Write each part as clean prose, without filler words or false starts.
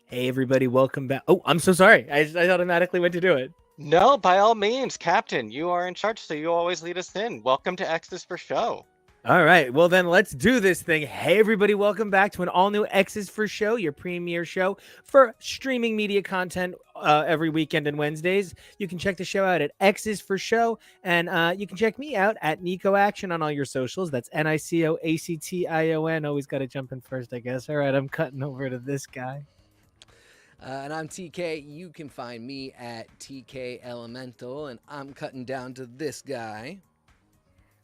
Hey everybody, welcome back. Oh, I'm so sorry. I automatically went to do it. No, by all means, Captain, you are in charge, so you always lead us in. Welcome to X's for Show. All right, well then let's do this thing. Hey everybody, welcome back to an all new X's for Show, your premiere show for streaming media content every weekend and Wednesdays. You can check the show out at X's for Show, and you can check me out at Nico Action on all your socials. That's NICOACTION. Always got to jump in first, I guess. All right, I'm cutting over to this guy. And I'm TK. You can find me at TK Elemental, and I'm cutting down to this guy.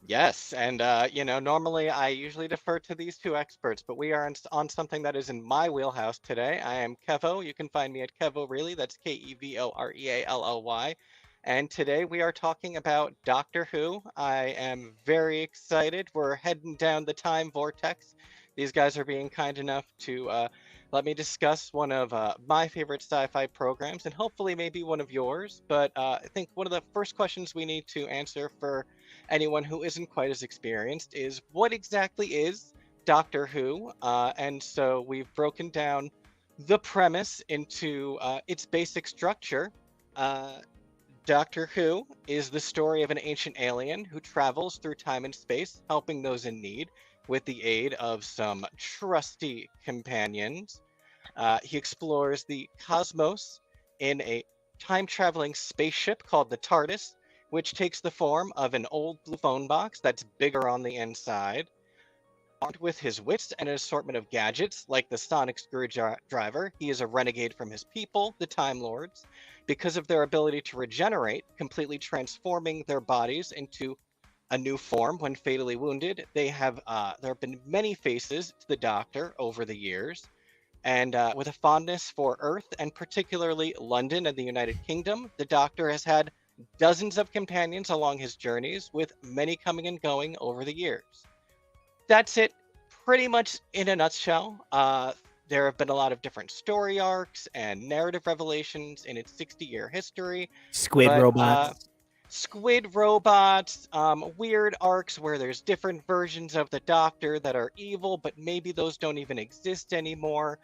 Yes, and normally I usually defer to these two experts, but we are on something that is in my wheelhouse today. I am Kevo. You can find me at Kevo Really. That's KEVOREALLY. And today we are talking about Doctor Who. I am very excited. We're heading down the time vortex. These guys are being kind enough to let me discuss one of my favorite sci-fi programs, and hopefully maybe one of yours. But I think one of the first questions we need to answer for anyone who isn't quite as experienced is what exactly is Doctor Who? And so we've broken down the premise into its basic structure. Uh, Doctor Who is the story of an ancient alien who travels through time and space, helping those in need with the aid of some trusty companions. He explores the cosmos in a time traveling spaceship called the TARDIS, which takes the form of an old blue phone box that's bigger on the inside. Armed with his wits and an assortment of gadgets, like the sonic screwdriver, he is a renegade from his people, the Time Lords, because of their ability to regenerate, completely transforming their bodies into a new form when fatally wounded. There have been many faces to the Doctor over the years, and with a fondness for Earth and particularly London and the United Kingdom, the Doctor has had dozens of companions along his journeys, with many coming and going over the years. That's it, pretty much in a nutshell. There have been a lot of different story arcs and narrative revelations in its 60-year history, Squid but robots. squid robots, weird arcs where there's different versions of the Doctor that are evil, but maybe those don't even exist anymore.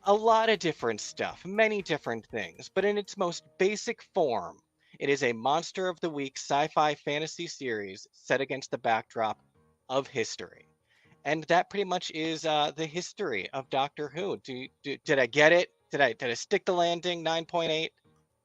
A lot of different stuff, many different things, but in its most basic form, it is a Monster of the Week sci fi fantasy series set against the backdrop of history. And that pretty much is the history of Doctor Who. Did I get it? Did I stick the landing? 9.8?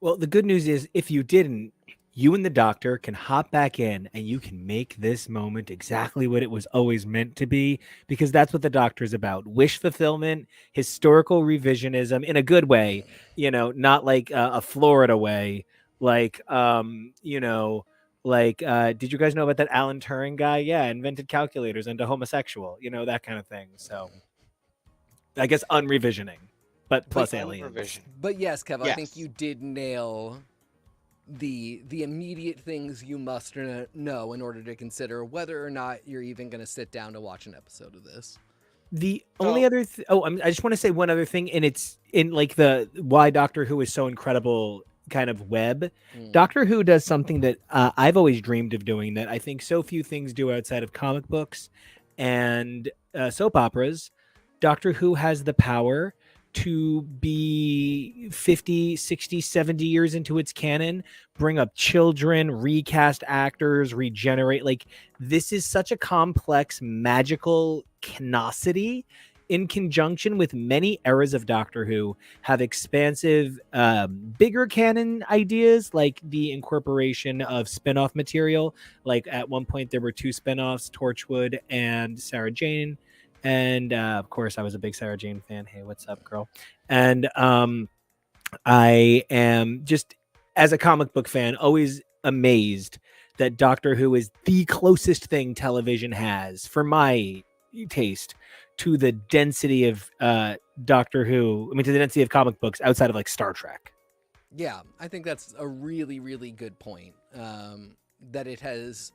Well, the good news is if you didn't, you and the doctor can hop back in and you can make this moment exactly what it was always meant to be, because that's what the doctor is about: wish fulfillment, historical revisionism in a good way, not like a Florida way. Like, did you guys know about that Alan Turing guy? Yeah, invented calculators and a homosexual, that kind of thing. So I guess unrevisioning, but But plus aliens. Unrevision. but yes, Kevo, I think Yes. you did nail the immediate things you must know in order to consider whether or not you're even going to sit down to watch an episode of this. The only So, other I just want to say one other thing, and it's in like the why Doctor Who is so incredible kind of web. Mm. Doctor Who does something that I've always dreamed of doing that I think so few things do outside of comic books and soap operas. Doctor Who has the power to be 50, 60, 70 years into its canon, bring up children, recast actors, regenerate. Like, this is such a complex, magical canosity in conjunction with many eras of Doctor Who have expansive, bigger canon ideas, like the incorporation of spin-off material. Like at one point there were two spin-offs, Torchwood and Sarah Jane. And of course I was a big Sarah Jane fan. Hey, what's up, girl? And I am just, as a comic book fan, always amazed that Doctor Who is the closest thing television has, for my taste, to the density of Doctor Who. I mean, to the density of comic books outside of like Star Trek. Yeah, I think that's a really, really good point. That it has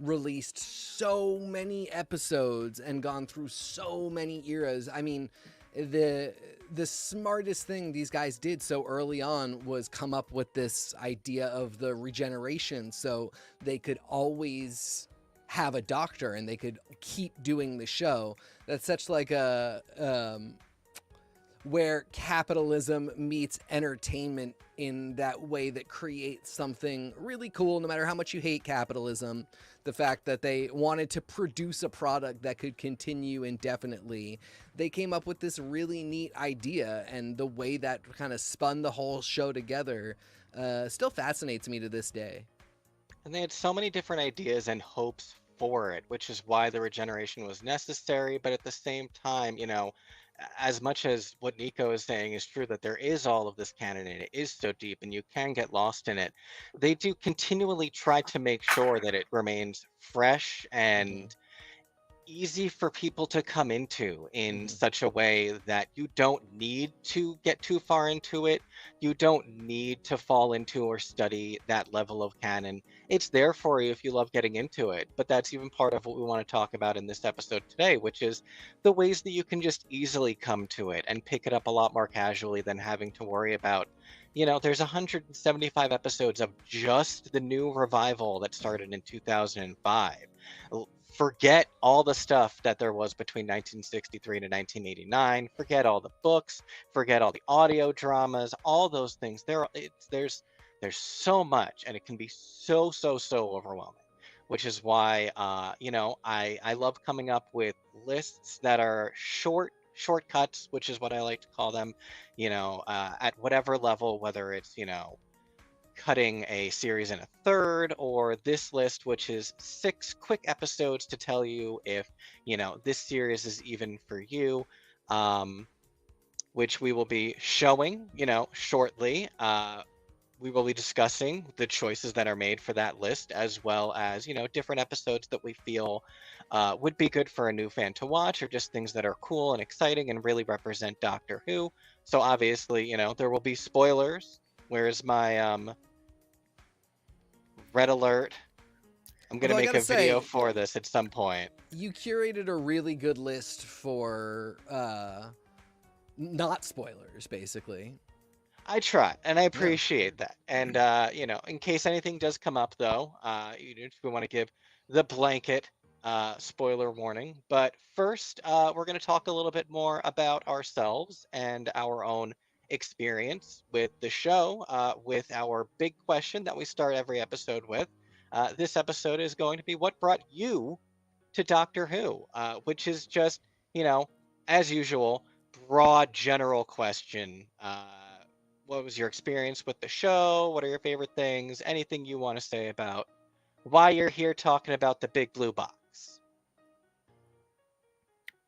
released so many episodes and gone through so many eras. I mean, the smartest thing these guys did so early on was come up with this idea of the regeneration, so they could always have a doctor and they could keep doing the show. That's such like a where capitalism meets entertainment in that way that creates something really cool, no matter how much you hate capitalism. The fact that they wanted to produce a product that could continue indefinitely, they came up with this really neat idea, and the way that kind of spun the whole show together still fascinates me to this day. And they had so many different ideas and hopes for it, which is why the regeneration was necessary. But at the same time, as much as what Nico is saying is true, that there is all of this canon and it is so deep and you can get lost in it, they do continually try to make sure that it remains fresh Mm-hmm. and easy for people to come into in Mm-hmm. such a way that you don't need to get too far into it. You don't need to fall into or study that level of canon. It's there for you if you love getting into it. But that's even part of what we want to talk about in this episode today, which is the ways that you can just easily come to it and pick it up a lot more casually than having to worry about. There's 175 episodes of just the new revival that started in 2005. Forget all the stuff that there was between 1963 to 1989. Forget all the books. Forget all the audio dramas. All those things. There's so much, and it can be so overwhelming. Which is why I love coming up with lists that are shortcuts, which is what I like to call them. At whatever level, whether it's cutting a series in a third, or this list, which is 6 quick episodes to tell you if, this series is even for you, which we will be showing, shortly. We will be discussing the choices that are made for that list, as well as, different episodes that we feel would be good for a new fan to watch, or just things that are cool and exciting and really represent Doctor Who. So obviously, there will be spoilers. Where's my red alert? I'm gonna Although I make gotta a video say, for this at some point. you curated a really good list for not spoilers, basically. I try, and I Yeah. appreciate that. And in case anything does come up, though, if we want to give the blanket spoiler warning. But first, we're going to talk a little bit more about ourselves and our own experience with the show, with our big question that we start every episode with. This episode is going to be what brought you to Doctor Who, which is just, you know, as usual, broad general question. What was your experience with the show? What are your favorite things? Anything you want to say about why you're here talking about the big blue box?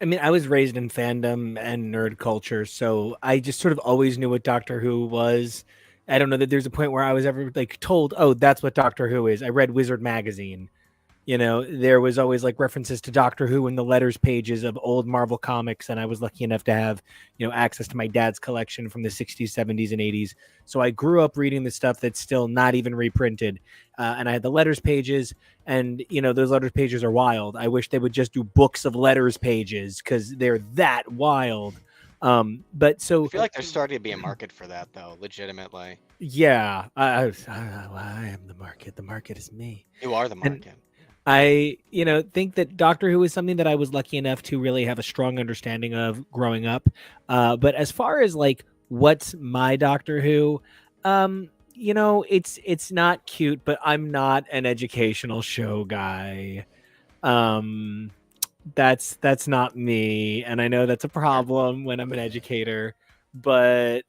I mean, I was raised in fandom and nerd culture, so I just sort of always knew what Doctor Who was. I don't know that there's a point where I was ever like told, "Oh, that's what Doctor Who is." I read Wizard magazine. There was always like references to Doctor Who in the letters pages of old Marvel comics, and I was lucky enough to have, access to my dad's collection from the 60s, 70s, and 80s. So I grew up reading the stuff that's still not even reprinted. And I had the letters pages, and those letters pages are wild. I wish they would just do books of letters pages because they're that wild. But I so feel like there's starting to be a market for that, though, legitimately. yeah, I am the market. The market is me. You are the And market. I, think that Doctor Who is something that I was lucky enough to really have a strong understanding of growing up. But as far as like what's my Doctor Who, it's not cute, but I'm not an educational show guy. Um, that's not me, and I know that's a Sure. problem when I'm an educator. But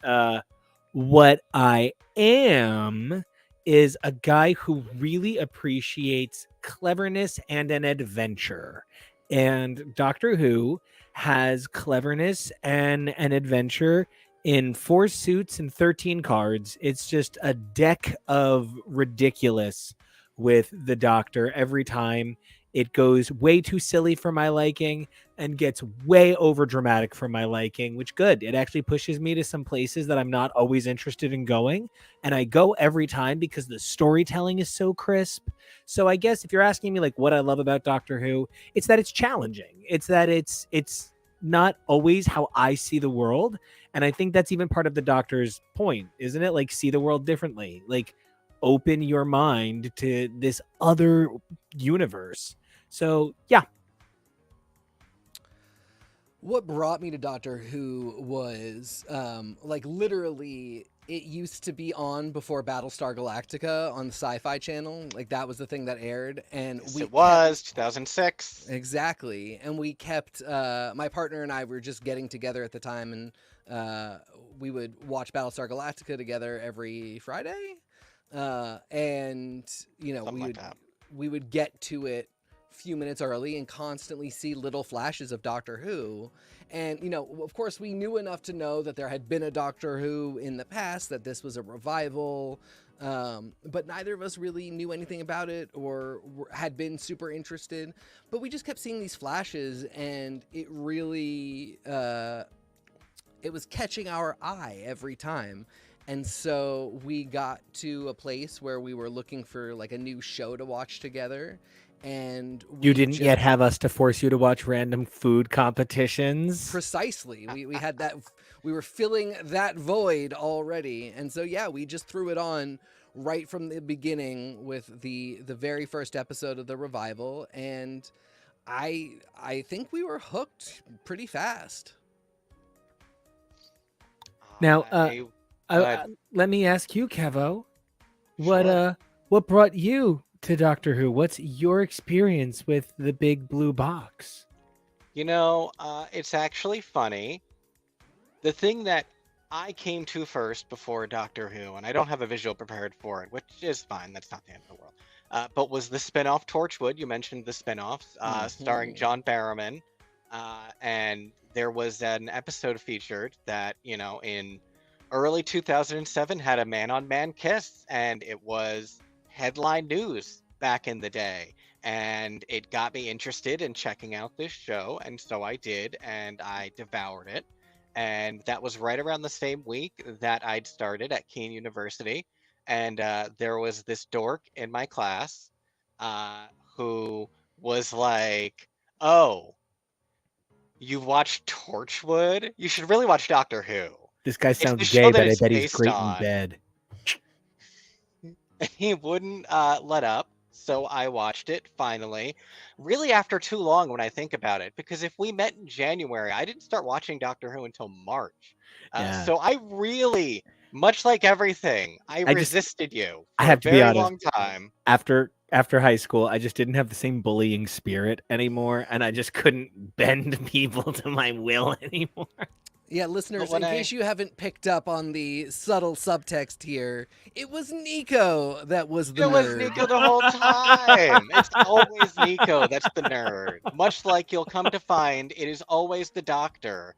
what I am is a guy who really appreciates cleverness and an adventure. And Doctor Who has cleverness and an adventure in 4 suits and 13 cards. It's just a deck of ridiculous with the Doctor every time. It goes way too silly for my liking and gets way over dramatic for my liking, which good. It actually pushes me to some places that I'm not always interested in going. And I go every time because the storytelling is so crisp. So I guess if you're asking me like what I love about Doctor Who, it's that it's challenging. It's that it's not always how I see the world. And I think that's even part of the Doctor's point, isn't it? Like see the world differently. Like open your mind to this other universe. So yeah. What brought me to Doctor Who was like literally it used to be on before Battlestar Galactica on the Sci-Fi Channel. Like that was the thing that aired, and Yes, we it kept was 2006. exactly, and we kept my partner and I were just getting together at the time, and we would watch Battlestar Galactica together every Friday, and you know Something like that. we would get to it few minutes early and constantly see little flashes of Doctor Who. And, you know, of course, we knew enough to know that there had been a Doctor Who in the past, that this was a revival, but neither of us really knew anything about it or had been super interested. But we just kept seeing these flashes, and it really, it was catching our eye every time. And so we got to a place where we were looking for like a new show to watch together. And You we didn't yet have us to force you to watch random food competitions. precisely we had that, we were filling that void already, and so yeah, we just threw it on right from the beginning with the very first episode of the revival, and I think we were hooked pretty fast. Now, I, but let me ask you, Kevo, sure. what brought you to Doctor Who? What's your experience with the big blue box? It's actually funny. The thing that I came to first before Doctor Who, and I don't have a visual prepared for it, which is fine. That's not the end of the world. But was the spin-off Torchwood? You mentioned the spin-offs, starring Mhm. John Barrowman, and there was an episode featured that in early 2007 had a man-on-man kiss, and it was headline news back in the day. And it got me interested in checking out this show, and so I did, and I devoured it. And that was right around the same week that I'd started at Keene University. And there was this dork in my class uh, who was like, "Oh, you've watched Torchwood? You should really watch Doctor Who. This guy It's sounds the show gay, that but I it's bet he's based great in on." bed. He wouldn't let up, so I watched it finally. Really, after too long when I think about it, because if we met in January, I didn't start watching Doctor Who until March. Yeah, So I really, much like everything, I I just resisted you I for a have to be very honest. long time. After high school, I just didn't have the same bullying spirit anymore, and I just couldn't bend people to my will anymore. Yeah, But listeners, when in case you haven't picked up on the subtle subtext here, it was Nico that was the it was nerd. Nico the whole time. It's always Nico that's the nerd. Much like you'll come to find, it is always the doctor.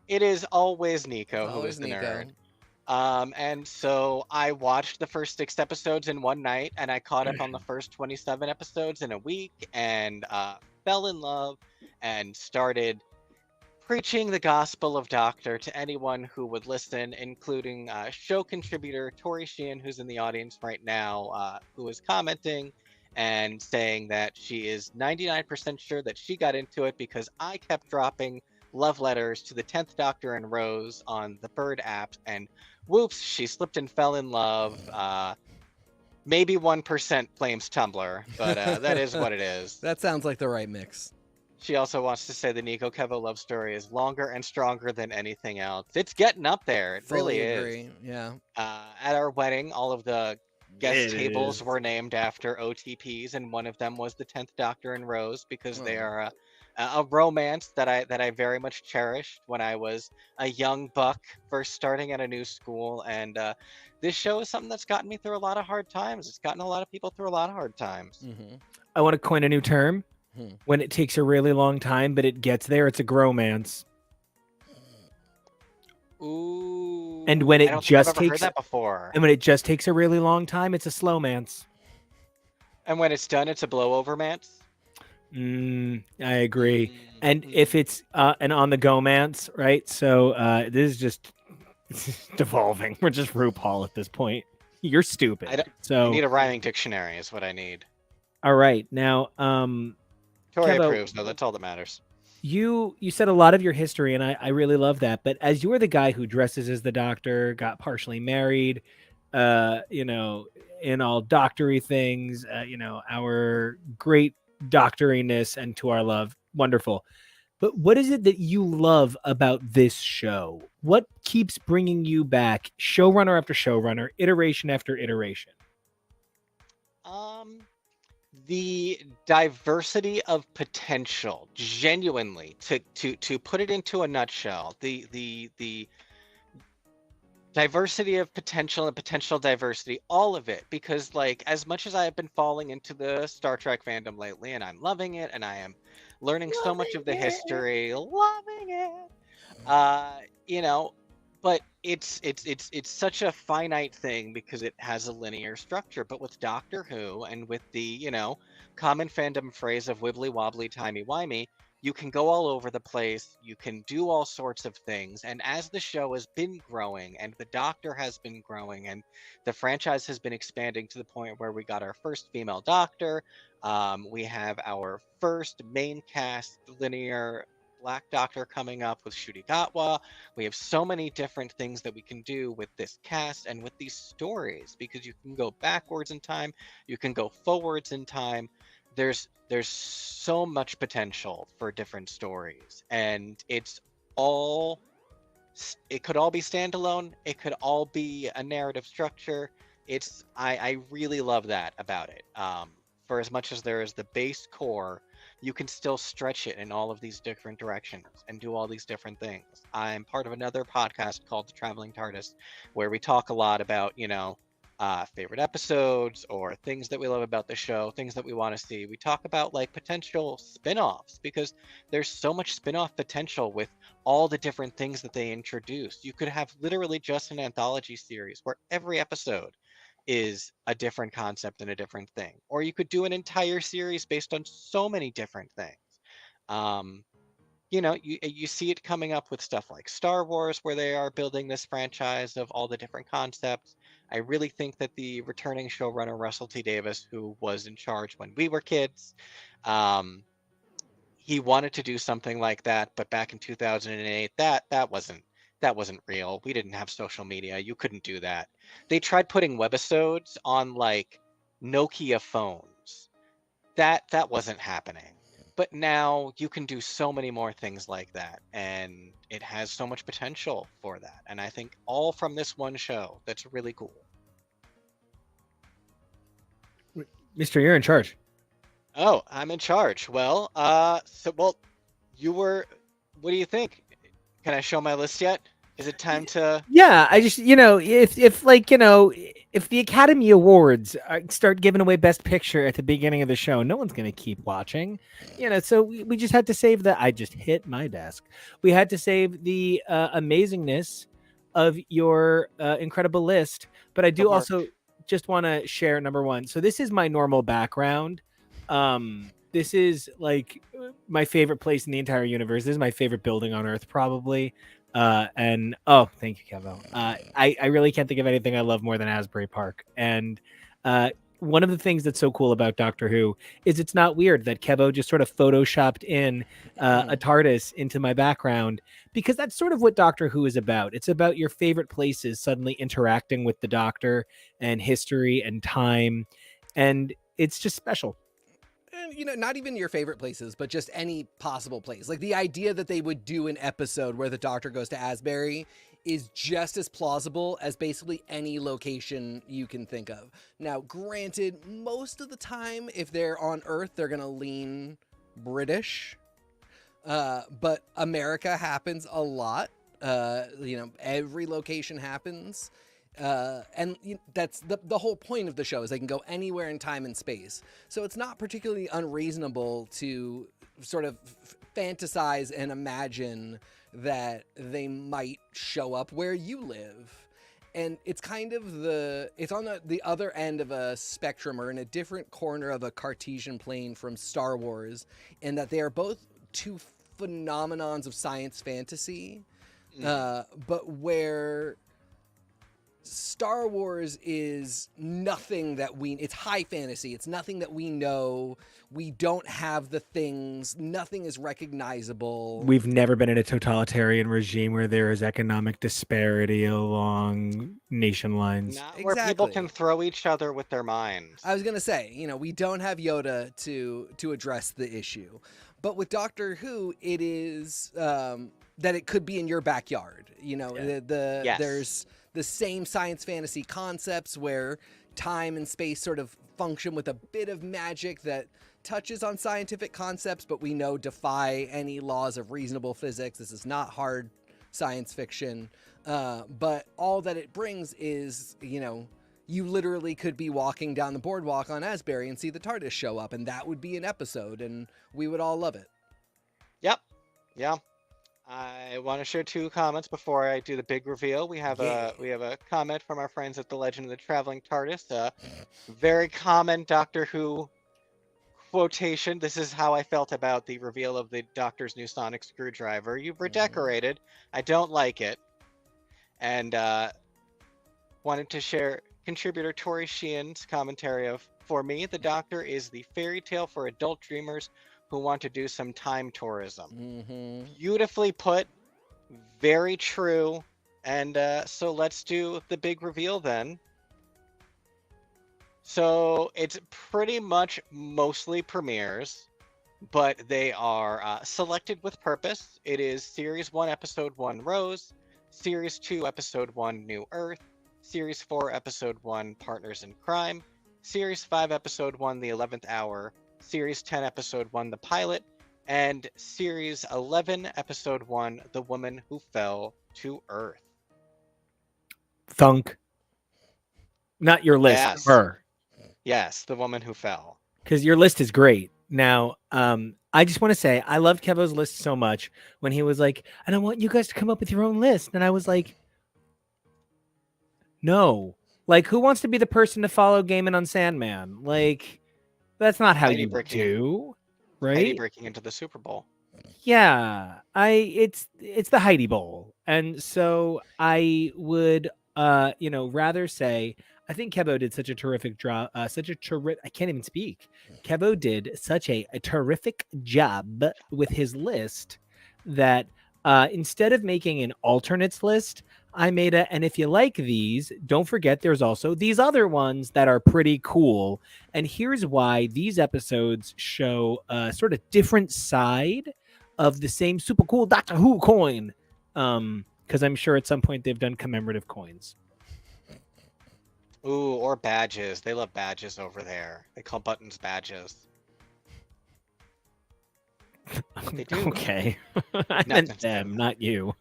It is always It's Nico who is always the nerd. Nico. And so I watched the first 6 episodes in one night, and I caught up on the first 27 episodes in a week, and fell in love and started preaching the gospel of Doctor to anyone who would listen, including show contributor Tori Sheehan, who's in the audience right now, who is commenting and saying that she is 99% sure that she got into it because I kept dropping love letters to the 10th Doctor and Rose on the Bird app, and whoops, she slipped and fell in love. Maybe 1% claims Tumblr, but that is what it is. That sounds like the right mix. She also wants to say the Nico Kevo love story is longer and stronger than anything else. It's getting up there. It really Fully is. agree. Yeah. At our wedding, all of the guest It tables is. were named after OTPs, and one of them was the 10th Doctor and Rose because they Oh. are a romance that I very much cherished when I was a young buck first starting at a new school. And this show is something that's gotten me through a lot of hard times. It's gotten a lot of people through a lot of hard times. Mm-hmm. I want to coin a new term. Hmm. When it takes a really long time, but it gets there, it's a gromance. Ooh, And when I it don't think I've just ever heard takes that before. and when it just takes a really long time, it's a slow mance. And when it's done, it's a blowover mance. I agree. And if Mm-hmm. it's an on the go mance, right? So this is just devolving. We're just RuPaul at this point. You're stupid. I So need a rhyming dictionary is what I need. all right. Now, Tori Kevo, approves, though. That's all that matters. you said a lot of your history, and I really love that. But as you're the guy who dresses as the doctor, got partially married, you know, in all doctory things, you know, our great doctoriness and to our love, wonderful. But what is it that you love about this show? What keeps bringing you back, showrunner after showrunner, iteration after iteration? Um, the diversity of potential, genuinely, to put it into a nutshell, the diversity of potential and potential diversity, all of it, because like as much as I have been falling into the Star Trek fandom lately, and I'm loving it, and I am learning so much of the history, loving it. uh you know but it's such a finite thing because it has a linear structure. But with Doctor Who, and with the common fandom phrase of wibbly wobbly timey wimey, you can go all over the place, you can do all sorts of things. And as the show has been growing, and the Doctor has been growing, and the franchise has been expanding to the point where we got our first female Doctor, we have our first main cast linear Black Doctor coming up with Ncuti Gatwa. We have so many different things that we can do with this cast and with these stories, because you can go backwards in time, you can go forwards in time. There's so much potential for different stories, and all it could all be standalone, it could all be a narrative structure. I really love that about it. For as much as there is the base core, you can still stretch it in all of these different directions and do all these different things. I'm part of another podcast called The Traveling TARDIS, where we talk a lot about, favorite episodes or things that we love about the show, things that we want to see. We talk about like potential spin-offs, because there's so much spin-off potential with all the different things that they introduced. You could have literally just an anthology series where every episode is a different concept and a different thing. Or you could do an entire series based on so many different things. Um, you see it coming up with stuff like Star Wars, where they are building this franchise of all the different concepts. I really think that the returning showrunner Russell T Davis, who was in charge when we were kids, um, he wanted to do something like that, but back in 2008, that wasn't real. We didn't have social media. You couldn't do that. They tried putting webisodes on like Nokia phones. That wasn't happening. But now you can do so many more things like that, and it has so much potential for that. And I think all from this one show that's really cool. Mister, you're in charge. Oh, I'm in charge. Well, you were. What do you think? Can I show my list yet? Is it time to? Yeah, I just if like if the Academy Awards start giving away Best Picture at the beginning of the show, no one's gonna keep watching. So we just had to save the. I just hit my desk. We had to save the amazingness of your incredible list, but I The do work. also just want to share number one. So this is my normal background. This is like my favorite place in the entire universe. This is my favorite building on Earth, probably. And oh, thank you, Kevo. I really can't think of anything I love more than Asbury Park. And one of the things that's so cool about Doctor Who is it's not weird that Kevo just sort of photoshopped in a TARDIS into my background, because that's sort of what Doctor Who is about. It's about your favorite places suddenly interacting with the Doctor and history and time, and it's just special. And, not even your favorite places, but just any possible place. Like the idea that they would do an episode where the Doctor goes to Asbury is just as plausible as basically any location you can think of. Now, granted, most of the time, if they're on Earth, they're going to lean British. But America happens a lot. Every location happens. And that's the whole point of the show, is they can go anywhere in time and space. So it's not particularly unreasonable to sort of fantasize and imagine that they might show up where you live. And it's kind of it's on the other end of a spectrum, or in a different corner of a Cartesian plane from Star Wars, in that they are both two phenomenons of science fantasy, but where Star Wars is nothing that it's high fantasy. It's nothing that we know. We don't have the things. Nothing is recognizable. We've never been in a totalitarian regime where there is economic disparity along nation lines. Not where people can Exactly. throw each other with their minds. I was going to say, we don't have Yoda to address the issue. But with Doctor Who, it is that it could be in your backyard. Yes. There's the same science fantasy concepts where time and space sort of function with a bit of magic that touches on scientific concepts, but we know defy any laws of reasonable physics. This is not hard science fiction. But all that it brings is, you literally could be walking down the boardwalk on Asbury and see the TARDIS show up, and that would be an episode, and we would all love it. Yep. Yeah. I want to share 2 comments before I do the big reveal. We have a comment from our friends at the Legend of the Traveling TARDIS. Very common Doctor Who quotation. This is how I felt about the reveal of the Doctor's new sonic screwdriver. You've redecorated. I don't like it. And wanted to share contributor Tori Sheehan's commentary of, for me, the Doctor is the fairy tale for adult dreamers who want to do some time tourism. Beautifully put, very true. And so let's do the big reveal then. So it's pretty much mostly premieres, but they are selected with purpose. It is Series 1, Episode 1, Rose, Series 2, Episode 1, New Earth, Series 4, Episode 1, Partners in Crime, Series 5, Episode 1, The 11th Hour, Series 10, Episode 1, The Pilot, and Series 11, Episode 1, The Woman Who Fell to Earth. Thunk. Not your list, Yes. her. Yes, The Woman Who Fell. Because your list is great. Now, I just want to say, I loved Kevo's list so much when he was like, and I want you guys to come up with your own list. And I was like, no. Like, who wants to be the person to follow Gaiman on Sandman? Like, that's not how you do, right? Heidi breaking into the Super Bowl. Yeah, it's the Heidi Bowl, and so I would rather say I think Kevo did such a terrific job, I can't even speak. Kevo did such a terrific job with his list that instead of making an alternates list, I made and if you like these, don't forget there's also these other ones that are pretty cool. And here's why these episodes show a sort of different side of the same super cool Doctor Who coin. Because I'm sure at some point they've done commemorative coins. Ooh, or badges. They love badges over there. They call buttons badges. They do. Okay. I meant them, not you.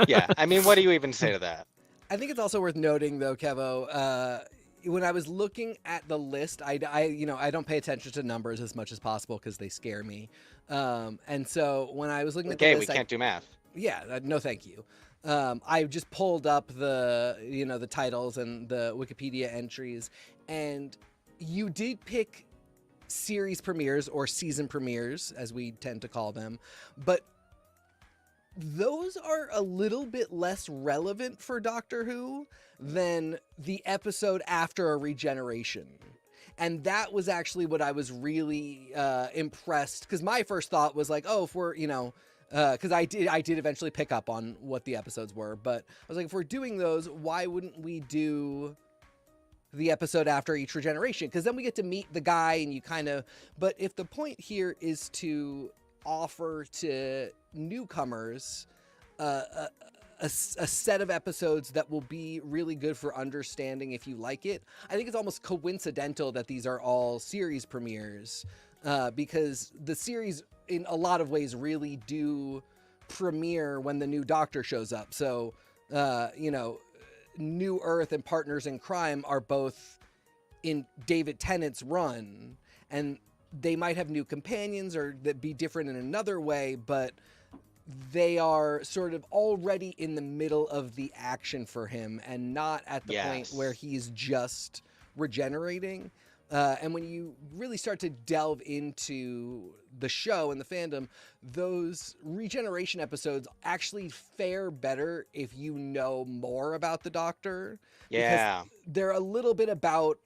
Yeah, I mean, what do you even say to that? I think it's also worth noting, though, Kevo, when I was looking at the list, I don't pay attention to numbers as much as possible because they scare me. And so when I was looking at the list, we can't do math. Yeah, no, thank you. I just pulled up the titles and the Wikipedia entries, and you did pick series premieres or season premieres, as we tend to call them, but those are a little bit less relevant for Doctor Who than the episode after a regeneration. And that was actually what I was really impressed, because my first thought was like, oh, if we're, because I did eventually pick up on what the episodes were, but I was like, if we're doing those, why wouldn't we do the episode after each regeneration? Because then we get to meet the guy and you kind of, but if the point here is to offer to newcomers a set of episodes that will be really good for understanding if you like it, I think it's almost coincidental that these are all series premieres, because the series in a lot of ways really do premiere when the new Doctor shows up. So, New Earth and Partners in Crime are both in David Tennant's run, and they might have new companions or that be different in another way, but they are sort of already in the middle of the action for him and not at the point where he's just regenerating. And when you really start to delve into the show and the fandom, those regeneration episodes actually fare better if you know more about the Doctor, because Yeah. they're a little bit about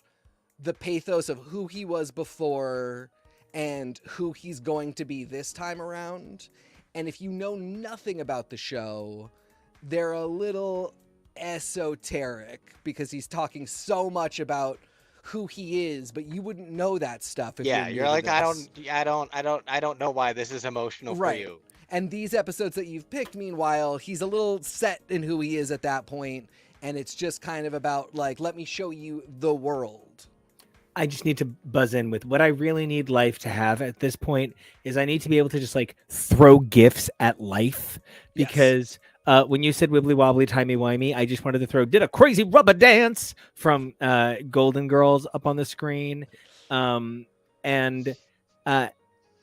the pathos of who he was before and who he's going to be this time around. And if you know nothing about the show, they're a little esoteric because he's talking so much about who he is, but you wouldn't know that stuff if you're Yeah, new you're to like, this. I don't know why this is emotional for Right. you. And these episodes that you've picked, meanwhile, he's a little set in who he is at that point, and it's just kind of about like, let me show you the world. I just need to buzz in with what I really need life to have at this point is I need to be able to just like throw gifts at life, Yes. because when you said wibbly wobbly timey wimey, I just wanted to throw did a crazy rubber dance from Golden Girls up on the screen, and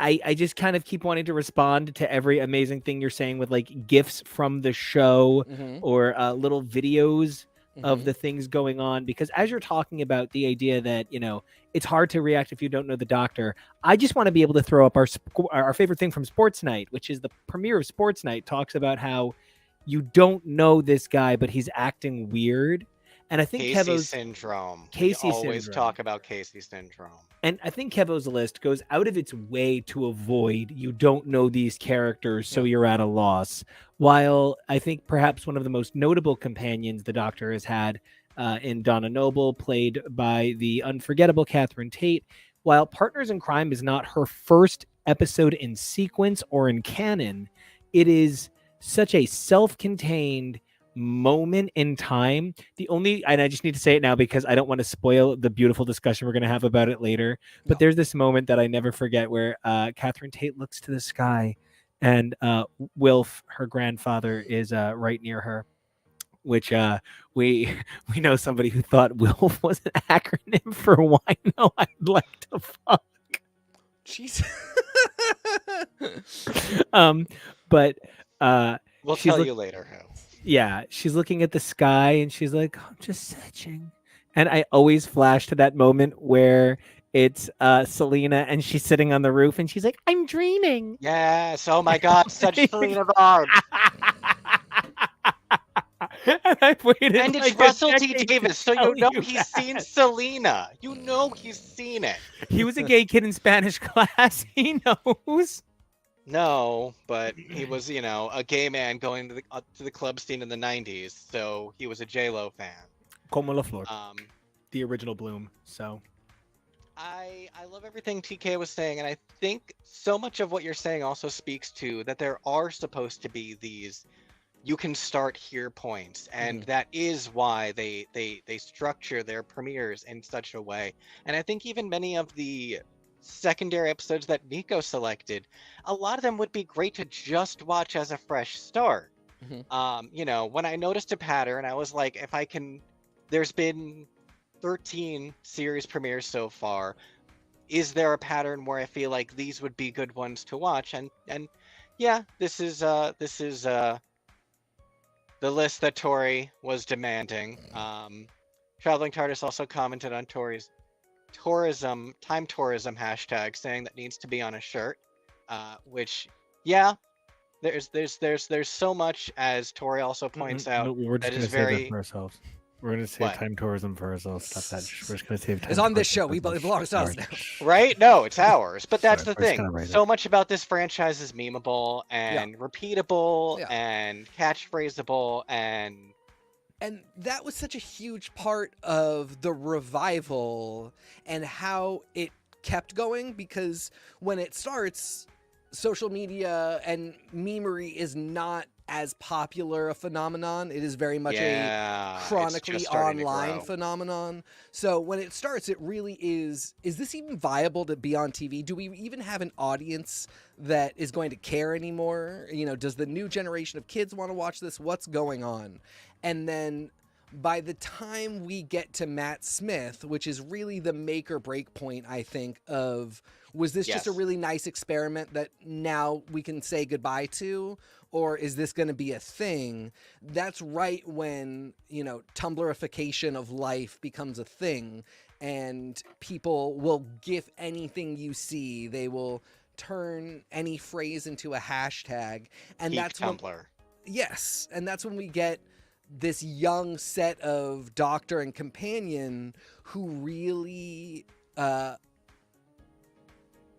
I just kind of keep wanting to respond to every amazing thing you're saying with like gifts from the show Mm-hmm. or little videos of Mm-hmm. the things going on, because as you're talking about the idea that it's hard to react if you don't know the Doctor, I just want to be able to throw up our favorite thing from Sports Night, which is the premiere of Sports Night talks about how you don't know this guy but he's acting weird, and I think Casey Kevo's syndrome. We Casey always syndrome. talk about Casey syndrome. And I think Kevo's list goes out of its way to avoid you don't know these characters, so Yeah. you're at a loss. While I think perhaps one of the most notable companions the Doctor has had in Donna Noble, played by the unforgettable Catherine Tate, while Partners in Crime is not her first episode in sequence or in canon, it is such a self-contained moment in time. And I just need to say it now because I don't want to spoil the beautiful discussion we're going to have about it later, but No. there's this moment that I never forget where Catherine Tate looks to the sky and Wilf, her grandfather, is right near her, which we know somebody who thought Wilf was an acronym for why no I'd like to fuck. Jeez. But We'll she's tell you later who. yeah, she's looking at the sky and she's like, I'm just searching. And I always flash to that moment where it's Selena and she's sitting on the roof and she's like, I'm dreaming. Yes. Oh my God, such Selena vibes. And I've waited And it's like a Russell T decade to Davis, so tell you know you he's seen that. Selena. You know he's seen it. He was a gay kid in Spanish class. He knows. No, but he was, a gay man going to the club scene in the 90s, so he was a J-Lo fan. Como la flor, Um, the original Bloom. So I love everything TK was saying, and I think so much of what you're saying also speaks to that there are supposed to be these you can start here points, and that is why they structure their premieres in such a way. And I think even many of the secondary episodes that Nico selected, a lot of them would be great to just watch as a fresh start. When I noticed a pattern, I was like, if I can, there's been 13 series premieres so far. Is there a pattern where I feel like these would be good ones to watch? And yeah, this is the list that Tori was demanding. Traveling TARDIS also commented on Tori's time tourism hashtag, saying that needs to be on a shirt. Which, yeah, there's so much, as Tori also points out, no, we're just that gonna is save very. that for ourselves. We're gonna save What? time tourism for ourselves. Stop that. We're just gonna save time. It's on this tourism show. for It ourselves. belongs to us Sorry. now. Right? No, it's ours. But that's Sorry, the we're just thing. gonna write So it. much about this franchise is memeable and repeatable Yeah. and catchphraseable And that was such a huge part of the revival and how it kept going, because when it starts, social media and memery is not as popular a phenomenon. It is very much a it's chronically just starting to online grow. phenomenon. So when it starts, it really is this even viable to be on TV? Do we even have an audience that is going to care anymore? Does the new generation of kids want to watch this? What's going on? And then by the time we get to Matt Smith, which is really the make or break point, I think, of was this just a Yes. really nice experiment that now we can say goodbye to, or is this going to be a thing? That's right when, Tumblrification of life becomes a thing. and people will gif anything you see. They will turn any phrase into a hashtag, and Peak that's when Tumblr. yes, and that's when we get this young set of Doctor and Companion who really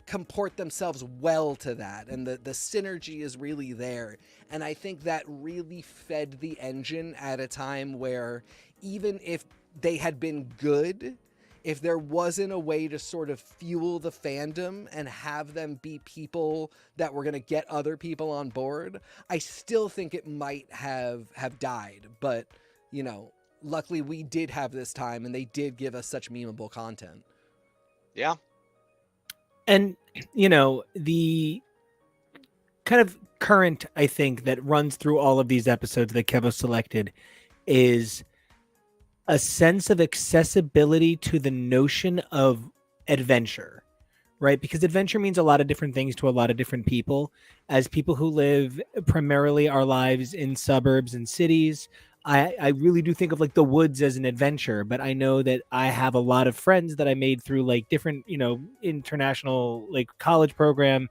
comport themselves well to that, and the synergy is really there. And I think that really fed the engine at a time where even if they had been good, if there wasn't a way to sort of fuel the fandom and have them be people that were going to get other people on board, I still think it might have died. But you know, luckily we did have this time, and they did give us such memeable content. Yeah. And the kind of current, I think, that runs through all of these episodes that Kevo selected is a sense of accessibility to the notion of adventure, right? Because adventure means a lot of different things to a lot of different people. As people who live primarily our lives in suburbs and cities, I really do think of like the woods as an adventure, but I know that I have a lot of friends that I made through like different, international like college program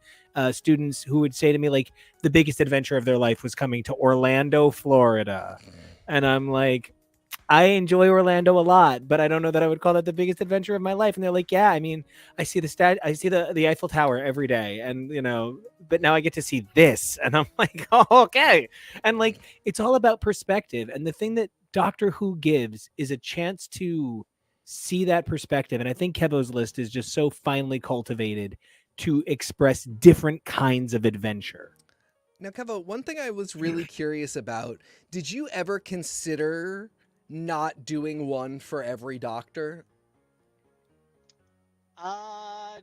students who would say to me like the biggest adventure of their life was coming to Orlando, Florida. And I'm like, I enjoy Orlando a lot, but I don't know that I would call that the biggest adventure of my life. And they're like, yeah, I mean, I see I see the Eiffel Tower every day, and but now I get to see this, and I'm like, oh, okay. And like, it's all about perspective, and the thing that Doctor Who gives is a chance to see that perspective. And I think Kevo's list is just so finely cultivated to express different kinds of adventure. Now, Kevo, one thing I was really curious about, did you ever consider not doing one for every Doctor?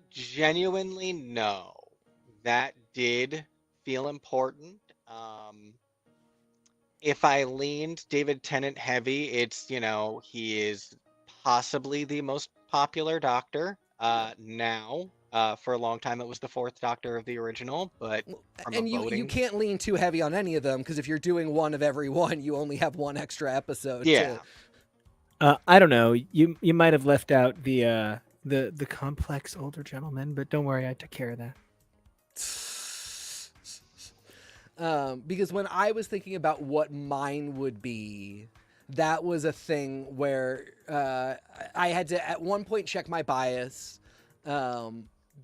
Genuinely, no. That did feel important. If I leaned David Tennant heavy, it's, he is possibly the most popular Doctor. Now, for a long time, it was the fourth Doctor of the original, but from a And you voting, can't lean too heavy on any of them, because if you're doing one of every one, you only have one extra episode yeah. I don't know. You might have left out the complex older gentleman, but don't worry, I took care of that. Because when I was thinking about what mine would be, that was a thing where I had to at one point check my bias,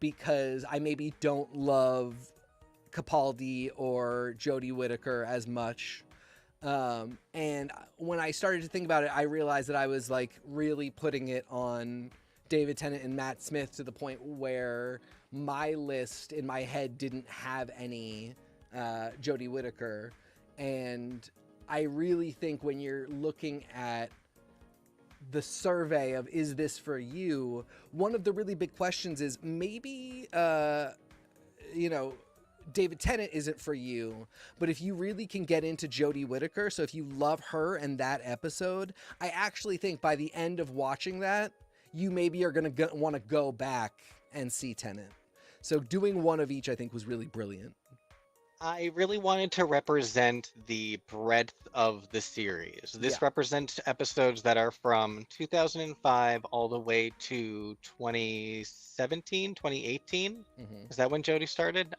because I maybe don't love Capaldi or Jodie Whittaker as much. And when I started to think about it, I realized that I was like really putting it on David Tennant and Matt Smith to the point where my list in my head didn't have any Jodie Whittaker. And I really think when you're looking at the survey of is this for you, one of the really big questions is maybe David Tennant isn't for you, but if you really can get into Jodie Whittaker, so if you love her and that episode, I actually think by the end of watching that, you maybe are going to want to go back and see Tennant. So doing one of each, I think, was really brilliant. I really wanted to represent the breadth of the series. This represents episodes that are from 2005 all the way to 2017, 2018. Is that when Jodie started?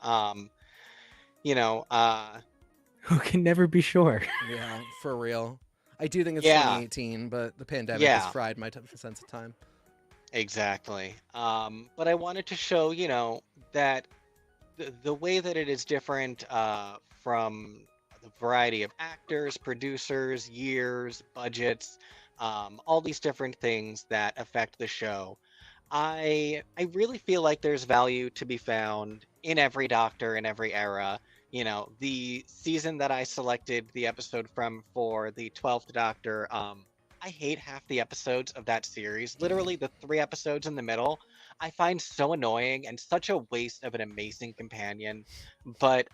Who can never be sure? Yeah, for real. I do think it's Yeah. 2018, but the pandemic has fried my sense of time. Exactly. But I wanted to show, that the way that it is different from the variety of actors, producers, years, budgets, all these different things that affect the show. I really feel like there's value to be found in every Doctor in every era. The season that I selected the episode from for the 12th Doctor, I hate half the episodes of that series. Literally, the 3 episodes in the middle, I find so annoying and such a waste of an amazing companion. But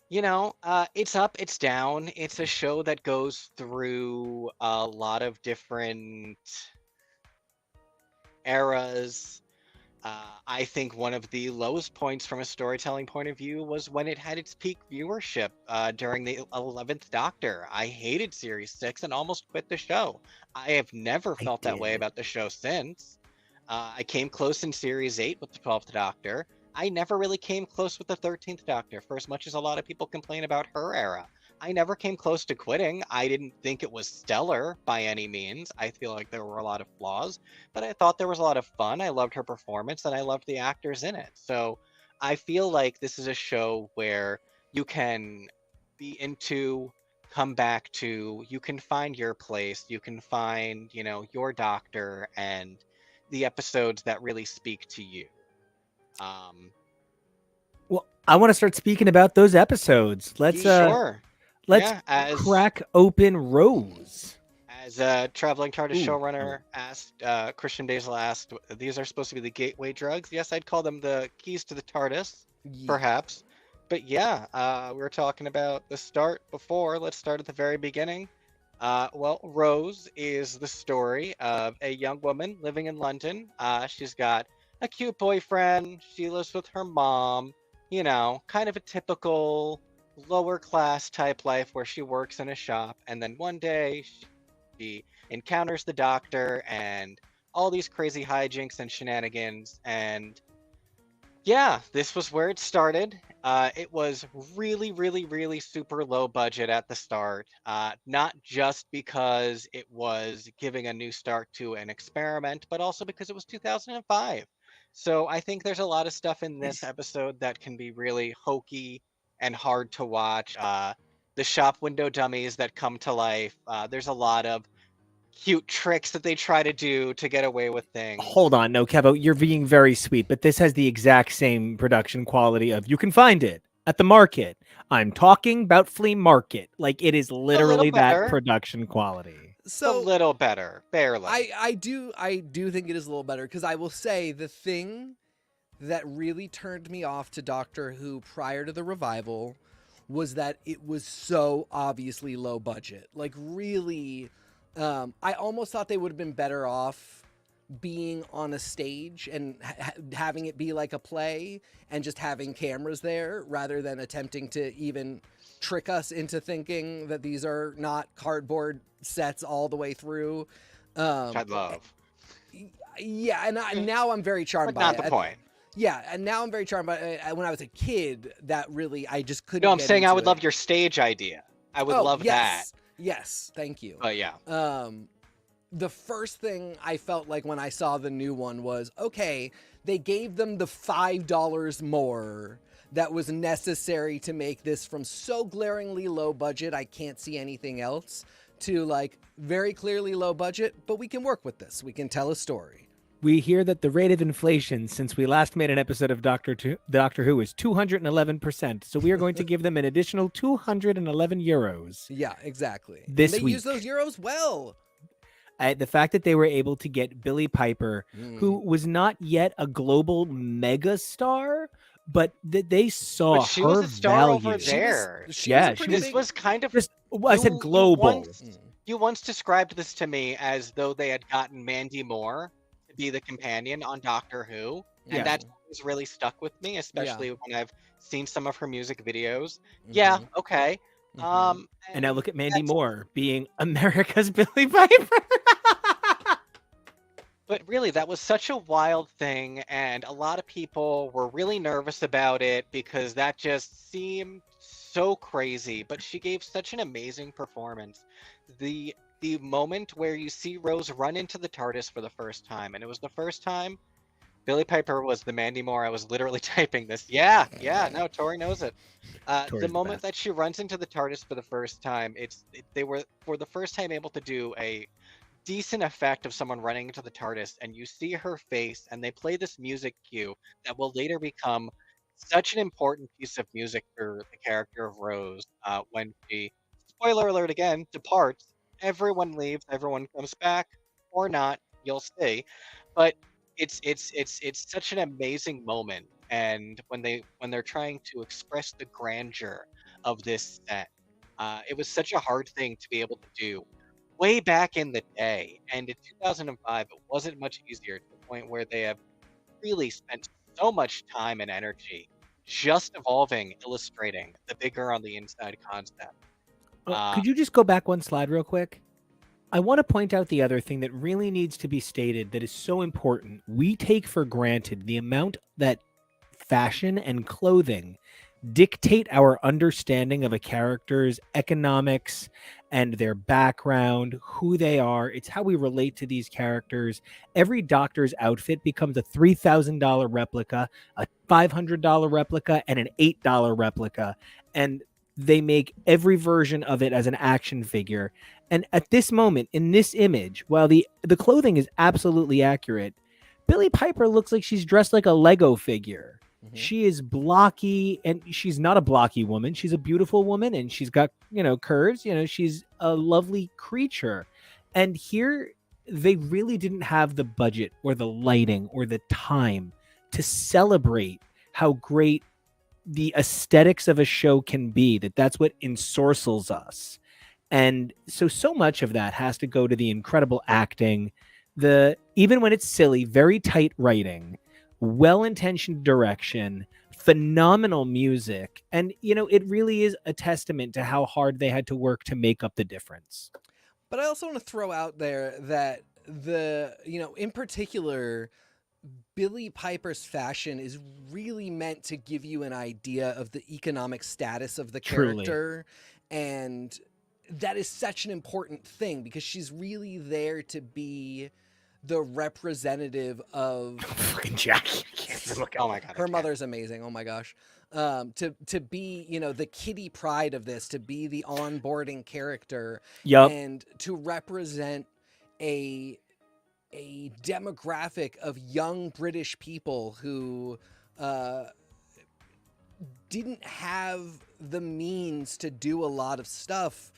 it's up, it's down. It's a show that goes through a lot of different eras. I think one of the lowest points from a storytelling point of view was when it had its peak viewership during the 11th Doctor. I hated Series 6 and almost quit the show. I have never I felt that way did. about the show since. I came close in Series 8 with the 12th Doctor. I never really came close with the 13th Doctor, for as much as a lot of people complain about her era. I never came close to quitting. I didn't think it was stellar by any means. I feel like there were a lot of flaws, but I thought there was a lot of fun. I loved her performance and I loved the actors in it. So I feel like this is a show where you can be into, come back to, you can find your place, you can find, your doctor and the episodes that really speak to you. Um, Well, I want to start speaking about those episodes. sure. Let's Yeah, as crack open Rose. As traveling TARDIS Ooh, showrunner asked, Christian Basil asked, these are supposed to be the gateway drugs. Yes, I'd call them the keys to the TARDIS, Yeah. perhaps. But yeah, we were talking about the start before. Let's start at the very beginning. Well, Rose is the story of a young woman living in London. She's got a cute boyfriend. She lives with her mom. Kind of a typical lower class type life where she works in a shop. And then one day she encounters the doctor and all these crazy hijinks and shenanigans. And yeah, this was where it started. It was really, really, really super low budget at the start. Not just because it was giving a new start to an experiment, but also because it was 2005. So I think there's a lot of stuff in this episode that can be really hokey and hard to watch. The shop window dummies that come to life. There's a lot of cute tricks that they try to do to get away with things. Hold on, no, Kevo, you're being very sweet, but this has the exact same production quality of you can find it at the market. I'm talking about flea market. Like it is A little literally that better. production quality. It's a So little better, barely. I do think it is a little better because I will say the thing that really turned me off to Doctor Who prior to the revival was that it was so obviously low budget. Like really, I almost thought they would have been better off being on a stage and having it be like a play and just having cameras there rather than attempting to even trick us into thinking that these are not cardboard sets all the way through. Which Um, I'd love. yeah, and now I'm very charmed But by not it. the point. Yeah, and now I'm very charmed by it. When I was a kid, that really I just couldn't No, I'm get saying I into would it. love your stage idea. I would Oh, love that. yes, thank you. But yeah. The first thing I felt like when I saw the new one was, okay, they gave them the $5 more that was necessary to make this from so glaringly low budget I can't see anything else to like very clearly low budget, but we can work with this. We can tell a story. We hear that the rate of inflation since we last made an episode of Doctor Who is 211%. So we are going to give them an additional 211 euros Yeah, exactly. this And they week. use those euros well. The fact that they were able to get Billie Piper, who was not yet a global mega star, but that they saw But she was her a star over value. there. She was Yeah, a she pretty This big. was kind of Just, well, I said you global. once described this to me as though they had gotten Mandy Moore to be the companion on Doctor Who. And Yeah. that's always really stuck with me, especially when I've seen some of her music videos. Mhm. Yeah, okay. Mhm. And now look at Mandy that's- Moore being America's Billie Piper. But really, that was such a wild thing, and a lot of people were really nervous about it because that just seemed so crazy. But she gave such an amazing performance. The moment where you see Rose run into the TARDIS for the first time, and it was the first time Billie Piper was the Mandy Moore. I was literally typing this. Yeah, no, Tori knows it. Tori's The the moment best. that she runs into the TARDIS for the first time, they were for the first time able to do a decent effect of someone running into the TARDIS, and you see her face, and they play this music cue that will later become such an important piece of music for the character of Rose. When she, spoiler alert again, departs, everyone leaves, everyone comes back, or not, you'll see. But it's such an amazing moment, and when they're trying to express the grandeur of this set, it was such a hard thing to be able to do way back in the day. And in 2005, it wasn't much easier to the point where they have really spent so much time and energy just evolving, illustrating the bigger on the inside concept. Uh, Could you just go back one slide real quick? I want to point out the other thing that really needs to be stated that is so important. We take for granted the amount that fashion and clothing dictate our understanding of a character's economics and their background, who they are. It's how we relate to these characters. Every doctor's outfit becomes a $3,000 replica, a $500 replica, and an $8 replica. And they make every version of it as an action figure. And at this moment, in this image, while the clothing is absolutely accurate, Billie Piper looks like she's dressed like a Lego figure. She is blocky, and she's not a blocky woman. She's a beautiful woman, and she's got, curves. She's a lovely creature. And here, they really didn't have the budget or the lighting or the time to celebrate how great the aesthetics of a show can be. That's what ensorcels us. And so much of that has to go to the incredible acting, even when it's silly, very tight writing, well-intentioned direction, phenomenal music, and it really is a testament to how hard they had to work to make up the difference. But I also want to throw out there that in particular, Billie Piper's fashion is really meant to give you an idea of the economic status of the character. Truly. And that is such an important thing because she's really there to be the representative of fucking Jackie. I can't look at oh my god, her mother's amazing. Oh my gosh. To be, the kiddie pride of this, to be the onboarding character, and to represent a demographic of young British people who didn't have the means to do a lot of stuff.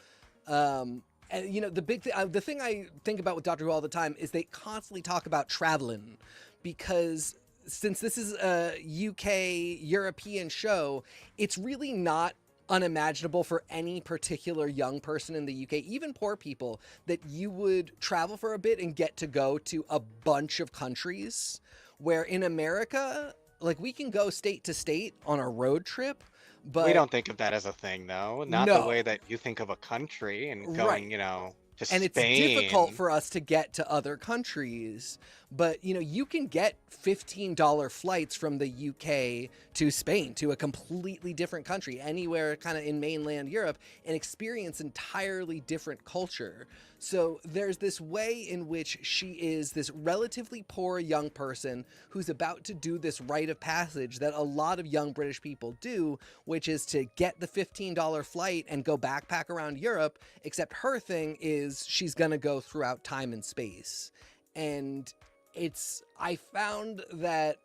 And the thing I think about with Doctor Who all the time is they constantly talk about traveling, because since this is a UK European show, it's really not unimaginable for any particular young person in the UK, even poor people, that you would travel for a bit and get to go to a bunch of countries, where in America, like, we can go state to state on a road trip. But we don't think of that as a thing, though. Not the way that you think of a country and going, to Spain. And it's difficult for us to get to other countries. But, you can get $15 flights from the UK to Spain, to a completely different country, anywhere kind of in mainland Europe, and experience entirely different culture. So there's this way in which she is this relatively poor young person who's about to do this rite of passage that a lot of young British people do, which is to get the $15 flight and go backpack around Europe, except her thing is she's going to go throughout time and space. And I found that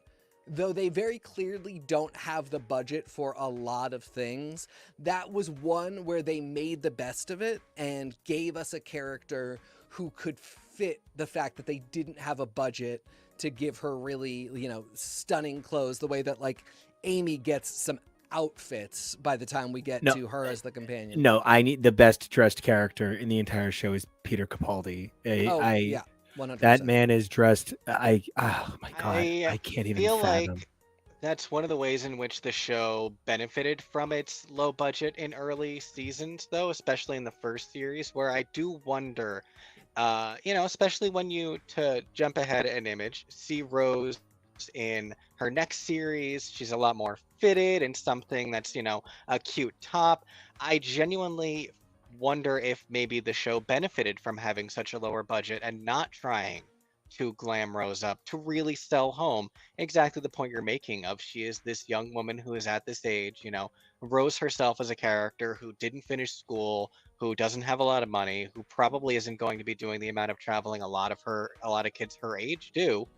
though they very clearly don't have the budget for a lot of things, that was one where they made the best of it and gave us a character who could fit the fact that they didn't have a budget to give her really, stunning clothes, the way that, like, Amy gets some outfits by the time we get to her as the companion. No, I need the best dressed character in the entire show is Peter Capaldi. Yeah. 100%. That man is dressed. Oh my god, I can't even feel fathom. Like that's one of the ways in which the show benefited from its low budget in early seasons, though, especially in the first series, where I do wonder, especially when you, to jump ahead an image, see Rose in her next series. She's a lot more fitted in something that's, a cute top. I genuinely wonder if maybe the show benefited from having such a lower budget and not trying to glam Rose up to really sell home exactly the point you're making of she is this young woman who is at this age. Rose herself as a character who didn't finish school, who doesn't have a lot of money, who probably isn't going to be doing the amount of traveling a lot of kids her age do.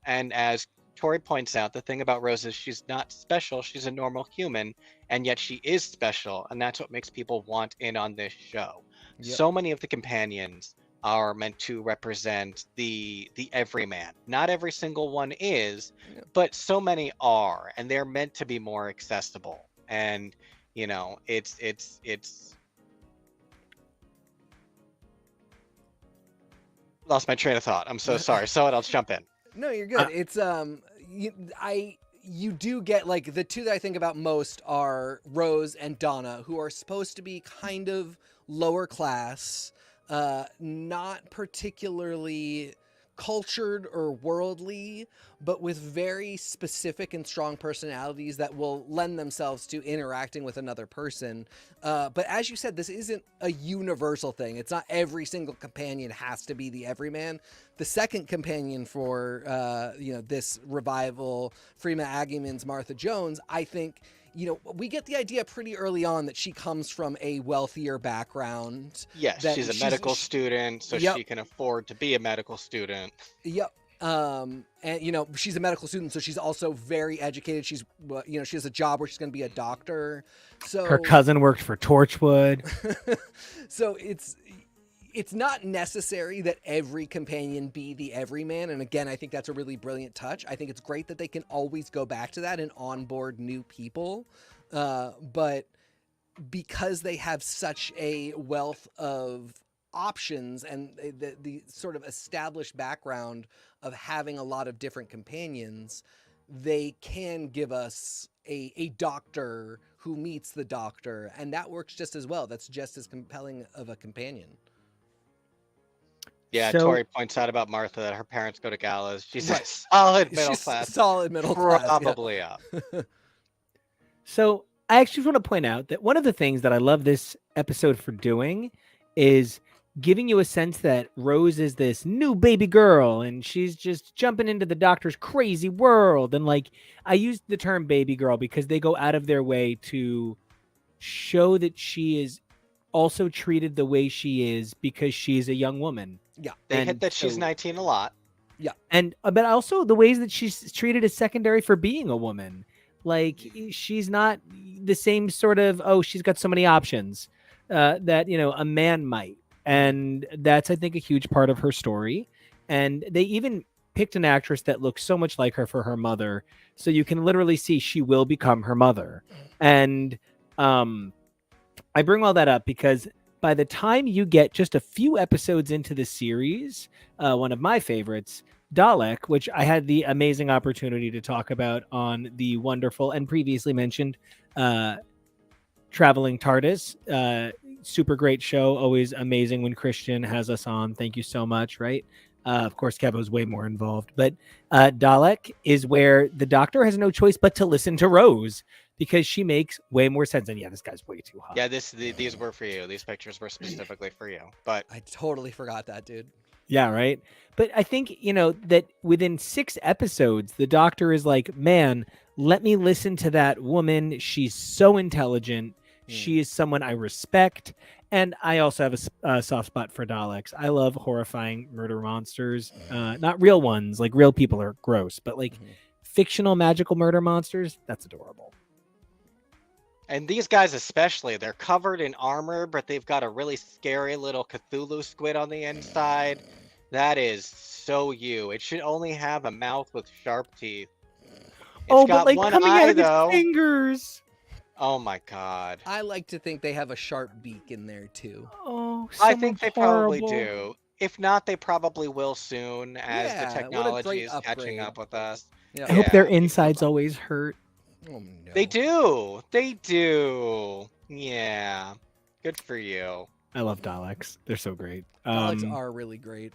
And as Tori points out, the thing about Rose is she's not special. She's a normal human, and yet she is special, and that's what makes people want in on this show. Yep. So many of the companions are meant to represent the everyman. Not every single one is, but so many are, and they're meant to be more accessible. And it's lost my train of thought. I'm so sorry. Someone else jump in. No, you're Uh, good. It's you do get like the two that I think about most are Rose and Donna, who are supposed to be kind of lower class, not particularly cultured or worldly, but with very specific and strong personalities that will lend themselves to interacting with another person. But as you said, this isn't a universal thing. It's not every single companion has to be the everyman. The second companion for this revival, Freema Agyeman's Martha Jones, I think, we get the idea pretty early on that she comes from a wealthier background. Yes, That she's a medical student, so Yep. she can afford to be a medical student. Yep. And she's a medical student, so she's also very educated. She's she has a job where she's going to be a doctor. So Her cousin worked for Torchwood. so it's not necessary that every companion be the everyman. And again, I think that's a really brilliant touch. I think it's great that they can always go back to that and onboard new people. But because they have such a wealth of options and the sort of established background of having a lot of different companions, they can give us a doctor who meets the doctor, and that works just as well. That's just as compelling of a companion. Yeah, So- Tori points out about Martha that her parents go to galas. She's Right. a solid middle She's class. solid middle class. Yeah. Probably up. So I actually want to point out that one of the things that I love this episode for doing is giving you a sense that Rose is this new baby girl and she's just jumping into the doctor's crazy world. And like, I use the term baby girl because they go out of their way to show that she is also treated the way she is because she's a young woman. Yeah. They And hit that she's so- 19 a lot. And but also the ways that she's treated as secondary for being a woman. Like she's not the same sort of, oh, she's got so many options that a man might, and that's, I think, a huge part of her story. And they even picked an actress that looks so much like her for her mother, so you can literally see she will become her mother. And I bring all that up because by the time you get just a few episodes into the series, one of my favorites, Dalek, which I had the amazing opportunity to talk about on the wonderful and previously mentioned Traveling TARDIS. Super great show. Always amazing when Christian has us on. Thank you so much, right? Of course, Kevo's way more involved. But Dalek is where the doctor has no choice but to listen to Rose because she makes way more sense. And yeah, this guy's way too hot. Yeah, these were for you. These pictures were specifically for you. But I totally forgot that, dude. Yeah, right. But I think, that within 6 episodes, the doctor is like, man, let me listen to that woman. She's so intelligent. She is someone I respect. And I also have a soft spot for Daleks. I love horrifying murder monsters. Not real ones, like real people are gross, but like fictional magical murder monsters, that's adorable. and these guys especially, they're covered in armor, but they've got a really scary little Cthulhu squid on the inside. That is so you. It should only have a mouth with sharp teeth. It's got but like one coming eye out of though. its fingers. Oh my god. I like to think they have a sharp beak in there too. Oh, I think they probably horrible. do. If not, they probably will soon as Yeah, the what a technology great is catching upgrade. up with us. Yeah. I hope their Yeah. insides always hurt. Oh no. They do. They do. Yeah. Good for you. I love Daleks. They're so great. Daleks are really great.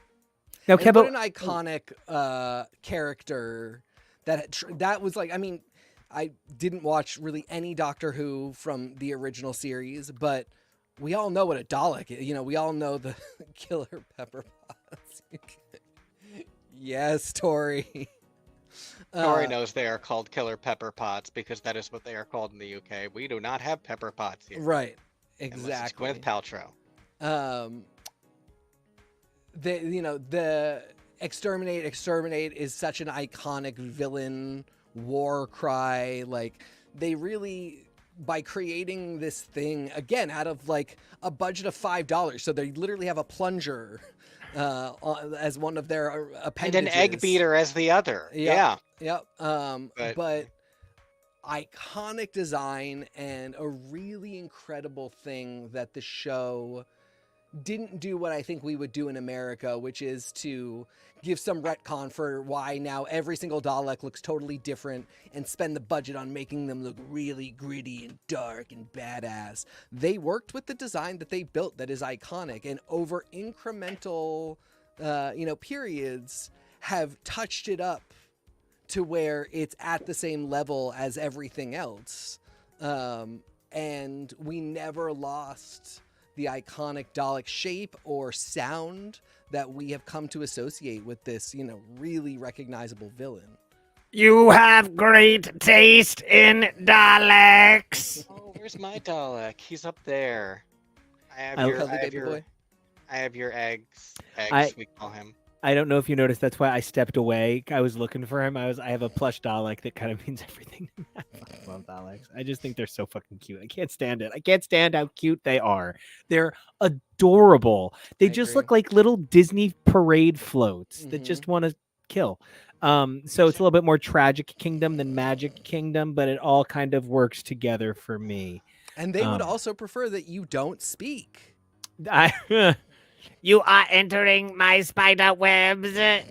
Now, And what Kevo, an iconic character that was like. I mean, I didn't watch really any Doctor Who from the original series, but we all know what a Dalek is. We all know the killer pepper pots. Yes, Tori. Tori knows they are called killer pepper pots because that is what they are called in the UK. We do not have pepper pots here. Right. Unless it's Exactly. Gwyneth Paltrow. The exterminate is such an iconic villain war cry. Like they really, by creating this thing again out of like a budget of $5, so they literally have a plunger as one of their And appendages. an egg beater as the other. Yep. Yeah. Yep. But iconic design and a really incredible thing that the show didn't do what I think we would do in America, which is to give some retcon for why now every single Dalek looks totally different and spend the budget on making them look really gritty and dark and badass. They worked with the design that they built that is iconic, and over incremental, periods have touched it up to where it's at the same level as everything else. And we never lost the iconic Dalek shape or sound that we have come to associate with this, really recognizable villain. You have great taste in Daleks. Oh, where's my Dalek? He's up there. I have I- your, Cuddly I have baby your, boy. I have your eggs. I- We call him. I don't know if you noticed. That's why I stepped away. I was looking for him. I have a plush Dalek that kind of means everything to me. I fucking love Daleks. I just think they're so fucking cute. I can't stand it. I can't stand how cute they are. They're adorable. They I just agree. look like little Disney parade floats that Mhm. just want to kill. So it's a little bit more Tragic Kingdom than Magic Kingdom, but it all kind of works together for me. And they would Um, also prefer that you don't speak. You are entering my spider webs. Hi,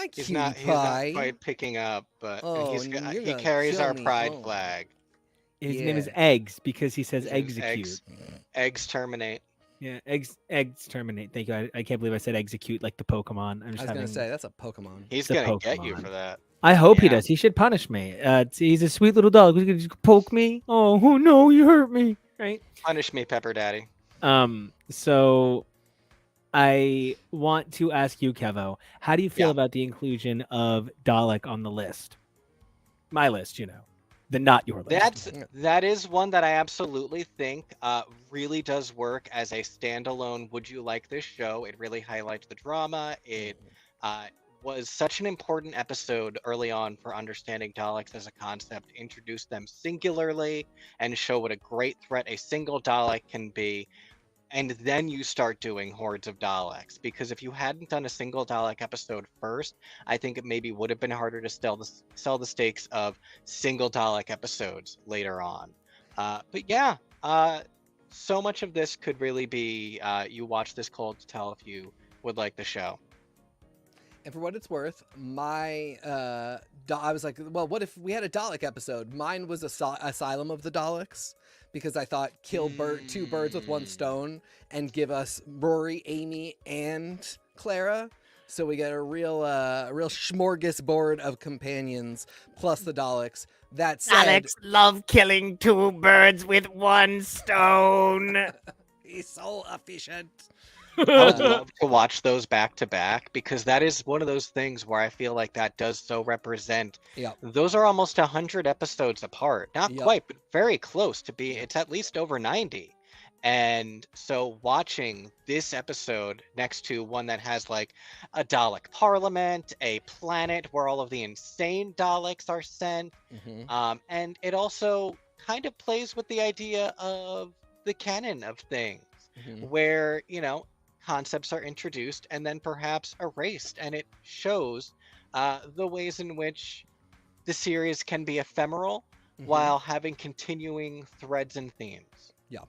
He's cutie not pie. quite picking up, but Oh, he you're gonna carries kill our me. pride Oh. flag. His name is Yeah. Eggs because he says His name's execute. Eggs terminate. Yeah, eggs terminate. Thank you. I can't believe I said execute like the Pokemon. I'm I just was having. gonna say that's a Pokemon. He's It's a gonna get you Pokemon. for that. I hope he Yeah. does. He should punish me. He's a sweet little dog. He's gonna just poke me. Oh no, you hurt me. Right. Punish me, Pepper Daddy. So I want to ask you, Kevo, how do you feel Yeah. about the inclusion of Dalek on the list? My list, the not your list. That is one that I absolutely think really does work as a standalone. Would you like this show? It really highlights the drama. It was such an important episode early on for understanding Daleks as a concept. Introduce them singularly and show what a great threat a single Dalek can be. And then you start doing hordes of Daleks, because if you hadn't done a single Dalek episode first, I think it maybe would have been harder to sell the stakes of single Dalek episodes later on. But yeah, so much of this could really be you watch this cold to tell if you would like the show. And for what it's worth, my I was like, well, what if we had a Dalek episode? Mine was Asylum of the Daleks, because I thought kill two birds with one stone and give us Rory, Amy, and Clara. So we get a real smorgasbord of companions plus the Daleks. That said, Daleks love killing two birds with one stone. he's so efficient. I would love to watch those back to back, because that is one of those things where I feel like that does so represent. Yep. Those are almost 100 episodes apart. Not Yep. quite, but very close to be. It's at least over 90. And so watching this episode next to one that has like a Dalek parliament, a planet where all of the insane Daleks are sent, and it also kind of plays with the idea of the canon of things, where, concepts are introduced and then perhaps erased, and it shows the ways in which the series can be ephemeral while having continuing threads and themes. Yeah.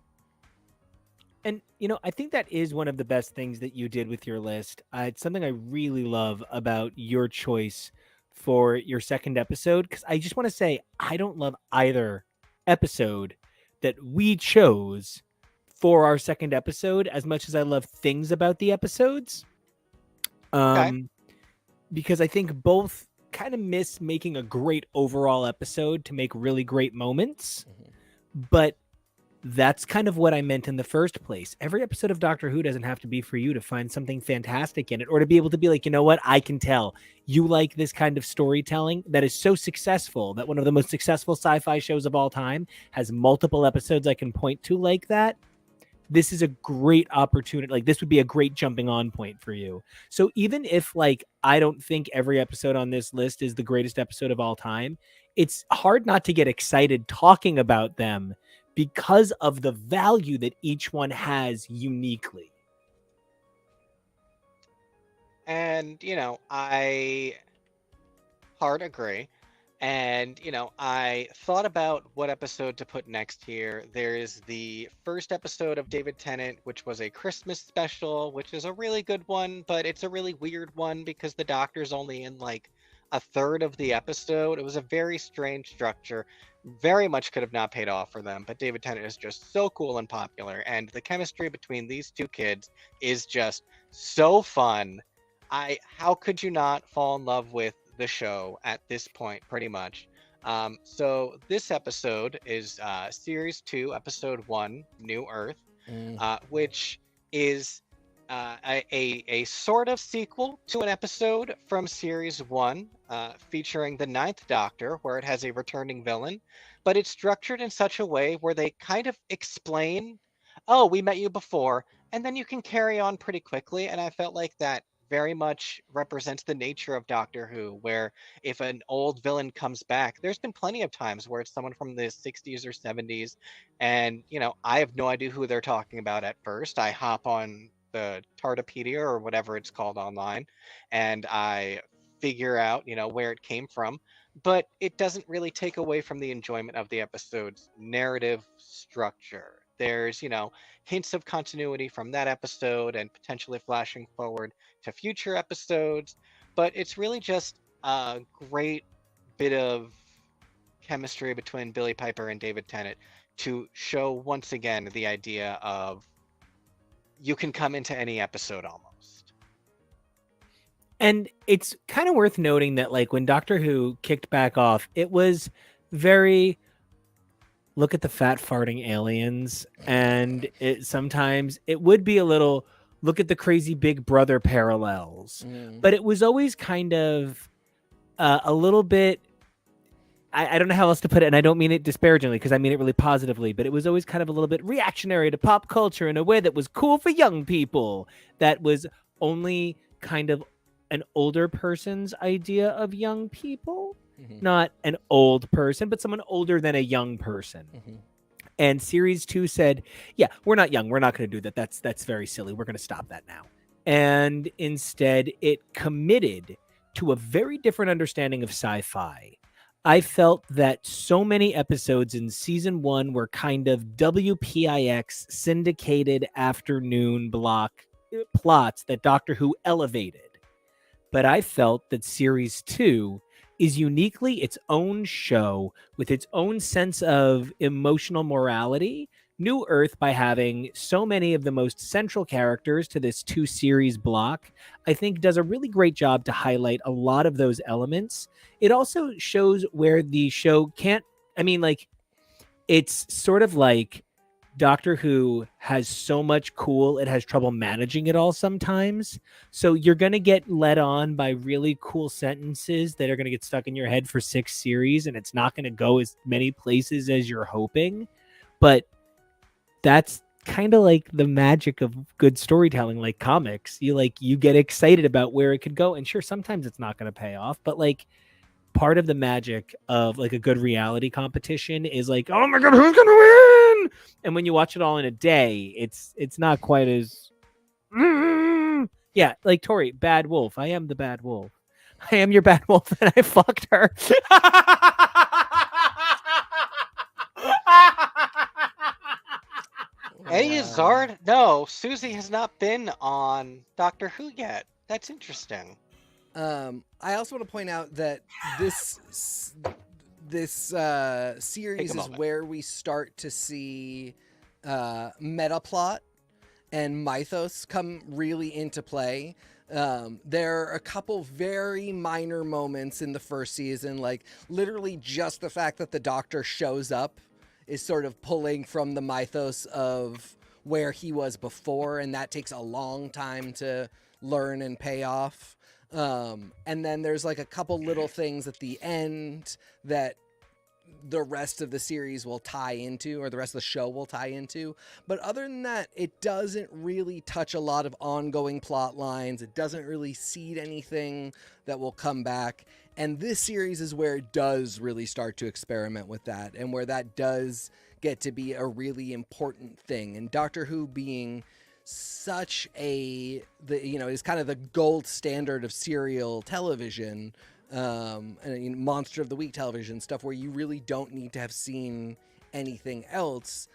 And, I think that is one of the best things that you did with your list. It's something I really love about your choice for your second episode, because I just want to say I don't love either episode that we chose for our second episode as much as I love things about the episodes. Because I think both kind of miss making a great overall episode to make really great moments. But that's kind of what I meant in the first place. Every episode of Doctor Who doesn't have to be for you to find something fantastic in it, or to be able to be like, you know what, I can tell you like this kind of storytelling that is so successful that one of the most successful sci-fi shows of all time has multiple episodes I can point to like that. This is a great opportunity. Like, this would be a great jumping on point for you. So even if I don't think every episode on this list is the greatest episode of all time, it's hard not to get excited talking about them because of the value that each one has uniquely. And, I hard agree. And, I thought about what episode to put next here. There's the first episode of David Tennant, which was a Christmas special, which is a really good one, but it's a really weird one because the Doctor's only in like a third of the episode. It was a very strange structure. Very much could have not paid off for them, but David Tennant is just so cool and popular. And the chemistry between these two kids is just so fun. How could you not fall in love with the show at this point, pretty much? So this episode is series 2, episode 1, New Earth, which is a sort of sequel to an episode from series 1, featuring the Ninth Doctor, where it has a returning villain, but it's structured in such a way where they kind of explain, oh, we met you before, and then you can carry on pretty quickly. And I felt like that very much represents the nature of Doctor Who, where if an old villain comes back, there's been plenty of times where it's someone from the 60s or 70s, and I have no idea who they're talking about at first. I hop on the Tardipedia or whatever it's called online, and I figure out, where it came from. But it doesn't really take away from the enjoyment of the episode's narrative structure. There's, hints of continuity from that episode and potentially flashing forward to future episodes, but it's really just a great bit of chemistry between Billy Piper and David Tennant to show once again the idea of you can come into any episode almost. And it's kind of worth noting that, like, when Doctor Who kicked back off, it was very look at the fat farting aliens, and sometimes it would be a little look at the crazy Big Brother parallels, but it was always kind of a little bit. I don't know how else to put it, and I don't mean it disparagingly because I mean it really positively, but it was always kind of a little bit reactionary to pop culture in a way that was cool for young people. That was only kind of an older person's idea of young people, not an old person, but someone older than a young person. And series 2 said, yeah, we're not young. We're not going to do that. That's very silly. We're going to stop that now. And instead, it committed to a very different understanding of sci-fi. I felt that so many episodes in season 1 were kind of WPIX syndicated afternoon block plots that Doctor Who elevated. But I felt that series 2 is uniquely its own show with its own sense of emotional morality. New Earth, by having so many of the most central characters to this 2-series block, I think does a really great job to highlight a lot of those elements. It also shows where the show can't, it's sort of like Doctor Who has so much cool, it has trouble managing it all sometimes. So you're going to get led on by really cool sentences that are going to get stuck in your head for 6 series, and it's not going to go as many places as you're hoping. But that's kind of like the magic of good storytelling, like comics. You get excited about where it could go. And sure, sometimes it's not going to pay off, but like part of the magic of like a good reality competition is like, oh my God, who's going to win? And when you watch it all in a day, it's not quite as yeah, like Tori, bad wolf. I am the bad wolf. I am your bad wolf, and I fucked her. Hey, Zard? No, Susie has not been on Doctor Who yet. That's interesting. I also want to point out that this series is where we start to see meta plot and mythos come really into play. There are a couple very minor moments in the first season, like literally just the fact that the Doctor shows up is sort of pulling from the mythos of where he was before, and that takes a long time to learn and pay off. And then there's like a couple little things at the end that the rest of the series will tie into, or the rest of the show will tie into. But other than that, it doesn't really touch a lot of ongoing plot lines. It doesn't really seed anything that will come back. And this series is where it does really start to experiment with that, and where that does get to be a really important thing. And Doctor Who being such is kind of the gold standard of serial television, and Monster of the Week television, stuff where you really don't need to have seen anything else.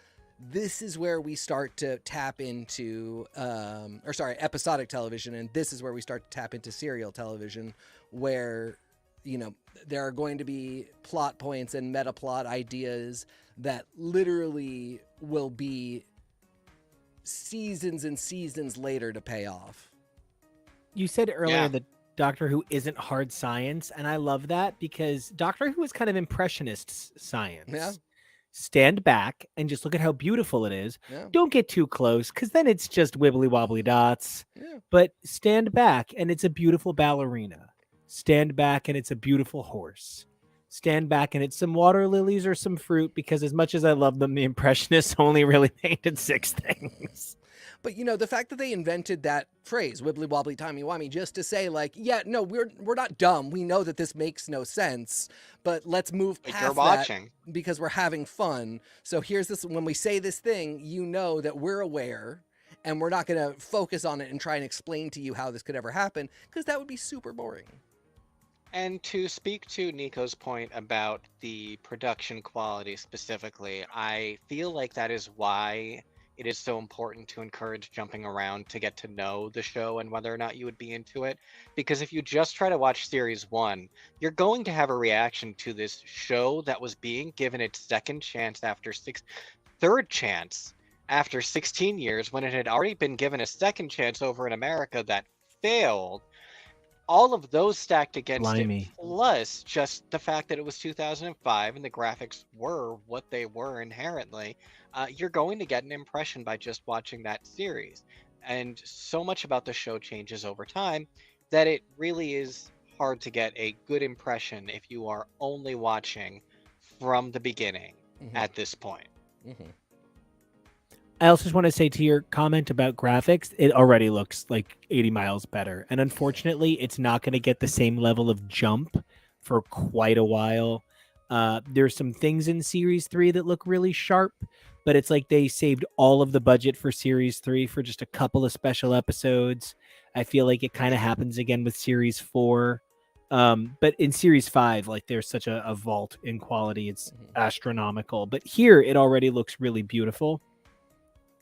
This is where we start to tap into, episodic television, and this is where we start to tap into serial television, where, there are going to be plot points and meta plot ideas that literally will be seasons and seasons later to pay off. You said earlier Yeah. that Doctor Who isn't hard science, and I love that because Doctor Who is kind of impressionist science. Yeah. Stand back and just look at how beautiful it is. Yeah. Don't get too close because then it's just wibbly wobbly dots. Yeah. But stand back and it's a beautiful ballerina. Stand back and it's a beautiful horse. Stand back and it's some water lilies or some fruit, because as much as I love them, the Impressionists only really painted 6 things. But the fact that they invented that phrase, wibbly wobbly timey wimey, just to say like, yeah, no, we're not dumb. We know that this makes no sense, but let's move But past you're watching. that because we're having fun. So here's this: when we say this thing, that we're aware, and we're not going to focus on it and try and explain to you how this could ever happen, because that would be super boring. And to speak to Nico's point about the production quality specifically, I feel like that is why it is so important to encourage jumping around to get to know the show and whether or not you would be into it. Because if you just try to watch series 1, you're going to have a reaction to this show that was being given its third chance after 16 years, when it had already been given a second chance over in America that failed. All of those stacked against Blimey. it, plus just the fact that it was 2005 and the graphics were what they were inherently, you're going to get an impression by just watching that series. And so much about the show changes over time that it really is hard to get a good impression if you are only watching from the beginning at this point. Mm-hmm. I also just want to say to your comment about graphics, it already looks like 80 miles better. And unfortunately, it's not going to get the same level of jump for quite a while. There's some things in Series 3 that look really sharp, but it's like they saved all of the budget for Series 3 for just a couple of special episodes. I feel like it kind of happens again with Series 4. But in Series 5, like there's such a vault in quality. It's astronomical. But here, it already looks really beautiful.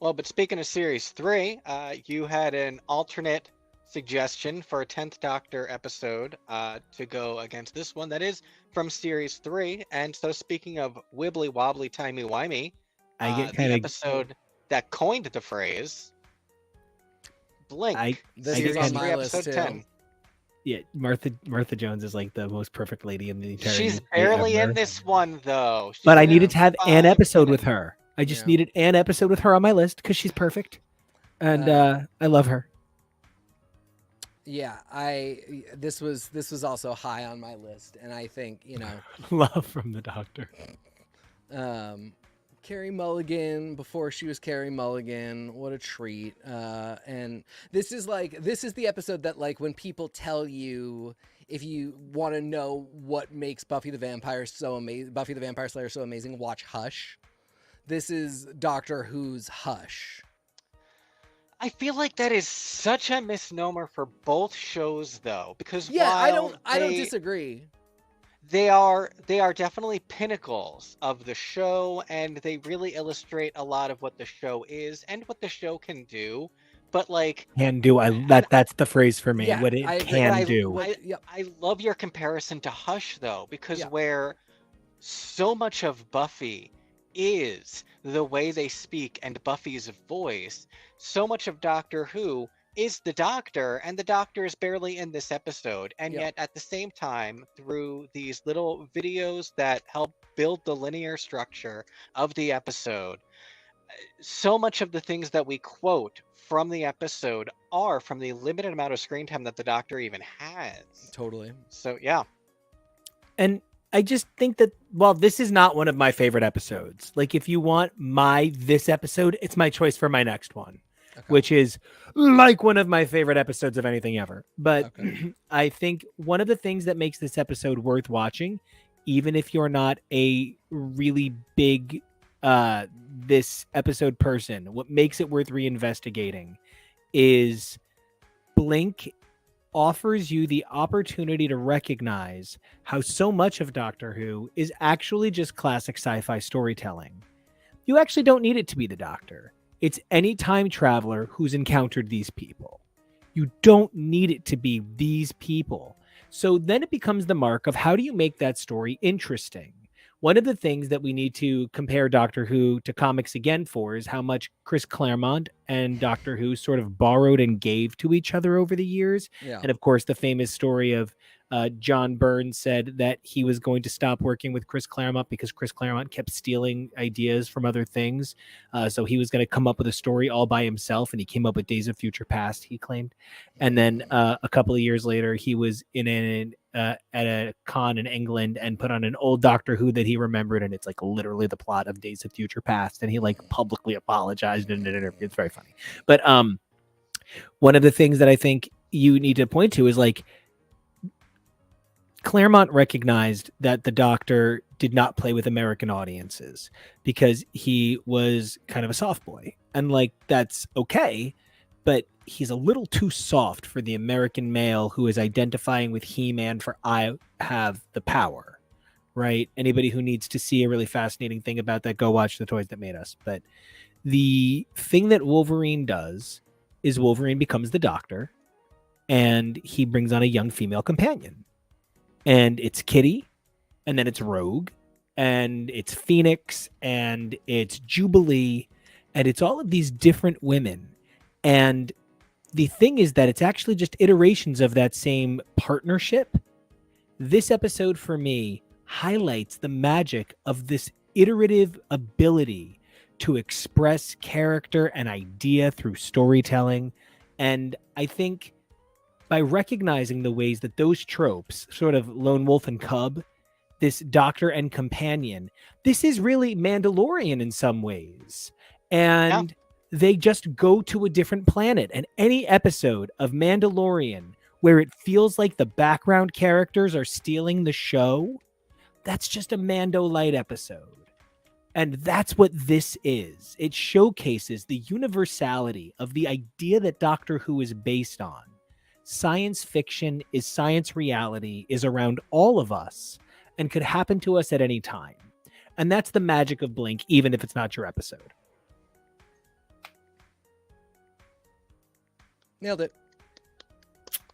Well, but speaking of Series 3, you had an alternate suggestion for a 10th Doctor episode to go against this one that is from Series 3. And so speaking of wibbly wobbly timey wimey, I get the kind of episode that coined the phrase, Blink, This Series is on 3, my list, episode too. 10. Yeah, Martha Jones is like the most perfect lady in the entire She's UK barely ever. in this one, though. She's But I in needed to have an 5 episode with minutes. her. I just Yeah. needed an episode with her on my list because she's perfect, and I love her. Yeah, this was also high on my list, and I think Love from the Doctor. Carrie Mulligan before she was Carrie Mulligan, what a treat. And this is the episode that, like, when people tell you, if you want to know what makes Buffy the Vampire Slayer so amazing, watch Hush. This is Doctor Who's Hush. I feel like that is such a misnomer for both shows, though, because Yeah, while I don't disagree. they are definitely pinnacles of the show, and they really illustrate a lot of what the show is and what the show can do. But like, Can do. That's the phrase for me. Yeah, what it I agree. can do. I love your comparison to Hush, though, because Yeah. where so much of Buffy is the way they speak and Buffy's voice, so much of Doctor Who is the Doctor, and the Doctor is barely in this episode. And Yep. yet, at the same time, through these little videos that help build the linear structure of the episode, so much of the things that we quote from the episode are from the limited amount of screen time that the Doctor even has. Totally. So, yeah. And I just think that, while this is not one of my favorite episodes, like if you want this episode, it's my choice for my next one, which is like one of my favorite episodes of anything ever. But I think one of the things that makes this episode worth watching, even if you're not a really big this episode person, what makes it worth reinvestigating is Blink offers you the opportunity to recognize how so much of Doctor Who is actually just classic sci-fi storytelling. You actually don't need it to be the Doctor. It's any time traveler who's encountered these people. You don't need it to be these people. So then it becomes the mark of how do you make that story interesting? One of the things that we need to compare Doctor Who to comics again for is how much Chris Claremont and Doctor Who sort of borrowed and gave to each other over the years. Yeah. And of course, the famous story of John Byrne said that he was going to stop working with Chris Claremont because Chris Claremont kept stealing ideas from other things. So he was going to come up with a story all by himself, and he came up with Days of Future Past, he claimed. And then a couple of years later, he was at a con in England and put on an old Doctor Who that he remembered, and it's like literally the plot of Days of Future Past, and he like publicly apologized in an interview. It's very funny. But one of the things that I think you need to point to is like Claremont recognized that the Doctor did not play with American audiences because he was kind of a soft boy. And like, that's okay, but he's a little too soft for the American male who is identifying with He-Man for I have the power, right? Anybody who needs to see a really fascinating thing about that, go watch The Toys That Made Us. But the thing that Wolverine does is Wolverine becomes the Doctor, and he brings on a young female companion. And it's Kitty, and then it's Rogue, and it's Phoenix, and it's Jubilee, and it's all of these different women. And the thing is that it's actually just iterations of that same partnership. This episode for me highlights the magic of this iterative ability to express character and idea through storytelling. And I think by recognizing the ways that those tropes, sort of lone wolf and cub, this Doctor and companion, this is really Mandalorian in some ways. And they just go to a different planet. And any episode of Mandalorian where it feels like the background characters are stealing the show, that's just a Mando Light episode. And that's what this is. It showcases the universality of the idea that Doctor Who is based on. Science fiction is science reality, is around all of us, and could happen to us at any time. And that's the magic of Blink, even if it's not your episode. Nailed it.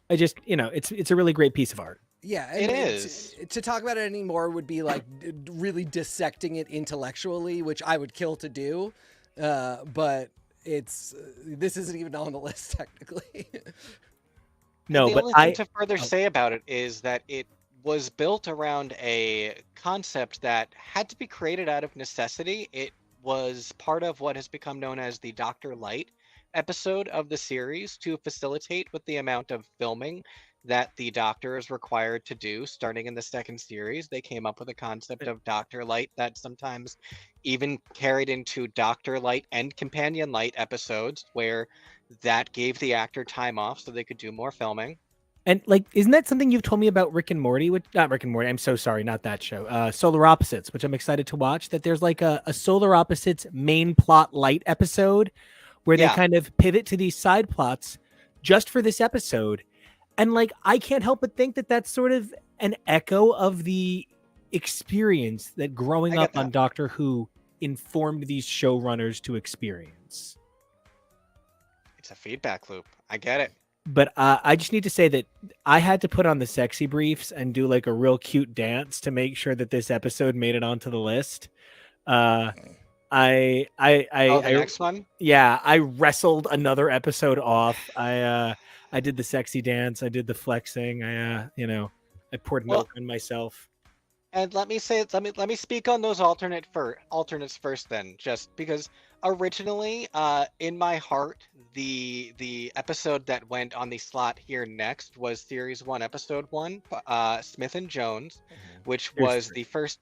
I just, it's a really great piece of art. Yeah, It is. To talk about it anymore would be like really dissecting it intellectually, which I would kill to do. But this isn't even on the list technically. No, the but only thing to further say about it is that it was built around a concept that had to be created out of necessity. It was part of what has become known as the Dr. Light episode of the series to facilitate with the amount of filming that the Doctor is required to do starting in the second series. They came up with a concept of Dr. Light that sometimes even carried into Dr. Light and Companion Light episodes where that gave the actor time off so they could do more filming. And like, isn't that something you've told me about Rick and Morty? Not Rick and Morty. I'm so sorry, not that show. Solar Opposites, which I'm excited to watch. That there's like a Solar Opposites main plot light episode where they kind of pivot to these side plots just for this episode. And like, I can't help but think that that's sort of an echo of the experience that growing up on Doctor Who informed these showrunners to experience. It's a feedback loop. I get it. But I just need to say that I had to put on the sexy briefs and do like a real cute dance to make sure that this episode made it onto the list. The next one? Yeah, I wrestled another episode off. I did the sexy dance. I did the flexing. I poured milk on myself. And let me speak on those alternates first then, just because originally, in my heart, the episode that went on the slot here next was Series 1, Episode 1, Smith and Jones, which was the first,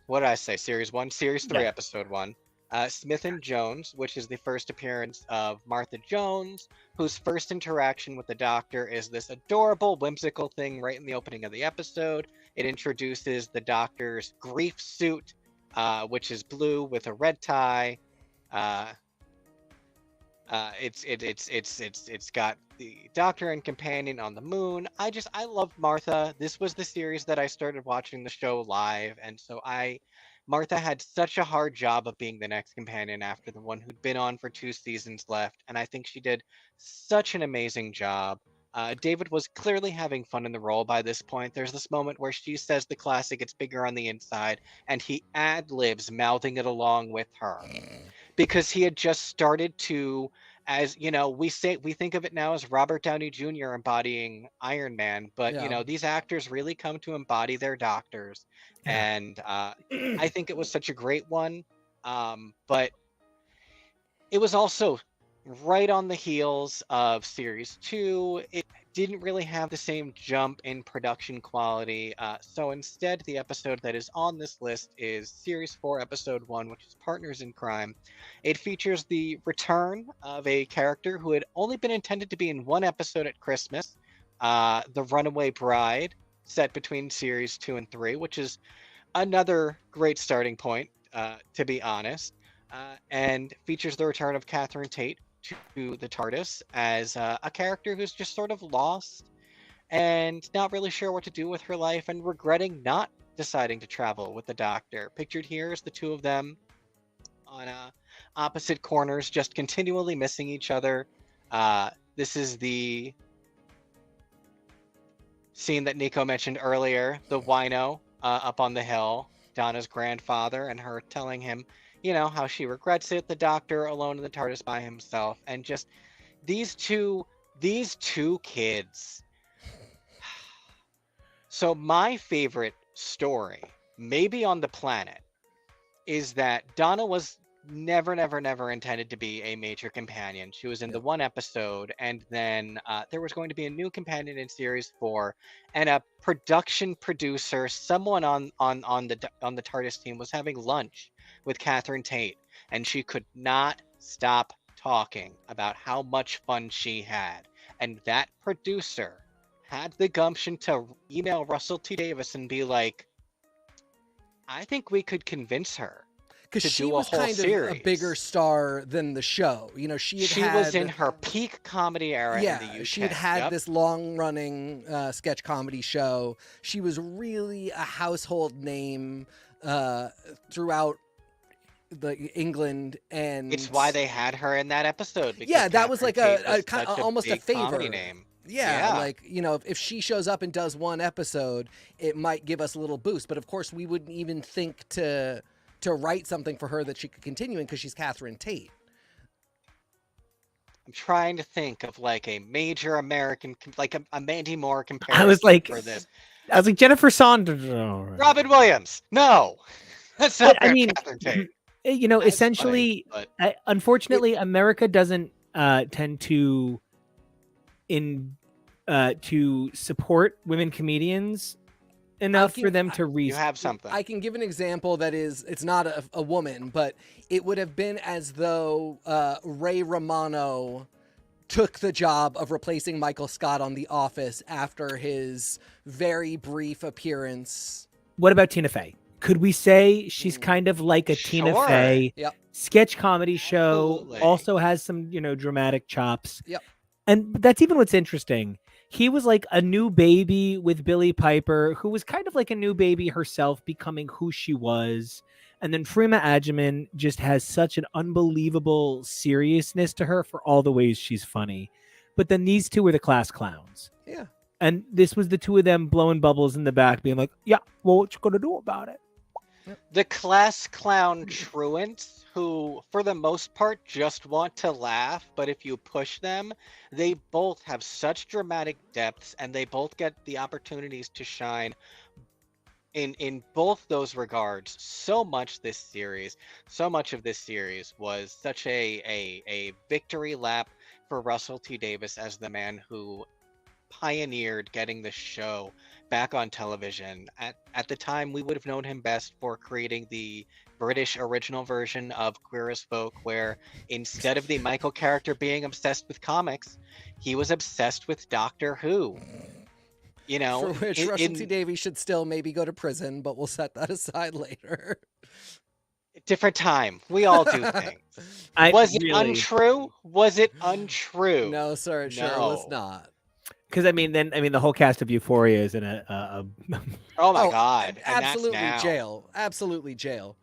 what did I say, Series 1? Series 3, Episode 1. Smith and Jones, which is the first appearance of Martha Jones, whose first interaction with the Doctor is this adorable, whimsical thing right in the opening of the episode. It introduces the Doctor's grief suit, which is blue with a red tie. It's got the Doctor and companion on the moon. I love Martha. This was the series that I started watching the show live, and so I Martha had such a hard job of being the next companion after the one who'd been on for 2 seasons left, and I think she did such an amazing job. David was clearly having fun in the role by this point. There's this moment where she says the classic, "It's bigger on the inside," and he ad libs, mouthing it along with her because he had just started to, as you know, we think of it now as Robert Downey Jr. embodying Iron Man, but Yeah. these actors really come to embody their doctors, Yeah. and I think it was such a great one. But it was also right on the heels of series 2. It didn't really have the same jump in production quality. So instead, the episode that is on this list is series 4, episode 1, which is Partners in Crime. It features the return of a character who had only been intended to be in one episode at Christmas, the Runaway Bride, set between series 2 and 3, which is another great starting point, to be honest, and features the return of Catherine Tate to the TARDIS as a character who's just sort of lost and not really sure what to do with her life and regretting not deciding to travel with the Doctor. Pictured here is the two of them on opposite corners, just continually missing each other. This is the scene that Nico mentioned earlier, the wino up on the hill, Donna's grandfather, and her telling him, how she regrets it, the Doctor alone in the TARDIS by himself, and just these two kids. So my favorite story, maybe on the planet, is that Donna was never intended to be a major companion. She was in the one episode, and then there was going to be a new companion in series 4, and a production producer, someone on the TARDIS team, was having lunch with Catherine Tate, and she could not stop talking about how much fun she had, and that producer had the gumption to email Russell T Davies and be like, "I think we could convince her because to she do a was whole kind of a series." bigger star than the show. She was in her peak comedy era in the UK. She had had this long-running sketch comedy show. She was really a household name throughout the England, and It's why they had her in that episode. Yeah, that was like Catherine Tate a such almost a big comedy favor. name. Yeah, Yeah. like, if she shows up and does one episode, it might give us a little boost. But of course, we wouldn't even think to write something for her that she could continue in because she's Catherine Tate. I'm trying to think of like a major American, like a Mandy Moore comparison I was like, for this. Jennifer Saunders. Oh, right. Robin Williams. No, that's not But I mean, Catherine Tate. That's essentially, funny, but unfortunately, America doesn't tend to to support women comedians enough for them to reach. you have something. I can give an example that it's not a woman, but it would have been as though Ray Romano took the job of replacing Michael Scott on The Office after his very brief appearance. What about Tina Fey? Could we say she's kind of like a Tina Sure. Fey Yep. sketch comedy show? Absolutely. Also has some, dramatic chops. Yep. And that's even what's interesting. He was like a new baby with Billie Piper, who was kind of like a new baby herself, becoming who she was. And then Freema Agyeman just has such an unbelievable seriousness to her for all the ways she's funny. But then these two were the class clowns. Yeah. And this was the two of them blowing bubbles in the back, being like, yeah, well, what you gonna do about it? The class clown truants, who for the most part just want to laugh, but if you push them, they both have such dramatic depths, and they both get the opportunities to shine in both those regards. So much of this series was such a victory lap for Russell T Davies as the man who pioneered getting the show back on television. At the time, we would have known him best for creating the British original version of Queer as Folk, where instead of the Michael character being obsessed with comics, he was obsessed with Doctor Who. For which Russell T Davies should still maybe go to prison, but we'll set that aside later. Different time. We all do things. I Was it really, untrue? Was it untrue? No, sir, it sure was No. not. because the whole cast of Euphoria is in a Oh my Oh, God. And that's absolutely now. jail. Absolutely jail.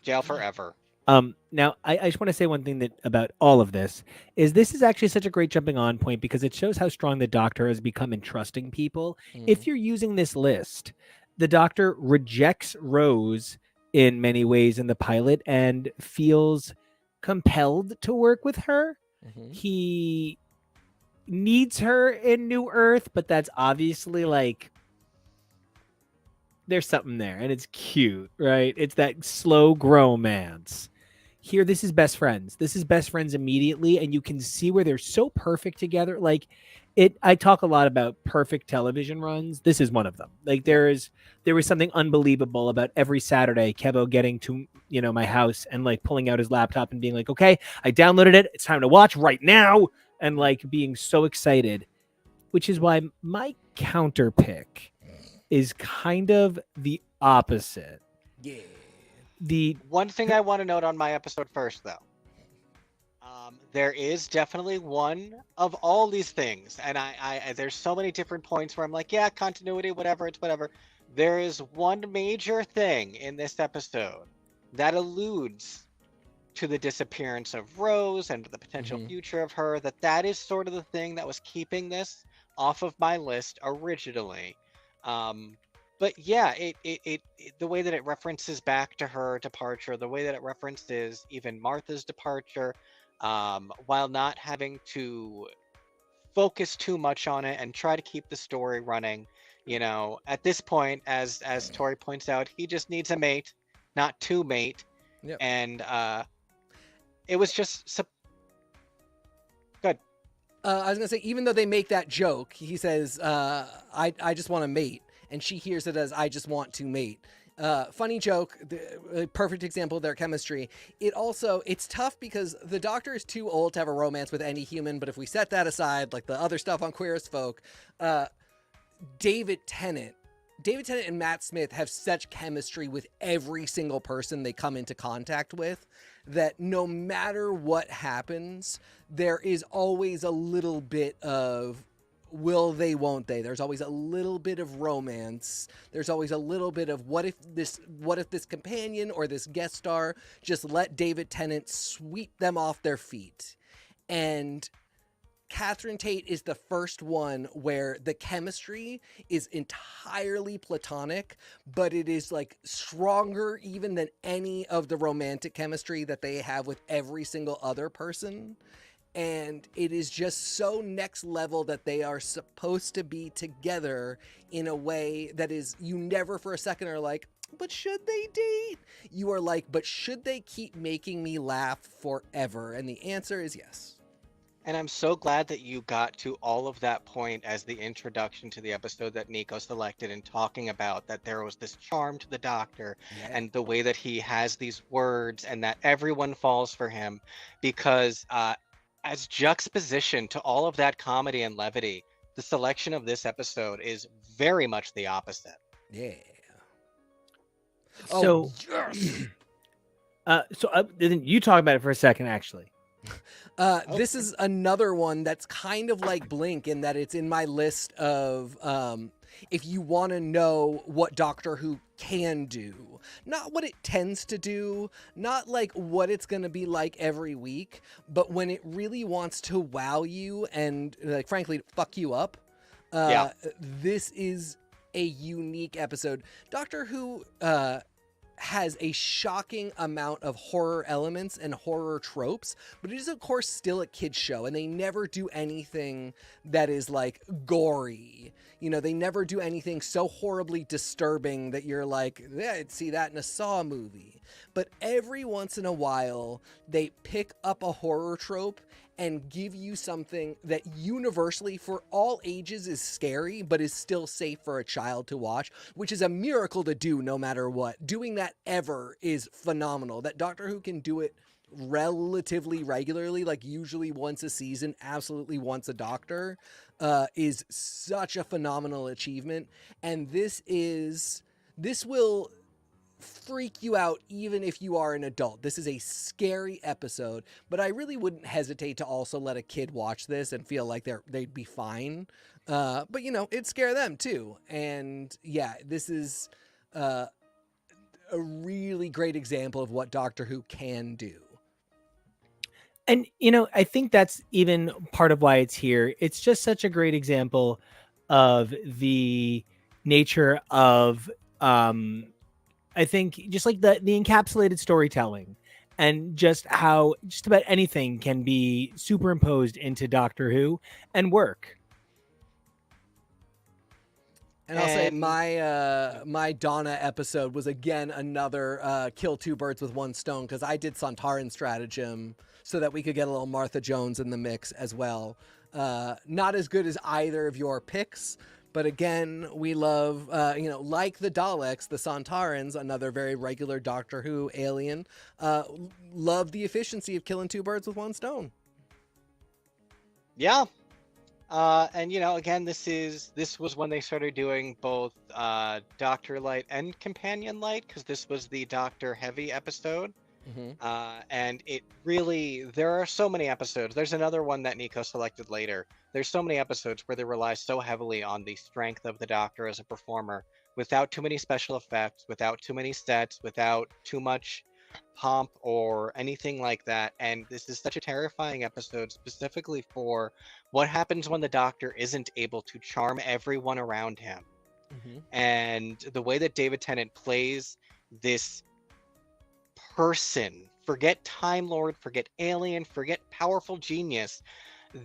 Jail forever. Now, I just want to say one thing that about all of this is actually such a great jumping on point because it shows how strong the Doctor has become in trusting people. If you're using this list, the Doctor rejects Rose in many ways in the pilot and feels compelled to work with her. Mhm. He needs her in New Earth, but that's obviously like there's something there and it's cute, right? It's that slow gromance. Here, this is best friends. This is best friends immediately, and you can see where they're so perfect together. Like it, I talk a lot about perfect television runs. This is one of them. Like there was something unbelievable about every Saturday Kevo getting to my house and like pulling out his laptop and being like, okay, I downloaded it. It's time to watch right now, and like being so excited. Which is why my counter pick is kind of the opposite. Yeah. The One thing I want to note on my episode first, though. There is definitely one of all these things, and there's so many different points where I'm like, yeah, continuity, whatever, it's whatever. There is one major thing in this episode that alludes to the disappearance of Rose and the potential future of her. That is sort of the thing that was keeping this off of my list originally. But yeah, it the way that it references back to her departure, the way that it references even Martha's departure, while not having to focus too much on it and try to keep the story running. At this point, as Tori points out, he just needs a mate, not two mate. Yep. And it was just good. I was gonna say, even though they make that joke, he says, "I just want to mate," and she hears it as "I just want to mate." Funny joke, perfect example of their chemistry. It's tough because the Doctor is too old to have a romance with any human. But if we set that aside, like the other stuff on Queer as Folk, David Tennant and Matt Smith have such chemistry with every single person they come into contact with that no matter what happens, there is always a little bit of will they, won't they. There's always a little bit of romance. There's always a little bit of what if this companion or this guest star just let David Tennant sweep them off their feet. And Catherine Tate is the first one where the chemistry is entirely platonic, but it is like stronger even than any of the romantic chemistry that they have with every single other person. And it is just so next level that they are supposed to be together in a way that is, you never for a second are like, but should they date? You are like, but should they keep making me laugh forever? And the answer is yes. And I'm so glad that you got to all of that point as the introduction to the episode that Nico selected and talking about that there was this charm to the Doctor and the way that he has these words and that everyone falls for him because as juxtaposition to all of that comedy and levity, the selection of this episode is very much the opposite. Yeah. So, yes. Then you talk about it for a second, actually. This is another one that's kind of like Blink in that it's in my list of if you want to know what Doctor Who can do, not what it tends to do, not like what it's going to be like every week, but when it really wants to wow you and like frankly fuck you up. This is a unique episode. Doctor Who has a shocking amount of horror elements and horror tropes, but it is of course still a kid's show and they never do anything that is like gory. They never do anything so horribly disturbing that you're like, yeah, I'd see that in a Saw movie. But every once in a while, they pick up a horror trope and give you something that universally for all ages is scary, but is still safe for a child to watch, which is a miracle to do no matter what. Doing that ever is phenomenal. That Doctor Who can do it relatively regularly, like usually once a season, absolutely once a Doctor, is such a phenomenal achievement. And this will freak you out even if you are an adult. This is a scary episode, but I really wouldn't hesitate to also let a kid watch this and feel like they'd be fine. But it'd scare them too. And yeah, this is a really great example of what Doctor Who can do. And I think that's even part of why it's here. It's just such a great example of the nature of I think just like the encapsulated storytelling, and just how just about anything can be superimposed into Doctor Who and work. And I'll say my Donna episode was again another kill two birds with one stone, because I did Sontaran stratagem so that we could get a little Martha Jones in the mix as well. Not as good as either of your picks, but again, we love, like the Daleks, the Sontarans, another very regular Doctor Who alien, love the efficiency of killing two birds with one stone. Yeah. And again, this was when they started doing both Doctor Light and Companion Light, because this was the Doctor Heavy episode. And it really, there are so many episodes. There's another one that Nico selected later. There's so many episodes where they rely so heavily on the strength of the Doctor as a performer, without too many special effects, without too many sets, without too much pomp or anything like that. And this is such a terrifying episode, specifically for what happens when the Doctor isn't able to charm everyone around him. And the way that David Tennant plays this person, forget Time Lord, forget alien, forget powerful genius,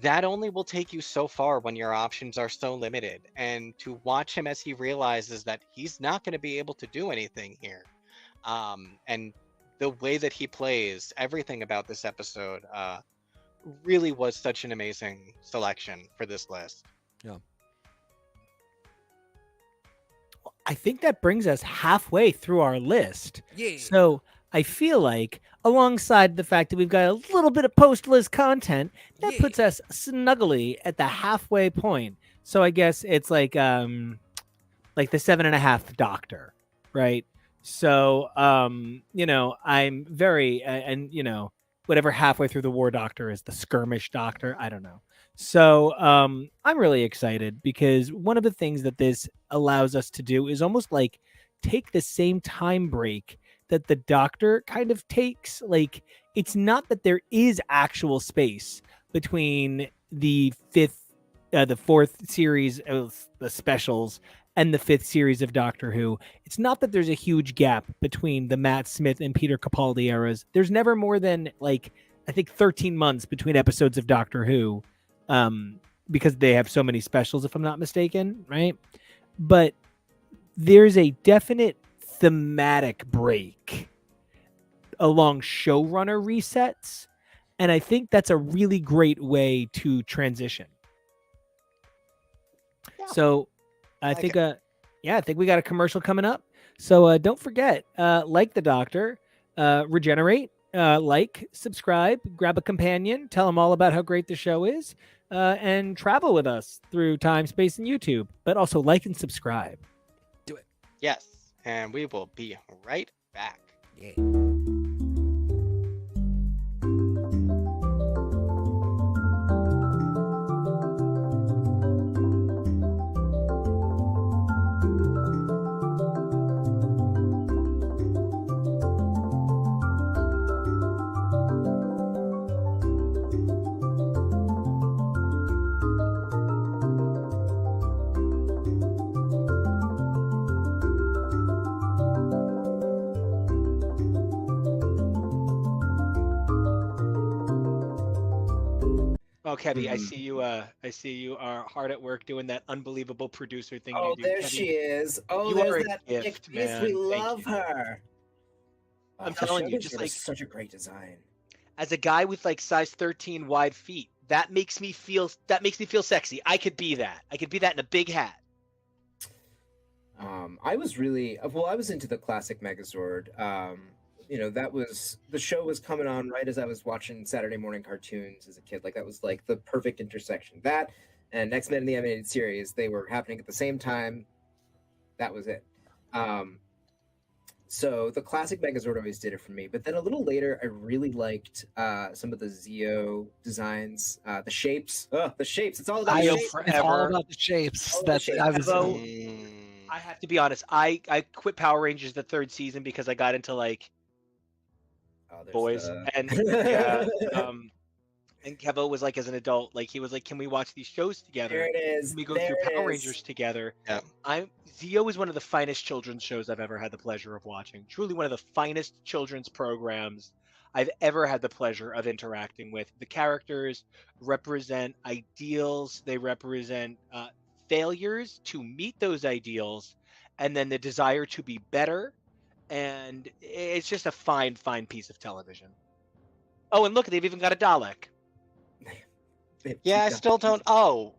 that only will take you so far when your options are so limited. And to watch him as he realizes that he's not going to be able to do anything here, and the way that he plays everything about this episode really was such an amazing selection for this list. Yeah. I think that brings us halfway through our list. Yeah. So I feel like, alongside the fact that we've got a little bit of post-list content, that puts us snugly at the halfway point. So I guess it's like the 7.5 Doctor, right? So I'm very and whatever halfway through the War Doctor is, the Skirmish Doctor, I don't know. So I'm really excited, because one of the things that this allows us to do is almost like take the same time break that the Doctor kind of takes. Like, it's not that there is actual space between the fourth series of the specials and the fifth series of Doctor Who. It's not that there's a huge gap between the Matt Smith and Peter Capaldi eras. There's never more than, like, I think 13 months between episodes of Doctor Who, because they have so many specials, if I'm not mistaken, right? But there's a definite thematic break along showrunner resets, and I think that's a really great way to transition. So I think we got a commercial coming up. So don't forget, like the Doctor, regenerate, subscribe, grab a companion, tell them all about how great the show is, and travel with us through time, space, and YouTube. But also like and subscribe. Do it. Yes, and we will be right back. Yeah. Oh, Kevy, I see you. I see you are hard at work doing that unbelievable producer thing. Oh, you do, there Kevy. she is. Oh, You are there's a that gift, piece. man. We Thank love you. her. I'm Her telling you, shoulders just are like such a great design. as a guy with like size 13 wide feet, that makes me feel sexy. I could be that. I could be that in a big hat. I was really well. I was into the classic Megazord. That was the show was coming on right as I was watching Saturday morning cartoons as a kid. Like that was like the perfect intersection. That and X-Men in the animated series, they were happening at the same time. That was it. So the classic Megazord always did it for me. But then a little later, I really liked some of the Zeo designs, the shapes. Oh, the shapes! It's all about Zeo shapes. It's all forever. about the shapes. All about That's shapes. I was. Kevo, Mm. I have to be honest. I quit Power Rangers the third season because I got into like Oh, there's boys the- and yeah. And Kevo was like, as an adult, like he was like, "Can we watch these shows There together? it is. Can we go There through it Power is. Rangers together?" Yeah. Zeo is one of the finest children's shows I've ever had the pleasure of watching. Truly one of the finest children's programs I've ever had the pleasure of interacting with. The characters represent ideals. They represent failures to meet those ideals, and then the desire to be better. And it's just a fine, fine piece of television. Oh, and look, they've even got a Dalek. Yeah, I still don't. Oh,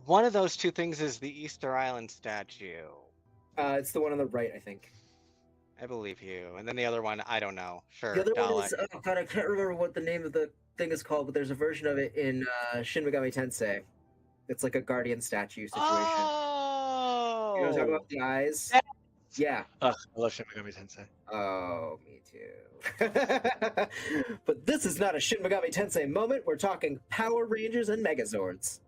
one of those two things is the Easter Island statue. It's the one on the right, I think. I believe you. And then the other one, I don't know. Sure, The other Dalek. one is, oh god, I can't remember what the name of the thing is called, but there's a version of it in Shin Megami Tensei. It's like a guardian statue situation. Oh! You know what I'm talking about? The eyes? Yes. Yeah. Ugh, I love Shin Megami Tensei. Oh, me too. But this is not a Shin Megami Tensei moment. We're talking Power Rangers and Megazords.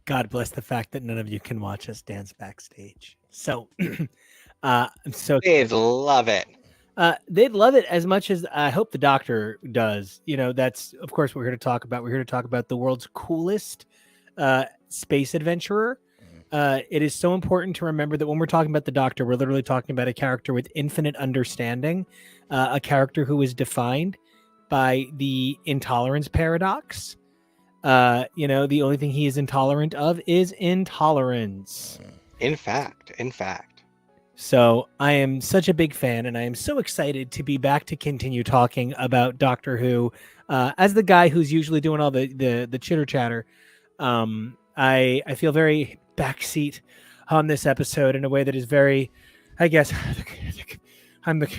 God bless the fact that none of you can watch us dance backstage. So, I'm so They'd love it. they'd love it as much as I hope the Doctor does. You know, that's of course what we're here to talk about. We're here to talk about the world's coolest space adventurer. It is so important to remember that when we're talking about the Doctor, we're literally talking about a character with infinite understanding, a character who is defined by the intolerance paradox. You know, the only thing he is intolerant of is intolerance. In fact. So I am such a big fan, and I am so excited to be back to continue talking about Doctor Who. As the guy who's usually doing all the chitter chatter, I feel very backseat on this episode in a way that is very, I guess, I'm the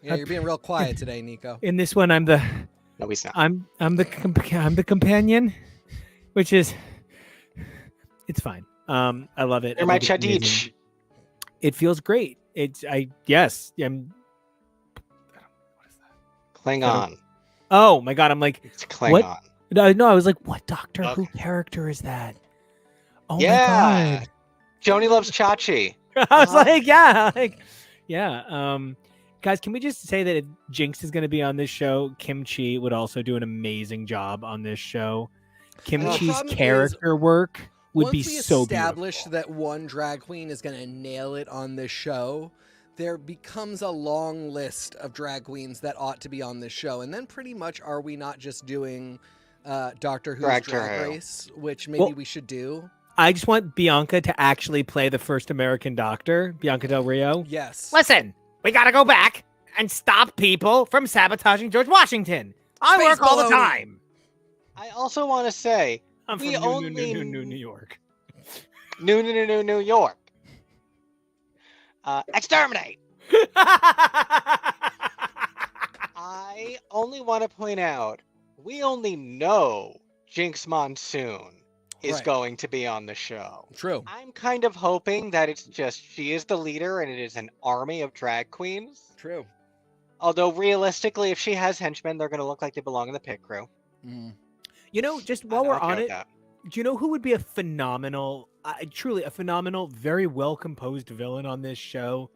Yeah, you're being real quiet today, Nico. in this one I'm the No, he's not. I'm the companion, which is it's fine. I love it. You're I my think it's amazing. Chadich. It feels great. Yes. I'm. What is that? Klingon. Oh my god! I'm like, It's Klingon. no. I was like, what Doctor Who Okay. character is that? Oh Yeah. my god! Joni loves Chachi. I was like, yeah. Guys, can we just say that if Jinx is going to be on this show, Kim Chi would also do an amazing job on this show. Kim The Chi's problem is, character work would Once be we so establish beautiful. that one drag queen is going to nail it on this show, there becomes a long list of drag queens that ought to be on this show. And then pretty much are we not just doing Doctor Who's Drag Drag Who. Race, which maybe Well, we should do? I just want Bianca to actually play the first American Doctor, Bianca Del Rio. Yes. Listen, we got to go back and stop people from sabotaging George Washington. I Space work all the baloney. time. I also want to say, I'm from We New only- New York. New York. Exterminate. I only want to point out, we only know Jinx Monsoon is Right. going to be on the show. True. I'm kind of hoping that it's just she is the leader and it is an army of drag queens. True. Although realistically, if she has henchmen, they're going to look like they belong in the pit crew. Mm. You know, just I'm while we're okay on with it, that. do you know who would be a phenomenal, truly a phenomenal, very well composed villain on this show?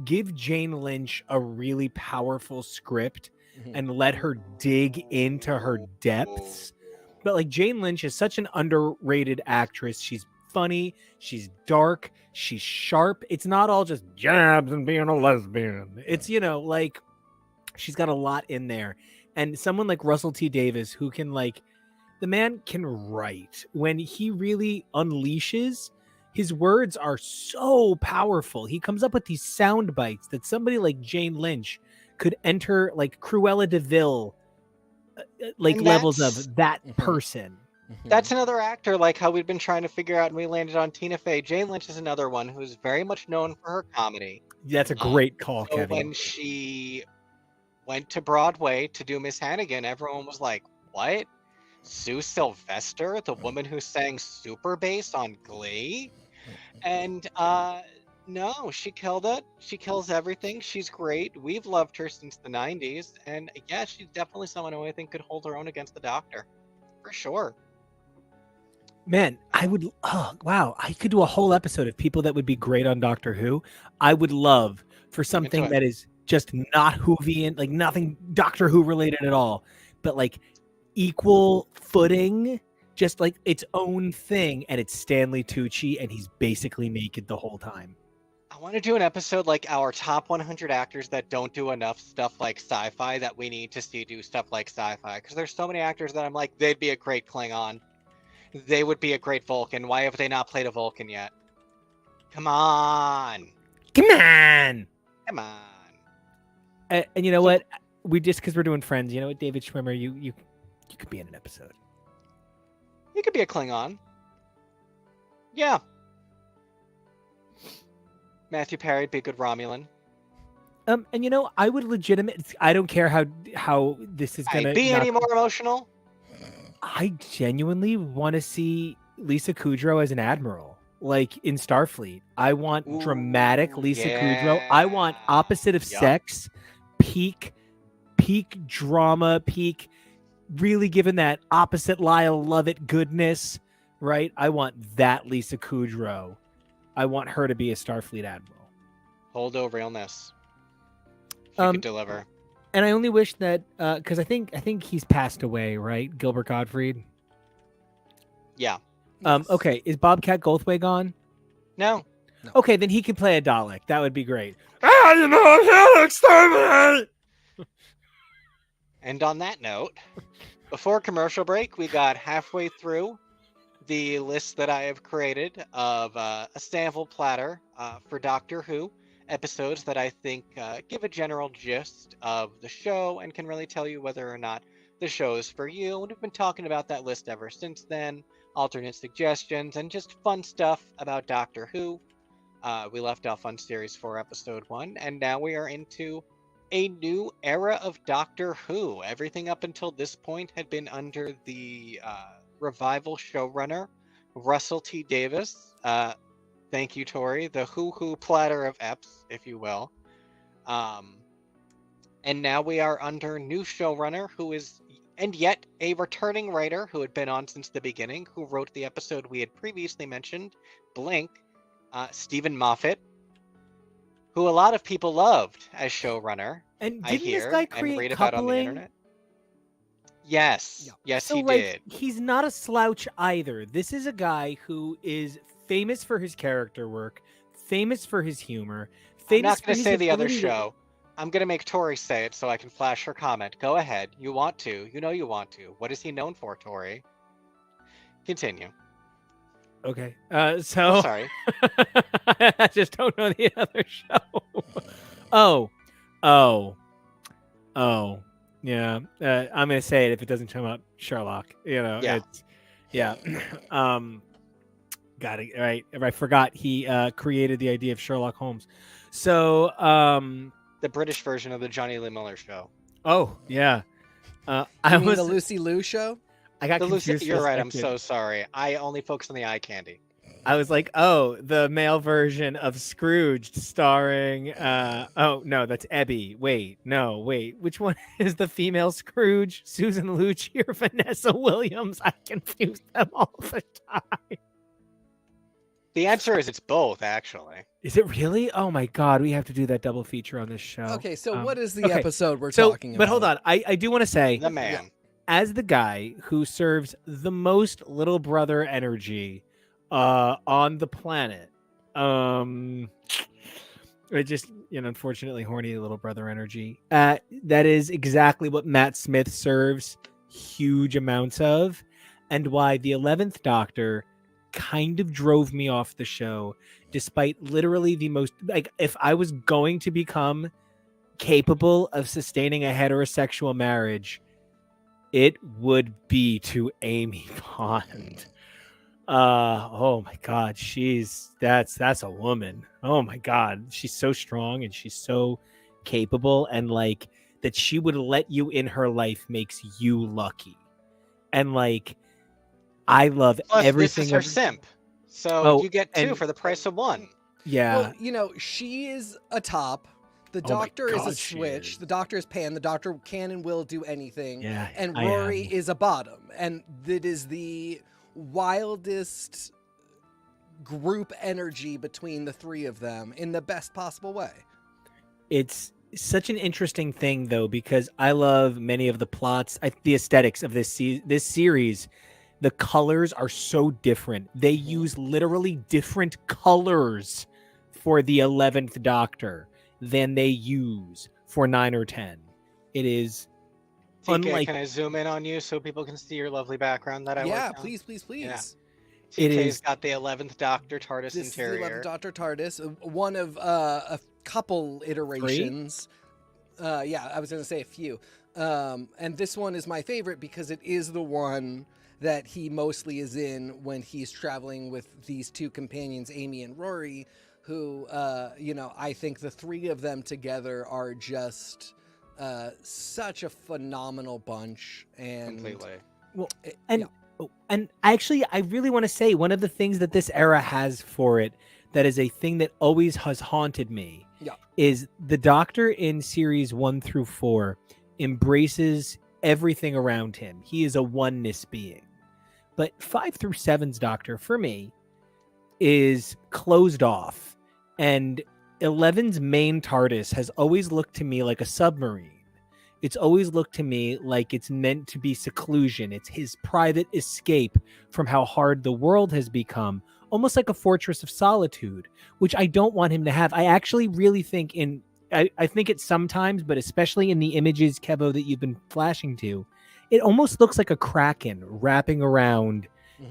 Give Jane Lynch a really powerful script and let her dig into her depths. But like Jane Lynch is such an underrated actress. She's funny, she's dark, she's sharp. It's not all just jabs and being a lesbian. It's, like she's got a lot in there. And someone like Russell T Davies, who can the man can write. When he really unleashes, his words are so powerful. He comes up with these sound bites that somebody like Jane Lynch could enter like Cruella de Vil And levels that's- of that person. That's another actor, like how we've been trying to figure out, and we landed on Tina Fey. Jane Lynch is another one who's very much known for her comedy. That's a great call, So Kevin. when she went to Broadway to do Miss Hannigan, everyone was like, "What? Sue Sylvester, the woman who sang super bass on Glee?" And no, she killed it. She kills everything. She's great. We've loved her since the 90s, and yeah, she's definitely someone who I think could hold her own against the Doctor, for sure. Man, I would. Oh, wow. I could do a whole episode of people that would be great on Doctor Who. I would love for something it. that is just not Whovian, like nothing Doctor Who related at all, but like equal footing, just like its own thing. And it's Stanley Tucci, and he's basically naked the whole time. I want to do an episode like our top 100 actors that don't do enough stuff like sci-fi that we need to see do stuff like sci-fi. Because there's so many actors that I'm like, they'd be a great Klingon. They would be a great Vulcan. Why have they not played a Vulcan yet? Come on. Come on. Come on. And you know what? We just because we're doing Friends. You know what, David Schwimmer, you could be in an episode. You could be a Klingon. Yeah. Matthew Perry'd be a good Romulan. And I would I don't care how this is gonna Be any more emotional? I genuinely want to see Lisa Kudrow as an admiral, like in Starfleet. I want dramatic Lisa Kudrow. I want opposite of sex, peak drama, peak really given that opposite Lyle Lovett goodness, right? I want that Lisa Kudrow. I want her to be a Starfleet admiral. Holdo realness. She could deliver. And I only wish that because I think he's passed away, right? Gilbert Gottfried. Yeah. Okay, is Bobcat Goldthwait gone? No. Okay, then he can play a Dalek. That would be great. I can't exterminate. And on that note, before commercial break, we got halfway through the list that I have created of a sample platter for Doctor Who episodes that I think give a general gist of the show and can really tell you whether or not the show is for you. And we've been talking about that list ever since then, alternate suggestions, and just fun stuff about Doctor Who. We left off on Series 4, Episode 1, and now we are into a new era of Doctor Who. Everything up until this point had been under the revival showrunner, Russell T Davies. Thank you, Tori. The Who platter of Eps, if you will. And now we are under new showrunner who is, and yet a returning writer who had been on since the beginning, who wrote the episode we had previously mentioned, Blink, Stephen Moffat, who a lot of people loved as showrunner. And I didn't hear this guy and create read about on the coupling? internet. Yes, yes, So he like, did. he's not a slouch either. This is a guy who is famous for his character work, famous for his humor. I'm not going going to to say the other show. I'm going to make Tori say it so I can flash her comment. Go ahead. You want to. You know you want to. What is he known for, Tori? Continue. Okay. Oh, So sorry. I just don't know the other show. Oh. Yeah. I'm gonna say it if it doesn't come up. Sherlock. Yeah. It's yeah. Got it right. I forgot he created the idea of Sherlock Holmes. So The British version of the Johnny Lee Miller show. oh yeah. You I mean was the Lucy Liu show? I got The Lucy, confused. for you're a right. I'm second. so sorry. I only focus on the eye candy. I was like, oh, the male version of Scrooge starring oh no, that's Ebby. Wait, which one is the female Scrooge? Susan Lucci or Vanessa Williams? I confuse them all the time. The answer is it's both, actually. Is it really? Oh my God, we have to do that double feature on this show. Okay, so what is the okay, episode we're so, talking about? but hold on, I do want to say, The man. as the guy who serves the most little brother energy on the planet, it just, unfortunately horny little brother energy, that is exactly what Matt Smith serves huge amounts of, and why the 11th Doctor kind of drove me off the show, despite literally the most, like, if I was going to become capable of sustaining a heterosexual marriage, it would be to Amy Pond. Oh my God, that's a woman. Oh my God, she's so strong and she's so capable, and like that she would let you in her life makes you lucky. And like, I love Plus, everything. this is her simp, so you get 2 and for the price of 1. yeah, Well, she is a top. The Oh my Doctor is a God, she switch. is. The Doctor is pan. The Doctor can and will do anything. yeah, And I Rory am. is a bottom. And it is the wildest group energy between the three of them in the best possible way. It's such an interesting thing though, because I love many of the plots, the aesthetics of this series. The colors are so different. They use literally different colors for the 11th Doctor than they use for 9 or 10. It is TK, unlike can I zoom in on you so people can see your lovely background that I Yeah, worked on? please, please, please. Yeah. It TK's is- got the 11th Doctor TARDIS This interior. is the 11th Doctor TARDIS, one of a couple iterations. Yeah, I was going to say a few. And this one is my favorite because it is the one that he mostly is in when he's traveling with these two companions, Amy and Rory, who, I think the three of them together are just such a phenomenal bunch. And Completely. well, it- and yeah. and actually, I really want to say one of the things that this era has for it, that is a thing that always has haunted me, Yeah. is the Doctor in series 1 through 4 embraces everything around him. He is a oneness being. But 5 through 7's Doctor, for me, is closed off. And 11's main TARDIS has always looked to me like a submarine. It's always looked to me like it's meant to be seclusion. It's his private escape from how hard the world has become, almost like a fortress of solitude, which I don't want him to have. I actually really think I think it sometimes, but especially in the images, Kevo, that you've been flashing to, it almost looks like a kraken wrapping around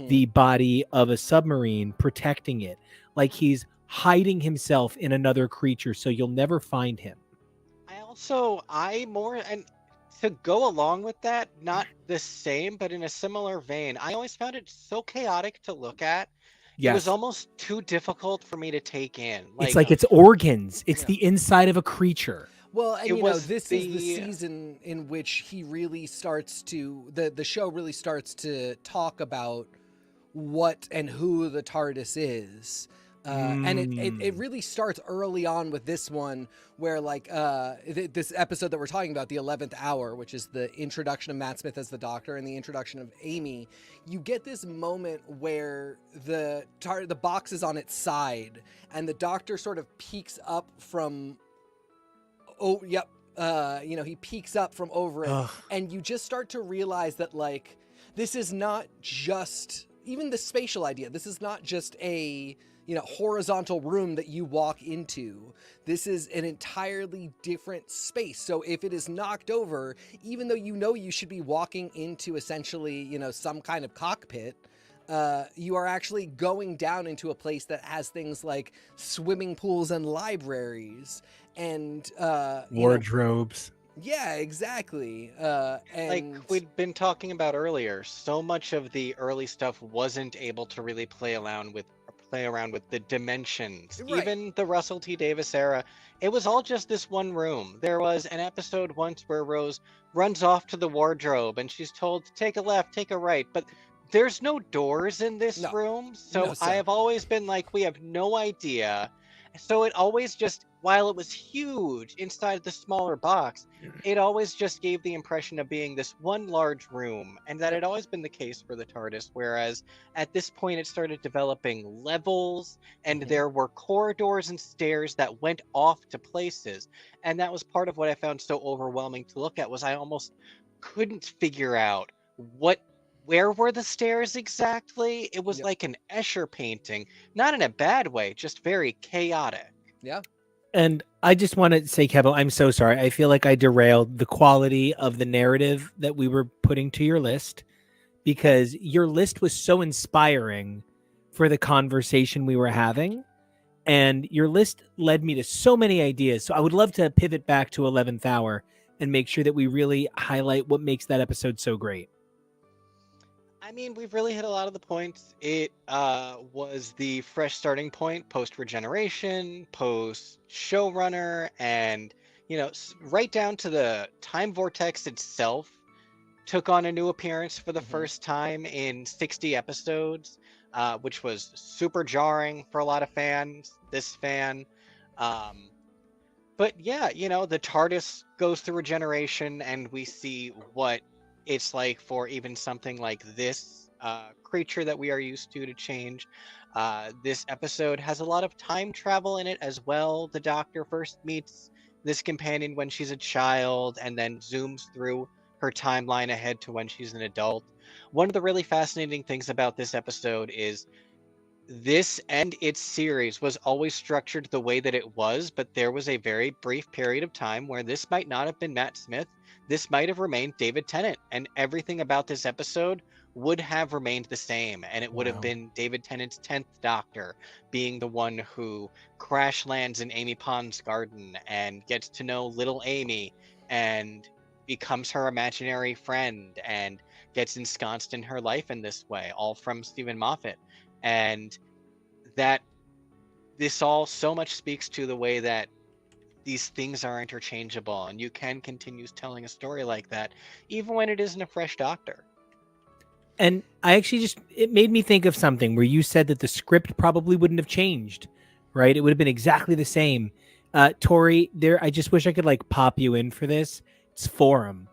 the body of a submarine, protecting it, like he's hiding himself in another creature so you'll never find him. And to go along with that, not the same, but in a similar vein, I always found it so chaotic to look at. Yes. It was almost too difficult for me to take in. It's like it's organs. It's Yeah. the inside of a creature. Well, and It was this is the the- season in which he really starts to the show really starts to talk about what and who the TARDIS is. And it really starts early on with this one where this episode that we're talking about, the 11th hour, which is the introduction of Matt Smith as the Doctor and the introduction of Amy. You get this moment where the box is on its side and the Doctor sort of peeks up from he peeks up from over it. Ugh. And you just start to realize that this is not just even the spatial idea. This is not just a horizontal room that you walk into. This is an entirely different space. So if it is knocked over, even though you should be walking into essentially, some kind of cockpit, you are actually going down into a place that has things like swimming pools and libraries and Wardrobes. yeah, exactly. And Like we'd been talking about earlier, so much of the early stuff wasn't able to really play around with the dimensions. Right. Even the Russell T Davies era, it was all just this one room. There was an episode once where Rose runs off to the wardrobe and she's told to take a left, take a right, but there's no doors in this No. room. No, So sir. I have always been like, we have no idea. So it always just while it was huge inside the smaller box, it always just gave the impression of being this one large room, and that Yep. had always been the case for the TARDIS, whereas at this point it started developing levels, and Mhm. there were corridors and stairs that went off to places. And that was part of what I found so overwhelming to look at, was I almost couldn't figure out where were the stairs exactly. It was Yep. like an Escher painting, not in a bad way, just very chaotic. Yeah. And I just want to say, Kevo, I'm so sorry. I feel like I derailed the quality of the narrative that we were putting to your list, because your list was so inspiring for the conversation we were having. And your list led me to so many ideas. So I would love to pivot back to 11th Hour and make sure that we really highlight what makes that episode so great. I mean, we've really hit a lot of the points. It was the fresh starting point, post regeneration, post showrunner, and right down to the time vortex itself took on a new appearance for the Mhm. first time in 60 episodes, which was super jarring for a lot of fans. This fan. Um, but yeah, the TARDIS goes through a generation, and we see what it's like for even something like this creature that we are used to change. This episode has a lot of time travel in it as well. The Doctor first meets this companion when she's a child, and then zooms through her timeline ahead to when she's an adult. One of the really fascinating things about this episode is this and its series was always structured the way that it was, but there was a very brief period of time where this might not have been Matt Smith. This might have remained David Tennant, and everything about this episode would have remained the same. And it would have Wow. been David Tennant's 10th Doctor being the one who crash lands in Amy Pond's garden and gets to know little Amy and becomes her imaginary friend and gets ensconced in her life in this way, all from Stephen Moffat. And that this all so much speaks to the way that these things are interchangeable, and you can continue telling a story like that even when it isn't a fresh Doctor. And I actually it made me think of something where you said that the script probably wouldn't have changed, right? It would have been exactly the same. Tori, I just wish I could like pop you in for this. It's Forum.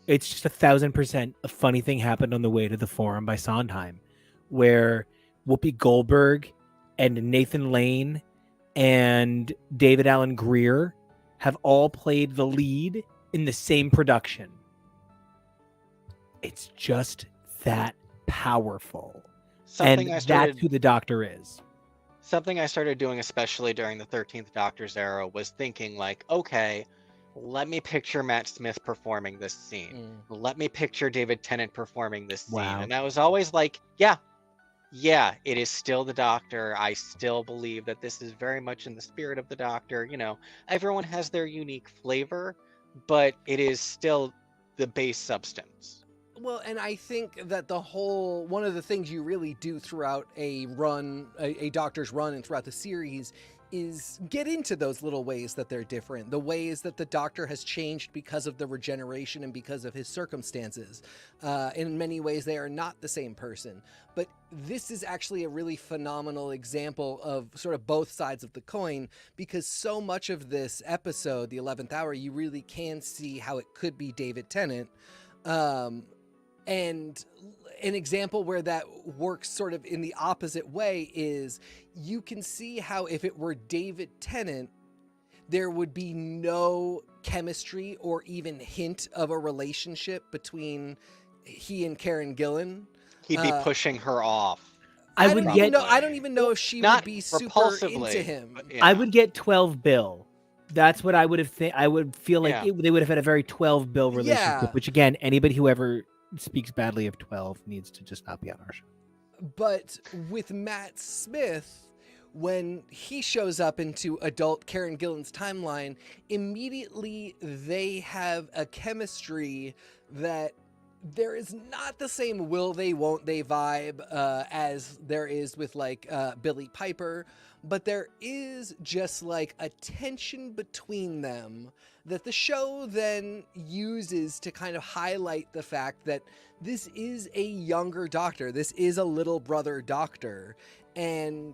It's just 1,000% a funny thing happened on the way to the Forum by Sondheim, where Whoopi Goldberg and Nathan Lane and David Allen Greer have all played the lead in the same production. It's just that powerful. Something And I that's started who the Doctor is. something I started doing, especially during the 13th Doctor's era, was thinking like, okay, let me picture Matt Smith performing this scene. Let me picture David Tennant performing this scene. Wow. And I was always like, yeah, it is still the Doctor. I still believe that this is very much in the spirit of the Doctor. Everyone has their unique flavor, but it is still the base substance. Well, and I think that one of the things you really do throughout a run, a Doctor's run, and throughout the series, is get into those little ways that they're different, the ways that the Doctor has changed because of the regeneration and because of his circumstances. In many ways, they are not the same person. But this is actually a really phenomenal example of sort of both sides of the coin, because so much of this episode, the 11th Hour, you really can see how it could be David Tennant. And an example where that works sort of in the opposite way is you can see how if it were David Tennant, there would be no chemistry or even hint of a relationship between he and Karen Gillan. He'd be pushing her off. I don't even know if she Not would be super repulsively, into him. but yeah. I would get 12 Bill. That's what I would have I would feel like Yeah. they would have had a very 12 Bill relationship, Yeah. which again, anybody who ever speaks badly of 12 needs to just not be on our show. But with Matt Smith, when he shows up into adult Karen Gillan's timeline, immediately they have a chemistry that there is not the same will they, won't they vibe as there is with like Billy Piper, but there is just like a tension between them that the show then uses to kind of highlight the fact that this is a younger Doctor. This is a little brother Doctor. And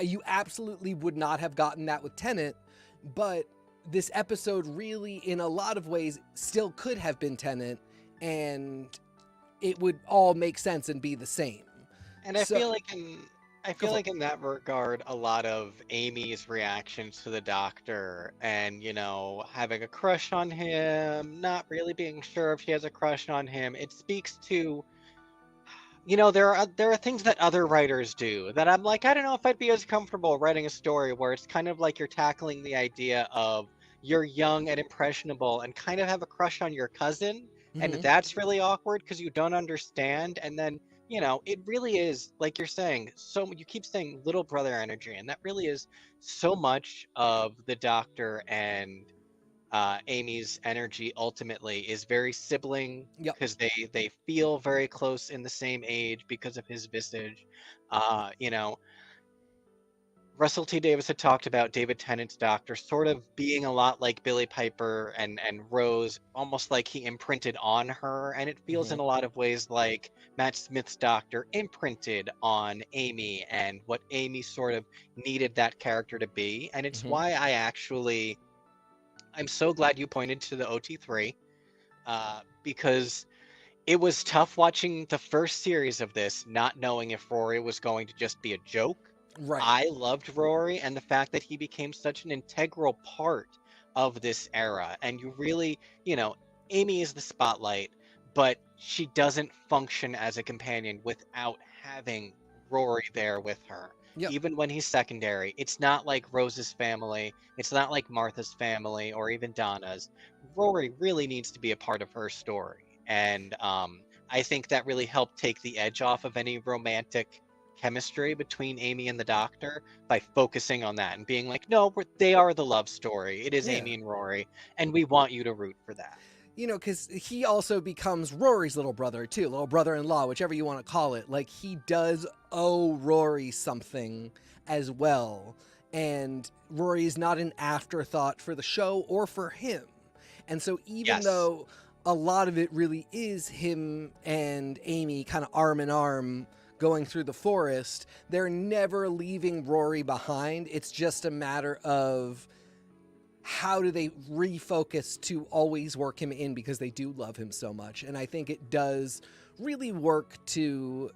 you absolutely would not have gotten that with Tenet, but this episode really, in a lot of ways, still could have been Tenet, and it would all make sense and be the same. And I So- feel like in I Go feel for like in that regard, a lot of Amy's reactions to the Doctor and, having a crush on him, not really being sure if she has a crush on him, it speaks to, there are things that other writers do that I'm like, I don't know if I'd be as comfortable writing a story where it's kind of like you're tackling the idea of you're young and impressionable and kind of have a crush on your cousin, and Mhm. that's really awkward because you don't understand, and then it really is like you're saying. So you keep saying little brother energy, and that really is so much of the Doctor and Amy's energy ultimately is very sibling Yep. because they feel very close in the same age because of his visage. Uh, you know, Russell T Davis had talked about David Tennant's Doctor sort of being a lot like Billie Piper and Rose, almost like he imprinted on her, and it feels in Mhm. a lot of ways like Matt Smith's Doctor imprinted on Amy and what Amy sort of needed that character to be. And it's Mhm. why I'm so glad you pointed to the OT3, because it was tough watching the first series of this, not knowing if Rory was going to just be a joke. Right. I loved Rory and the fact that he became such an integral part of this era. And you really, Amy is the spotlight, but she doesn't function as a companion without having Rory there with her. Yep. Even when he's secondary, it's not like Rose's family, it's not like Martha's family or even Donna's. Rory really needs to be a part of her story. And I think that really helped take the edge off of any romantic chemistry between Amy and the Doctor by focusing on that and being like, no, they are the love story. It is Yeah. Amy and Rory, and we want you to root for that. Because he also becomes Rory's little brother too, little brother-in-law, whichever you want to call it. Like, he does owe Rory something as well, and Rory is not an afterthought for the show or for him. And so even Yes. though a lot of it really is him and Amy kind of arm in arm going through the forest, they're never leaving Rory behind. It's just a matter of how do they refocus to always work him in, because they do love him so much. And I think it does really work to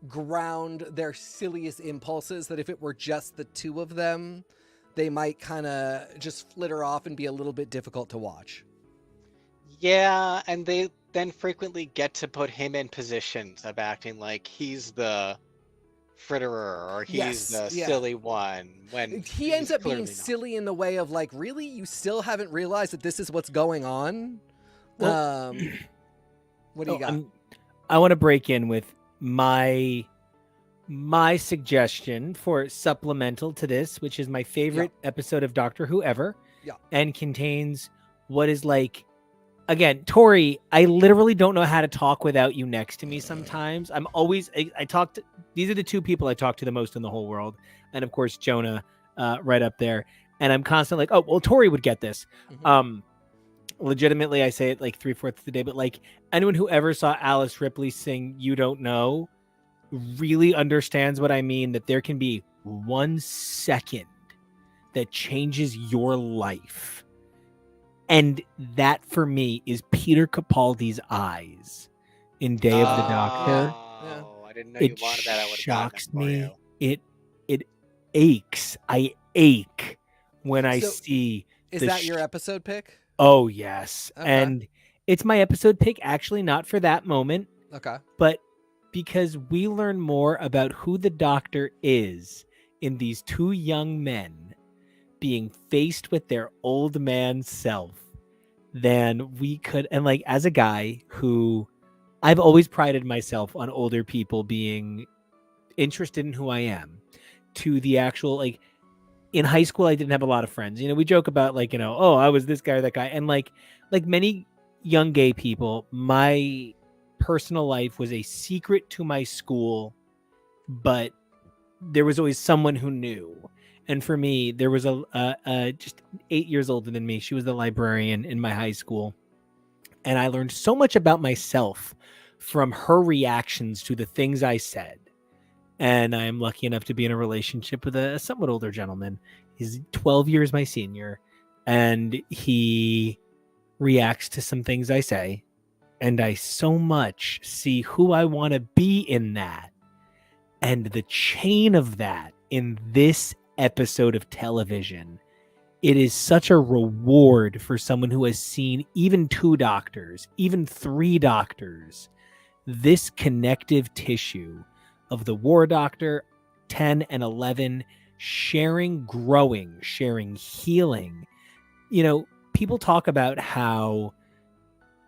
ground their silliest impulses, that if it were just the two of them, they might kind of just flitter off and be a little bit difficult to watch. Yeah, and they then frequently get to put him in positions of acting like he's the fritterer or he's Yes, the yeah. silly one when He he's ends up being clearly not. silly in the way of like, really, you still haven't realized that this is what's going on? Well, What do you got? I want to break in with my suggestion for supplemental to this, which is my favorite episode of Doctor Who ever, and contains what is like, again, Tori, I literally don't know how to talk without you next to me sometimes. I'm always, I talk to, these are the two people I talk to the most in the whole world. And of course, Jonah right up there. And I'm constantly like, oh, well, Tori would get this. Mhm. Legitimately, I say it like 3/4 of the day, but like anyone who ever saw Alice Ripley sing You Don't Know really understands what I mean, that there can be 1 second that changes your life. And that for me is Peter Capaldi's eyes in Day of the Doctor. Yeah. Oh, I didn't know you It wanted that. I would have gotten it shocks for you. me. It aches. I ache when I So, see Is the that your episode pick? Oh yes. Okay. And it's my episode pick, actually not for that moment, Okay. but because we learn more about who the Doctor is in these two young men being faced with their old man self than we could. And like, as a guy who I've always prided myself on older people being interested in who I am, to the actual, like, in high school I didn't have a lot of friends. We joke about like, oh, I was this guy or that guy. And like many young gay people, my personal life was a secret to my school, but there was always someone who knew. And for me, there was a just 8 years older than me. She was the librarian in my high school. And I learned so much about myself from her reactions to the things I said. and I am lucky enough to be in a relationship with a somewhat older gentleman. He's 12 years my senior, and he reacts to some things I say, and I so much see who I want to be in that, and the chain of that in this episode of television. It is such a reward for someone who has seen even 2 doctors, even 3 doctors, this connective tissue of the War Doctor, 10 and 11, sharing, growing, sharing, healing. You know, people talk about how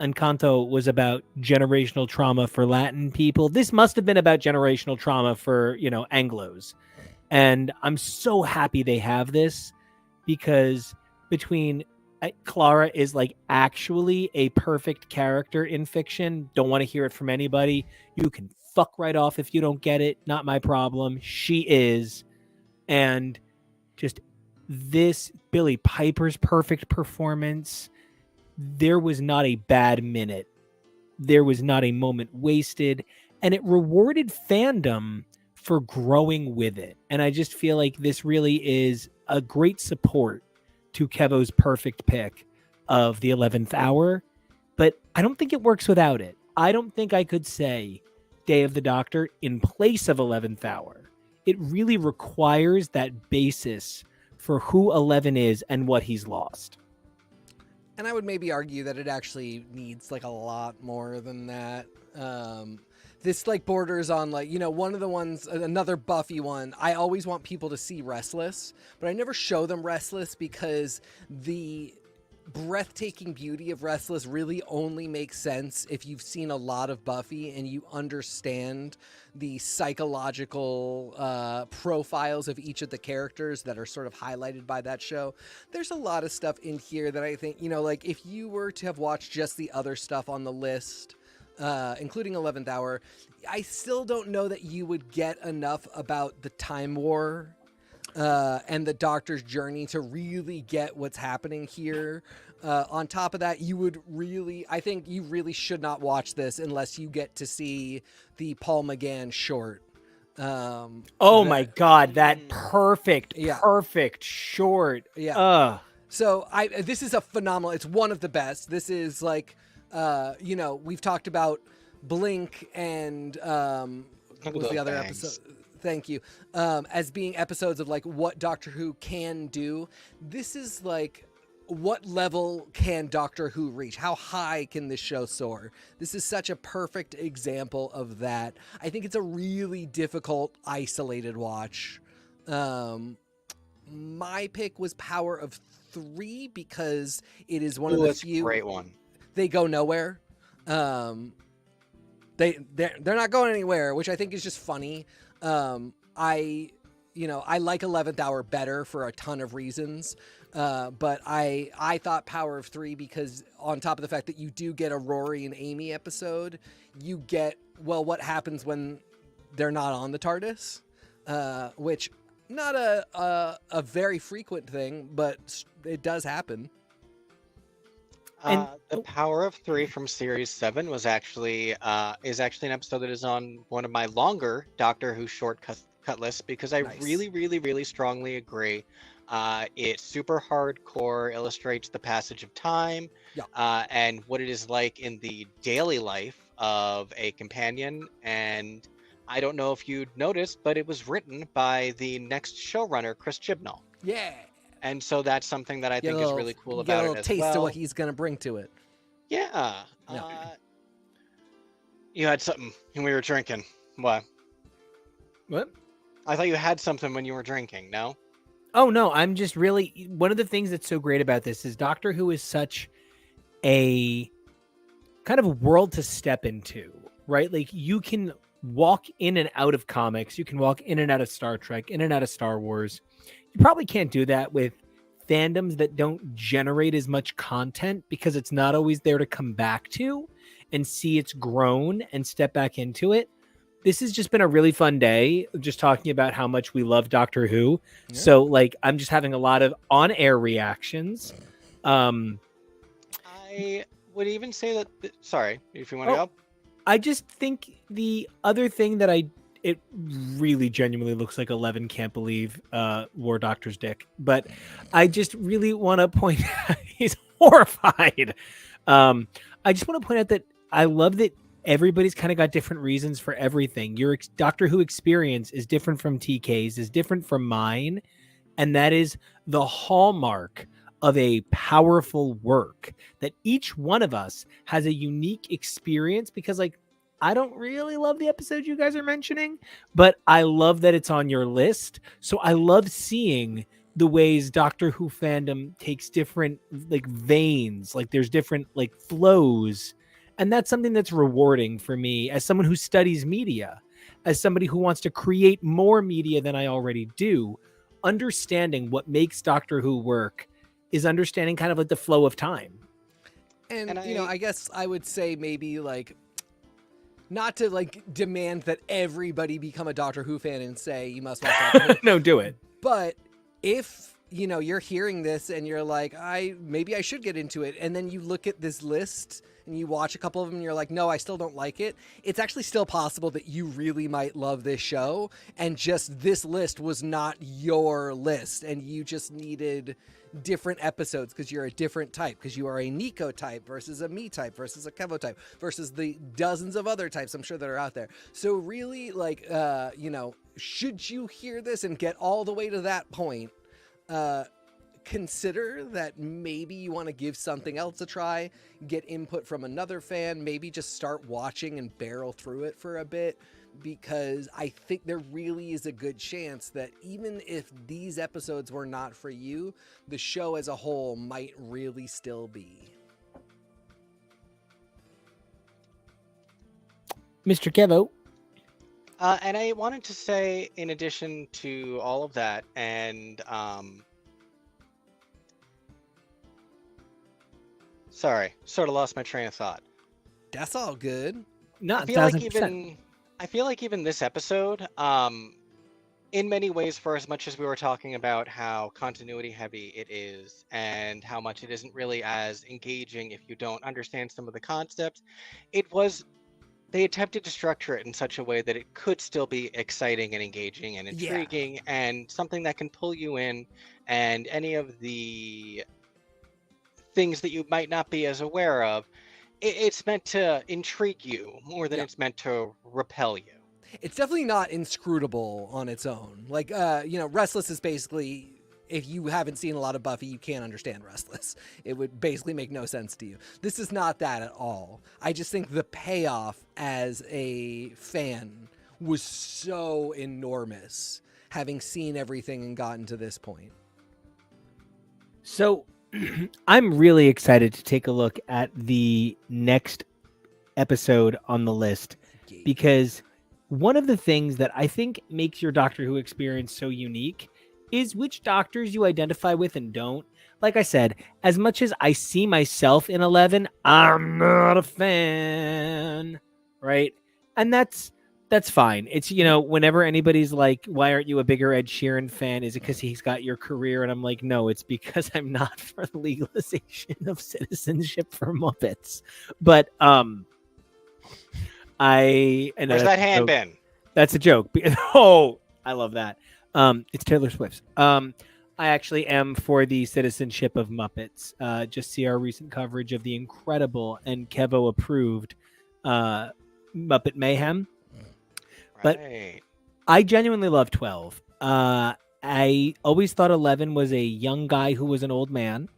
Encanto was about generational trauma for Latin people. This must have been about generational trauma for, Anglos. And I'm so happy they have this, because between Clara is like actually a perfect character in fiction. Don't want to hear it from anybody. You can fuck right off if you don't get it. Not my problem. She is. And just this Billy Piper's perfect performance. There was not a bad minute. There was not a moment wasted. And it rewarded fandom for growing with it. And I just feel like this really is a great support to Kevo's perfect pick of the 11th hour. But I don't think it works without it. I don't think I could say Day of the Doctor in place of 11th hour. It really requires that basis for who 11 is and what he's lost. And I would maybe argue that it actually needs like a lot more than that. This like borders on like, one of the ones, another Buffy one, I always want people to see Restless, but I never show them Restless because the breathtaking beauty of Restless really only makes sense if you've seen a lot of Buffy and you understand the psychological profiles of each of the characters that are sort of highlighted by that show. There's a lot of stuff in here that I think, like if you were to have watched just the other stuff on the list, including 11th hour, I still don't know that you would get enough about the Time War and the Doctor's journey to really get what's happening here. On top of that, I think you really should not watch this unless you get to see the Paul McGann short. My God, that perfect short. Yeah. So this is a phenomenal, it's one of the best. This is like, we've talked about Blink and what was the other episode? Thank you. As being episodes of like what Doctor Who can do. This is like, what level can Doctor Who reach? How high can this show soar? This is such a perfect example of that. I think it's a really difficult, isolated watch. My pick was Power of 3 because it is one of the few. Great one. They go nowhere. They're not going anywhere, which I think is just funny. I like 11th hour better for a ton of reasons. But I thought Power of 3 because on top of the fact that you do get a Rory and Amy episode, you get, what happens when they're not on the TARDIS, which not a very frequent thing, but it does happen. The Power of 3 from Series 7 is actually an episode that is on one of my longer Doctor Who shortcut lists because I really, really, really strongly agree. It's super hardcore, illustrates the passage of time, and what it is like in the daily life of a companion. And I don't know if you'd noticed, but it was written by the next showrunner, Chris Chibnall. Yeah. And so that's something that I think is really cool about it as well. Get a little taste of what he's going to bring to it. Yeah. You had something when we were drinking. What? I thought you had something when you were drinking, no? Oh, no. I'm just really... One of the things that's so great about this is Doctor Who is such a kind of world to step into, right? Like, you can walk in and out of comics. You can walk in and out of Star Trek, in and out of Star Wars. You probably can't do that with fandoms that don't generate as much content because it's not always there to come back to and see it's grown and step back into it. This has just been a really fun day, just talking about how much we love Doctor Who. Yeah. So, like, I'm just having a lot of on-air reactions. I would even say that... Sorry, if you want to go. I just think the other thing that it really genuinely looks like 11 can't believe War Doctor's dick. But I just really want to point out he's horrified. I just want to point out that I love that everybody's kind of got different reasons for everything. Your Doctor Who experience is different from TK's, is different from mine. And that is the hallmark of a powerful work, that each one of us has a unique experience. Because, like, I don't really love the episode you guys are mentioning, but I love that it's on your list. So I love seeing the ways Doctor Who fandom takes different, like, veins, like there's different, like, flows. And that's something that's rewarding for me as someone who studies media, as somebody who wants to create more media than I already do. Understanding what makes Doctor Who work is understanding kind of like the flow of time. And, And you know, I- I guess I would say maybe like not to like demand that everybody become a Doctor Who fan and say you must watch Doctor Who. No, do it. But if, you know, you're hearing this and you're like, maybe I should get into it, and then you look at this list and you watch a couple of them and you're like, no, I still don't like it, it's actually still possible that you really might love this show, and just this list was not your list and you just needed different episodes because you're a different type, because you are a Nico type versus a me type versus a Kevo type versus the dozens of other types I'm sure that are out there. So really, like, you know, should you hear this and get all the way to that point, consider that maybe you want to give something else a try, get input from another fan, maybe just start watching and barrel through it for a bit, because I think there really is a good chance that even if these episodes were not for you, the show as a whole might really still be. Mr. Kevo. And I wanted to say, in addition to all of that, and sorry, sort of lost my train of thought. That's all good. No, I feel like 1000%. even this episode, in many ways, for as much as we were talking about how continuity heavy it is and how much it isn't really as engaging if you don't understand some of the concepts, they attempted to structure it in such a way that it could still be exciting and engaging and Yeah. intriguing and something that can pull you in, and any of the things that you might not be as aware of, it's meant to intrigue you more than Yeah. it's meant to repel you. It's definitely not inscrutable on its own. Like, you know, Restless is basically, if you haven't seen a lot of Buffy, you can't understand Restless. It would basically make no sense to you. This is not that at all. I just think the payoff as a fan was so enormous, having seen everything and gotten to this point. So I'm really excited to take a look at the next episode on the list, because one of the things that I think makes your Doctor Who experience so unique is which doctors you identify with and don't. Like I said, as much as I see myself in 11, I'm not a fan, right? And that's fine. It's, you know, whenever anybody's like, why aren't you a bigger Ed Sheeran fan? Is it because he's got your career? And I'm like, no, it's because I'm not for the legalization of citizenship for Muppets. But Where's that hand been? That's a joke. Oh, I love that. It's Taylor Swift's. I actually am for the citizenship of Muppets. Just see our recent coverage of the incredible and Kevo approved Muppet Mayhem. But Right. I genuinely love 12. I always thought 11 was a young guy who was an old man.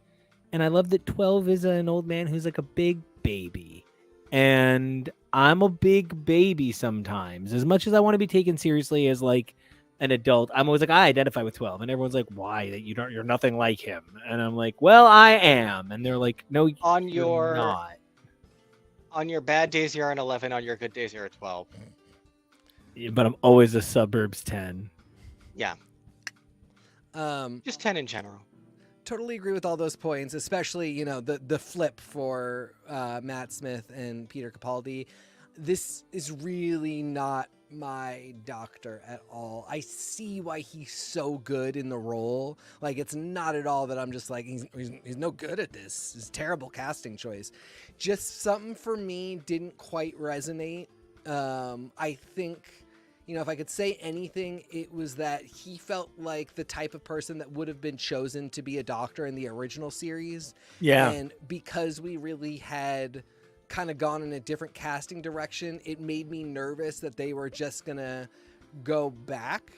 And I love that 12 is an old man who's like a big baby. And I'm a big baby sometimes. As much as I want to be taken seriously as like an adult, I'm always like, I identify with 12. And everyone's like, why? That you're nothing like him. And I'm like, well, I am. And they're like, no, On you're your not. on your bad days, you're an 11. On your good days, you're a 12. But I'm always a suburbs 10. Yeah, just 10 in general. Totally agree with all those points, especially, you know, the flip for Matt Smith and Peter Capaldi. This is really not my Doctor at all. I see why he's so good in the role. Like, it's not at all that I'm just like, he's no good at this. It's a terrible casting choice. Just something for me didn't quite resonate. I think if I could say anything, it was that he felt like the type of person that would have been chosen to be a doctor in the original series. Yeah. And because we really had kind of gone in a different casting direction, it made me nervous that they were just going to go back.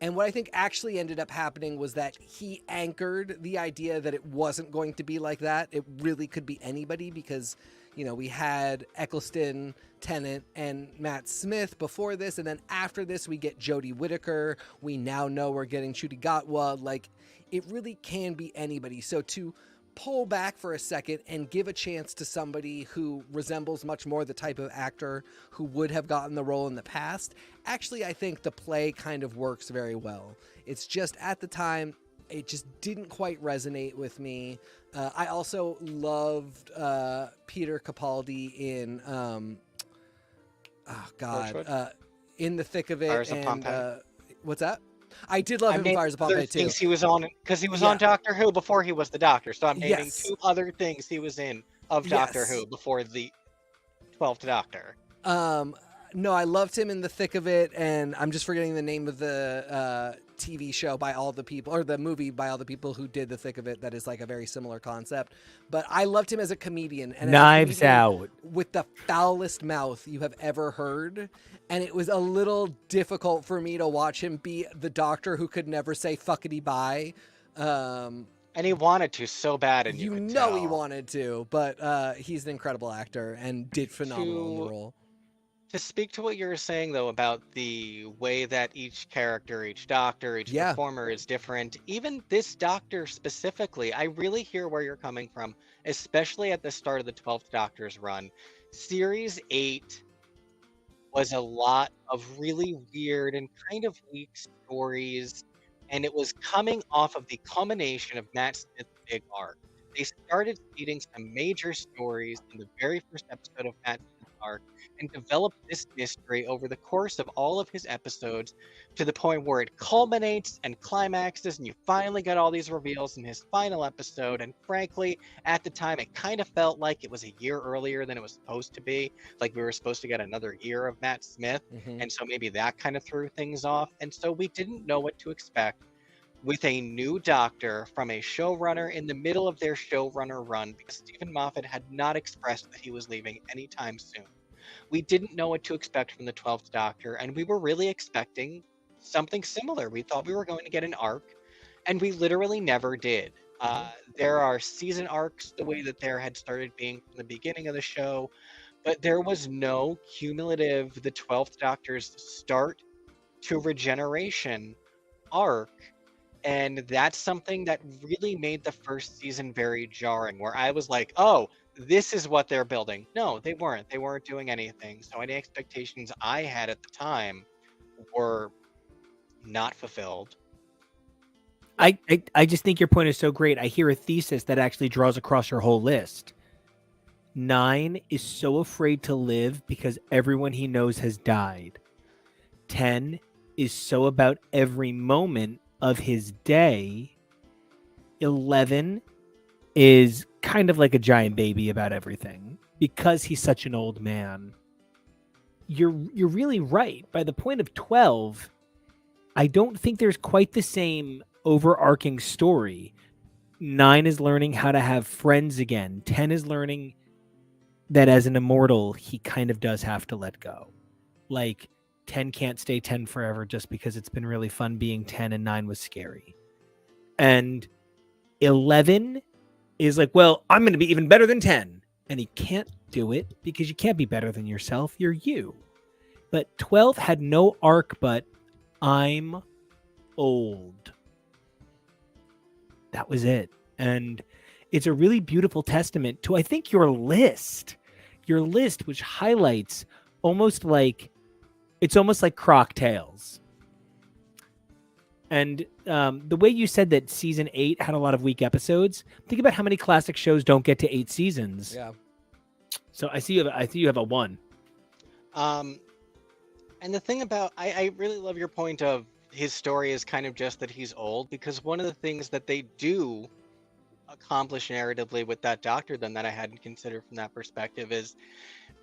And what I think actually ended up happening was that he anchored the idea that it wasn't going to be like that. It really could be anybody because, we had Eccleston, Tennant, and Matt Smith before this. And then after this, we get Jodie Whittaker. We now know we're getting Ncuti Gatwa. Like, it really can be anybody. So to pull back for a second and give a chance to somebody who resembles much more the type of actor who would have gotten the role in the past, actually, I think the play kind of works very well. It's just at the time, it just didn't quite resonate with me. I also loved Peter Capaldi in, In the Thick of It. Fires of and Pompeii. What's that? I did love him in Fires of Pompeii too. Things he was on, because he was on Doctor Who before he was the Doctor. So I'm naming 2 other things he was in of Doctor Who before the 12th Doctor. No, I loved him in The Thick of It, and I'm just forgetting the name of the TV show by all the people, or the movie by all the people who did The Thick of It. That is like a very similar concept. But I loved him as a comedian. And Knives Out. With the foulest mouth you have ever heard. And it was a little difficult for me to watch him be the Doctor who could never say fuckity bye. And he wanted to so bad, and you could tell. He wanted to, but he's an incredible actor and did phenomenal in the role. To speak to what you were saying, though, about the way that each character, each Doctor, each performer is different, even this Doctor specifically, I really hear where you're coming from, especially at the start of the 12th Doctor's run. Series 8 was a lot of really weird and kind of weak stories, and it was coming off of the culmination of Matt Smith's big arc. They started seeding some major stories in the very first episode of Matt Smith's arc and developed this mystery over the course of all of his episodes to the point where it culminates and climaxes, and you finally get all these reveals in his final episode. And frankly, at the time, it kind of felt like it was a year earlier than it was supposed to be. Like we were supposed to get another year of Matt Smith. And so maybe that kind of threw things off. And so we didn't know what to expect with a new Doctor from a showrunner in the middle of their showrunner run, because Stephen Moffat had not expressed that he was leaving anytime soon. We didn't know what to expect from the 12th Doctor, and we were really expecting something similar. We thought we were going to get an arc, and we literally never did. There are season arcs the way that there had started being from the beginning of the show, but there was no cumulative the 12th Doctor's start to regeneration arc. And that's something that really made the first season very jarring, where I was like, oh, this is what they're building. No, they weren't. They weren't doing anything. So any expectations I had at the time were not fulfilled. I just think your point is so great. I hear a thesis that actually draws across your whole list. 9 is so afraid to live because everyone he knows has died. 10 is so about every moment of his day. 11 is kind of like a giant baby about everything because he's such an old man. You're really right. By the point of 12, I don't think there's quite the same overarching story. 9 is learning how to have friends again. 10 is learning that as an immortal, he kind of does have to let go. Like, 10 can't stay 10 forever just because it's been really fun being 10 and 9 was scary. And 11 is like, well, I'm going to be even better than 10. And he can't do it because you can't be better than yourself. You're you. But 12 had no arc but I'm old. That was it. And it's a really beautiful testament to, I think, your list, which highlights it's almost like Croc Tales. And the way you said that season 8 had a lot of weak episodes, think about how many classic shows don't get to 8 seasons. Yeah. So I see you have a 1. And the thing about, I really love your point of his story is kind of just that he's old, because one of the things that they do accomplish narratively with that Doctor then that I hadn't considered from that perspective is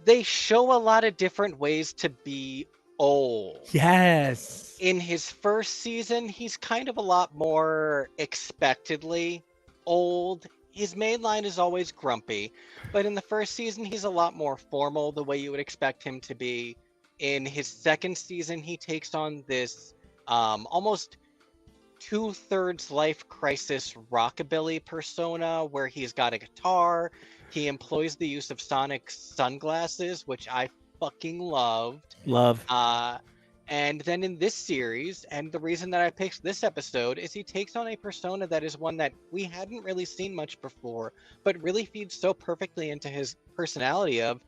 they show a lot of different ways to be old. Yes. In his first season, he's kind of a lot more expectedly old. His main line is always grumpy, but in the first season, he's a lot more formal, the way you would expect him to be. In his second season, he takes on this almost two-thirds life crisis rockabilly persona where he's got a guitar. He employs the use of sonic sunglasses, which I fucking loved. Love. And then in this series, and the reason that I picked this episode is he takes on a persona that is one that we hadn't really seen much before, but really feeds so perfectly into his personality of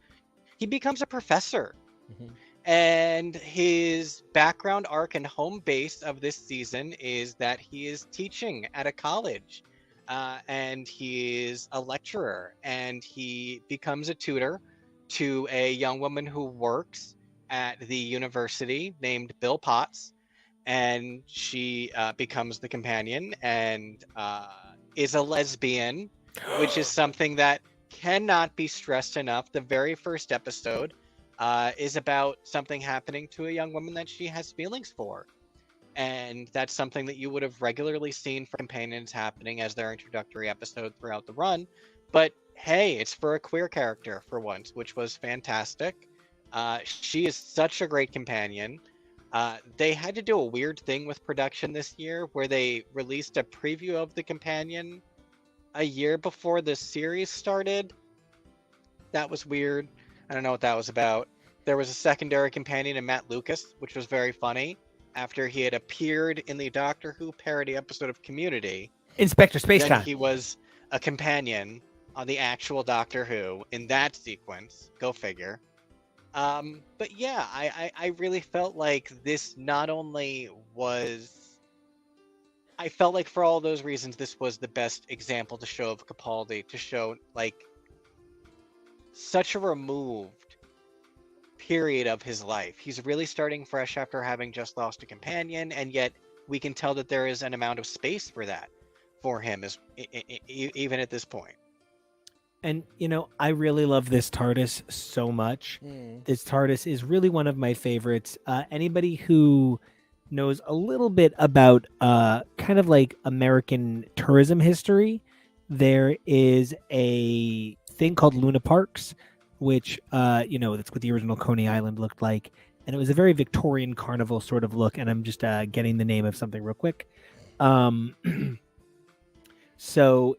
he becomes a professor. Mhm. And his background arc and home base of this season is that he is teaching at a college. And he is a lecturer, and he becomes a tutor to a young woman who works at the university named Bill Potts, and she becomes the companion and is a lesbian, which is something that cannot be stressed enough. The very first episode is about something happening to a young woman that she has feelings for. And that's something that you would have regularly seen for companions happening as their introductory episode throughout the run. But hey, it's for a queer character for once, which was fantastic. She is such a great companion. They had to do a weird thing with production this year where they released a preview of the companion a year before the series started. That was weird. I don't know what that was about. There was a secondary companion in Matt Lucas, which was very funny, after he had appeared in the Doctor Who parody episode of Community. Inspector Then Spacetime. he was a companion on the actual Doctor Who in that sequence. Go figure. But yeah, I really felt like this not only was... I felt like for all those reasons, this was the best example to show of Capaldi, to show, like, such a removed period of his life. He's really starting fresh after having just lost a companion, and yet we can tell that there is an amount of space for that for him, as even at this point. And, you know, I really love this TARDIS so much. Mm. This TARDIS is really one of my favorites. Anybody who knows a little bit about kind of like American tourism history, there is a thing called Luna Parks, which, you know, that's what the original Coney Island looked like. And it was a very Victorian carnival sort of look. And I'm just getting the name of something real quick. So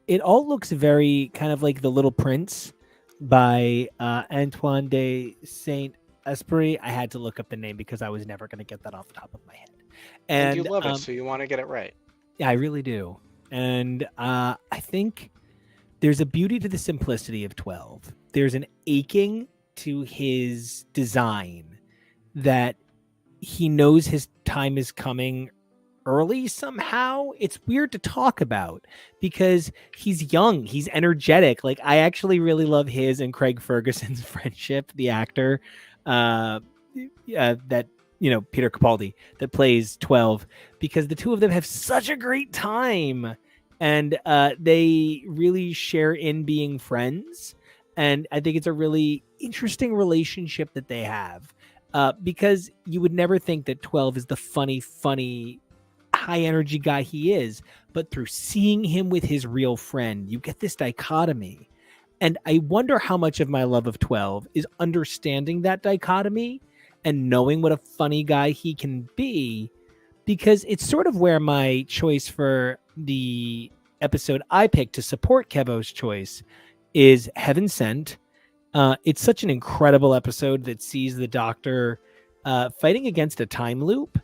it all looks very kind of like The Little Prince by Antoine de Saint-Exupéry. I had to look up the name because I was never going to get that off the top of my head. And you love it, so you want to get it right. Yeah, I really do. And I think there's a beauty to the simplicity of 12. There's an aching to his design that he knows his time is coming early somehow. It's weird to talk about because he's young, he's energetic. Like, I actually really love his and Craig Ferguson's friendship, the actor that, you know, Peter Capaldi that plays 12, because the two of them have such a great time, and they really share in being friends. And I think it's a really interesting relationship that they have, because you would never think that 12 is the funny high energy guy he is, but through seeing him with his real friend, you get this dichotomy. And I wonder how much of my love of 12 is understanding that dichotomy and knowing what a funny guy he can be, because it's sort of where my choice for the episode I picked to support Kevo's choice is Heaven Sent. It's such an incredible episode that sees the Doctor fighting against a time loop,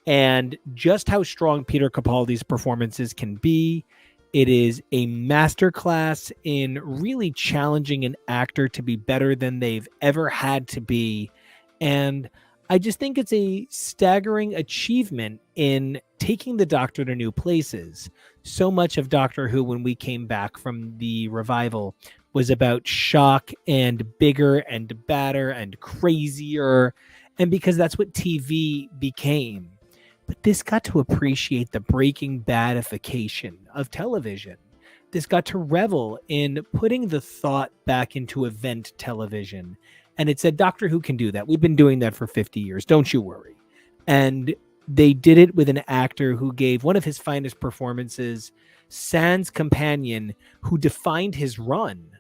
and just how strong Peter Capaldi's performances can be. It is a masterclass in really challenging an actor to be better than they've ever had to be. And I just think it's a staggering achievement in taking the Doctor to new places. So much of Doctor Who, when we came back from the revival, was about shock and bigger and badder and crazier. And because that's what TV became. But this got to appreciate the Breaking Badification of television. This got to revel in putting the thought back into event television And it said, Doctor Who can do that. We've been doing that for 50 years. Don't you worry. And they did it with an actor who gave one of his finest performances, sans companion, who defined his run.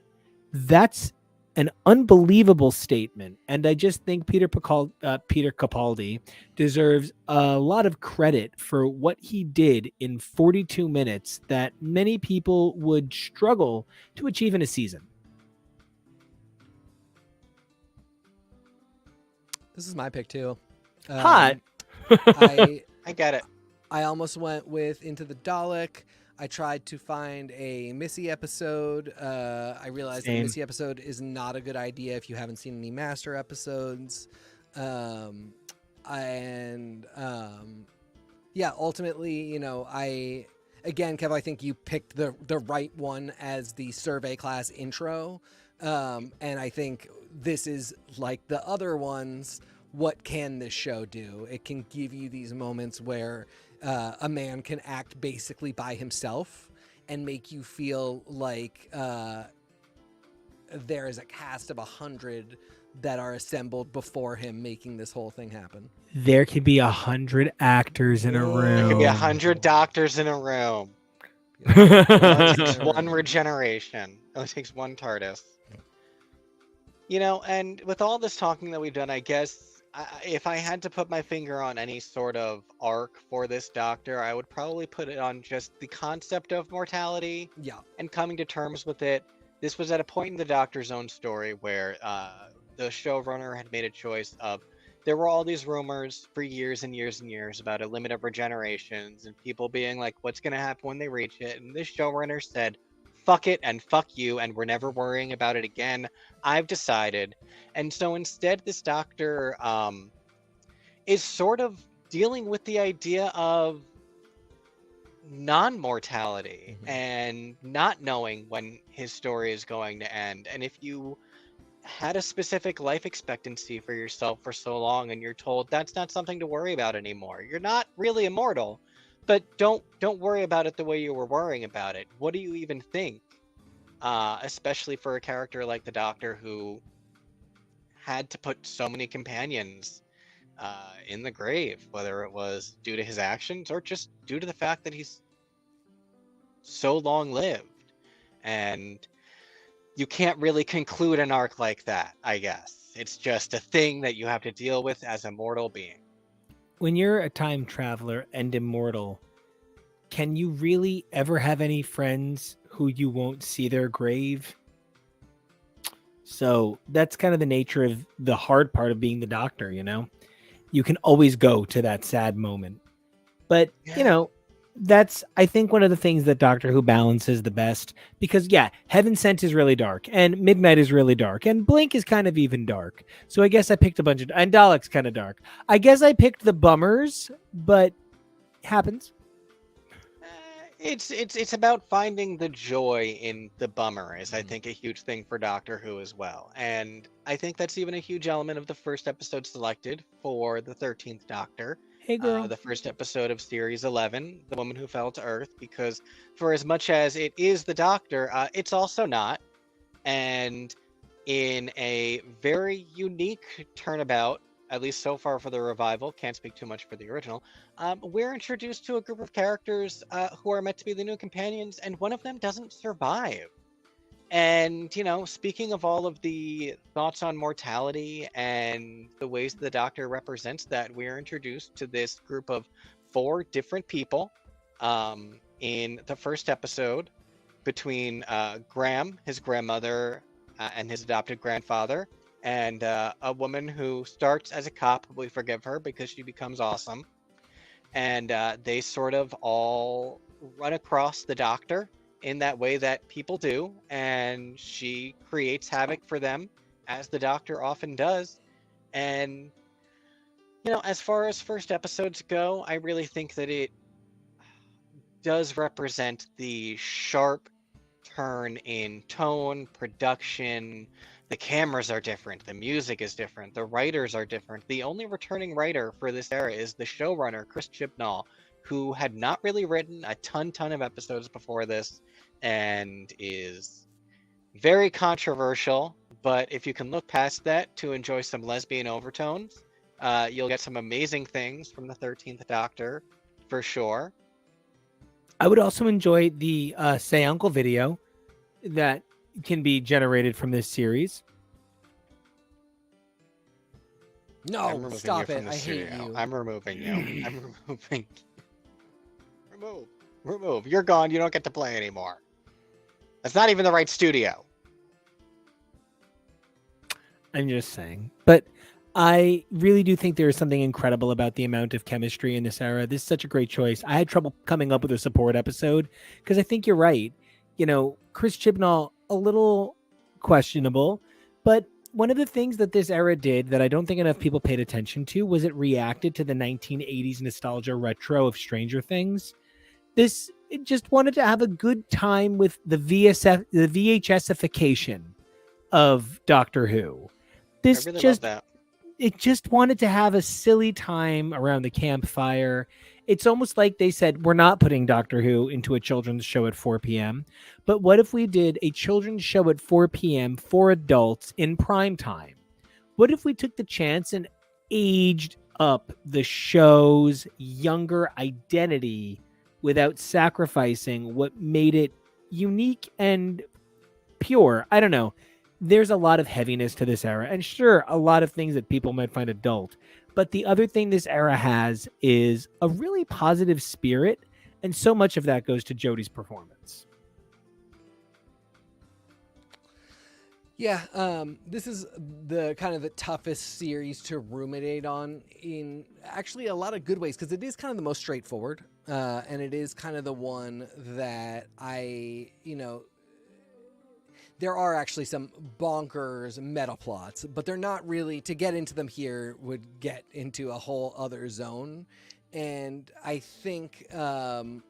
That's an unbelievable statement. And I just think Peter Capaldi deserves a lot of credit for what he did in 42 minutes that many people would struggle to achieve in a season. This is my pick too. Hot. I get it. I almost went with Into the Dalek. I tried to find a Missy episode. I realized that a Missy episode is not a good idea if you haven't seen any Master episodes. Ultimately, again, Kev, I think you picked the right one as the survey class intro. And I think this is like the other ones. What can this show do? It can give you these moments where a man can act basically by himself and make you feel like there is a cast of 100 that are assembled before him making this whole thing happen. There could be 100 actors in a room. There could be 100 doctors in a room. It only takes one regeneration. It only takes one TARDIS. And with all this talking that we've done, I guess if I had to put my finger on any sort of arc for this Doctor, I would probably put it on just the concept of mortality and coming to terms with it. This was at a point in the Doctor's own story where the showrunner had made a choice of, there were all these rumors for years and years and years about a limit of regenerations and people being like, what's going to happen when they reach it? And this showrunner said, fuck it and fuck you, and we're never worrying about it again. I've decided. And so instead, this Doctor is sort of dealing with the idea of non-mortality and not knowing when his story is going to end. And if you had a specific life expectancy for yourself for so long and you're told that's not something to worry about anymore, you're not really immortal. But don't worry about it the way you were worrying about it. What do you even think? Especially for a character like the Doctor who had to put so many companions in the grave, whether it was due to his actions or just due to the fact that he's so long-lived. And you can't really conclude an arc like that, I guess. It's just a thing that you have to deal with as a mortal being. When you're a time traveler and immortal, can you really ever have any friends who you won't see their grave? So that's kind of the nature of the hard part of being the Doctor, You can always go to that sad moment. But, that's, I think, one of the things that Doctor Who balances the best. Because, Heaven Sent is really dark, and Midnight is really dark, and Blink is kind of even dark. So I guess I picked a bunch of... And Dalek's kind of dark. I guess I picked the bummers, but happens. It's about finding the joy in the bummer is, I think, a huge thing for Doctor Who as well. And I think that's even a huge element of the first episode selected for the 13th Doctor. Hey, girl. The first episode of Series 11, The Woman Who Fell to Earth, because for as much as it is the Doctor, it's also not. And in a very unique turnabout, at least so far for the revival, can't speak too much for the original, we're introduced to a group of characters who are meant to be the new companions, and one of them doesn't survive. And, speaking of all of the thoughts on mortality and the ways the Doctor represents that, we're introduced to this group of 4 different people in the first episode between Graham, his grandmother, and his adopted grandfather, and a woman who starts as a cop, we forgive her because she becomes awesome. And they sort of all run across the Doctor in that way that people do, and she creates havoc for them, as the Doctor often does. And, as far as first episodes go, I really think that it does represent the sharp turn in tone, production. The cameras are different, the music is different, the writers are different. The only returning writer for this era is the showrunner, Chris Chibnall, who had not really written a ton of episodes before this and is very controversial, But if you can look past that to enjoy some lesbian overtones, you'll get some amazing things from the 13th Doctor, for sure. I would also enjoy the Say Uncle video that can be generated from this series. I'm No, removing you stop from it. the I hate studio. you. I'm removing you. I'm removing. Remove. You're gone. You don't get to play anymore. That's not even the right studio. I'm just saying. But I really do think there is something incredible about the amount of chemistry in this era. This is such a great choice. I had trouble coming up with a support episode because I think you're right. You know, Chris Chibnall, a little questionable, but one of the things that this era did that I don't think enough people paid attention to was it reacted to the 1980s nostalgia retro of Stranger Things. This it just wanted to have a good time with the VHSification of Doctor Who. I This really love just that. it just wanted to have a silly time around the campfire. It's almost like they said, we're not putting Doctor Who into a children's show at 4 p.m. But what if we did a children's show at 4 p.m. for adults in prime time? What if we took the chance and aged up the show's younger identity without sacrificing what made it unique and pure? I don't know. There's a lot of heaviness to this era, and sure, a lot of things that people might find adult. But the other thing this era has is a really positive spirit, and so much of that goes to Jodie's performance. Yeah, this is the kind of the toughest series to ruminate on in actually a lot of good ways because it is kind of the most straightforward, and it is kind of the one that there are actually some bonkers meta plots, but they're not really, to get into them here would get into a whole other zone. And I think that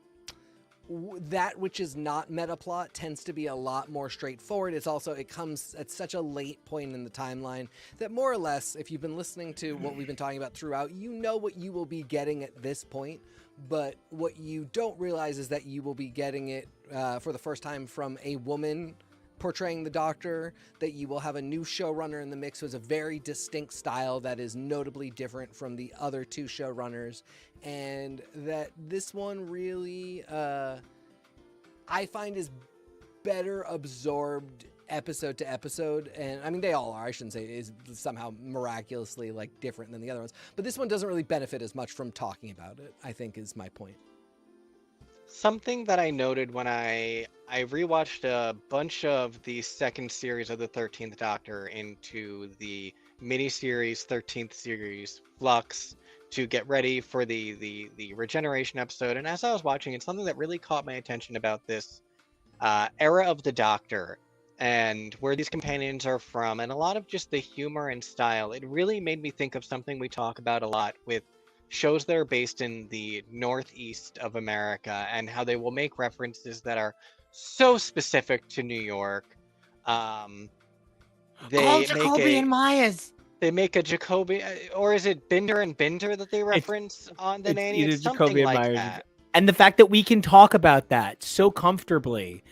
which is not meta plot tends to be a lot more straightforward. It comes at such a late point in the timeline that more or less, if you've been listening to what we've been talking about throughout, you know what you will be getting at this point. But what you don't realize is that you will be getting it for the first time from a woman portraying the Doctor, that you will have a new showrunner in the mix who has a very distinct style that is notably different from the other two showrunners, and that this one really, I find, is better absorbed episode to episode. And I mean, they all are, I shouldn't say is somehow miraculously like different than the other ones, but this one doesn't really benefit as much from talking about it, I think, is my point. Something that I noted when I rewatched a bunch of the second series of the 13th Doctor into the miniseries 13th series Flux to get ready for the regeneration episode, and as I was watching it, something that really caught my attention about this era of the Doctor and where these companions are from, and a lot of just the humor and style, it really made me think of something we talk about a lot with shows that are based in the northeast of America and how they will make references that are so specific to New York. They make a Myers. they make a Jacoby, or is it Binder and Binder that they reference on the nanny? Either It's something Jacoby and like Myers, that. and the fact that we can talk about that so comfortably.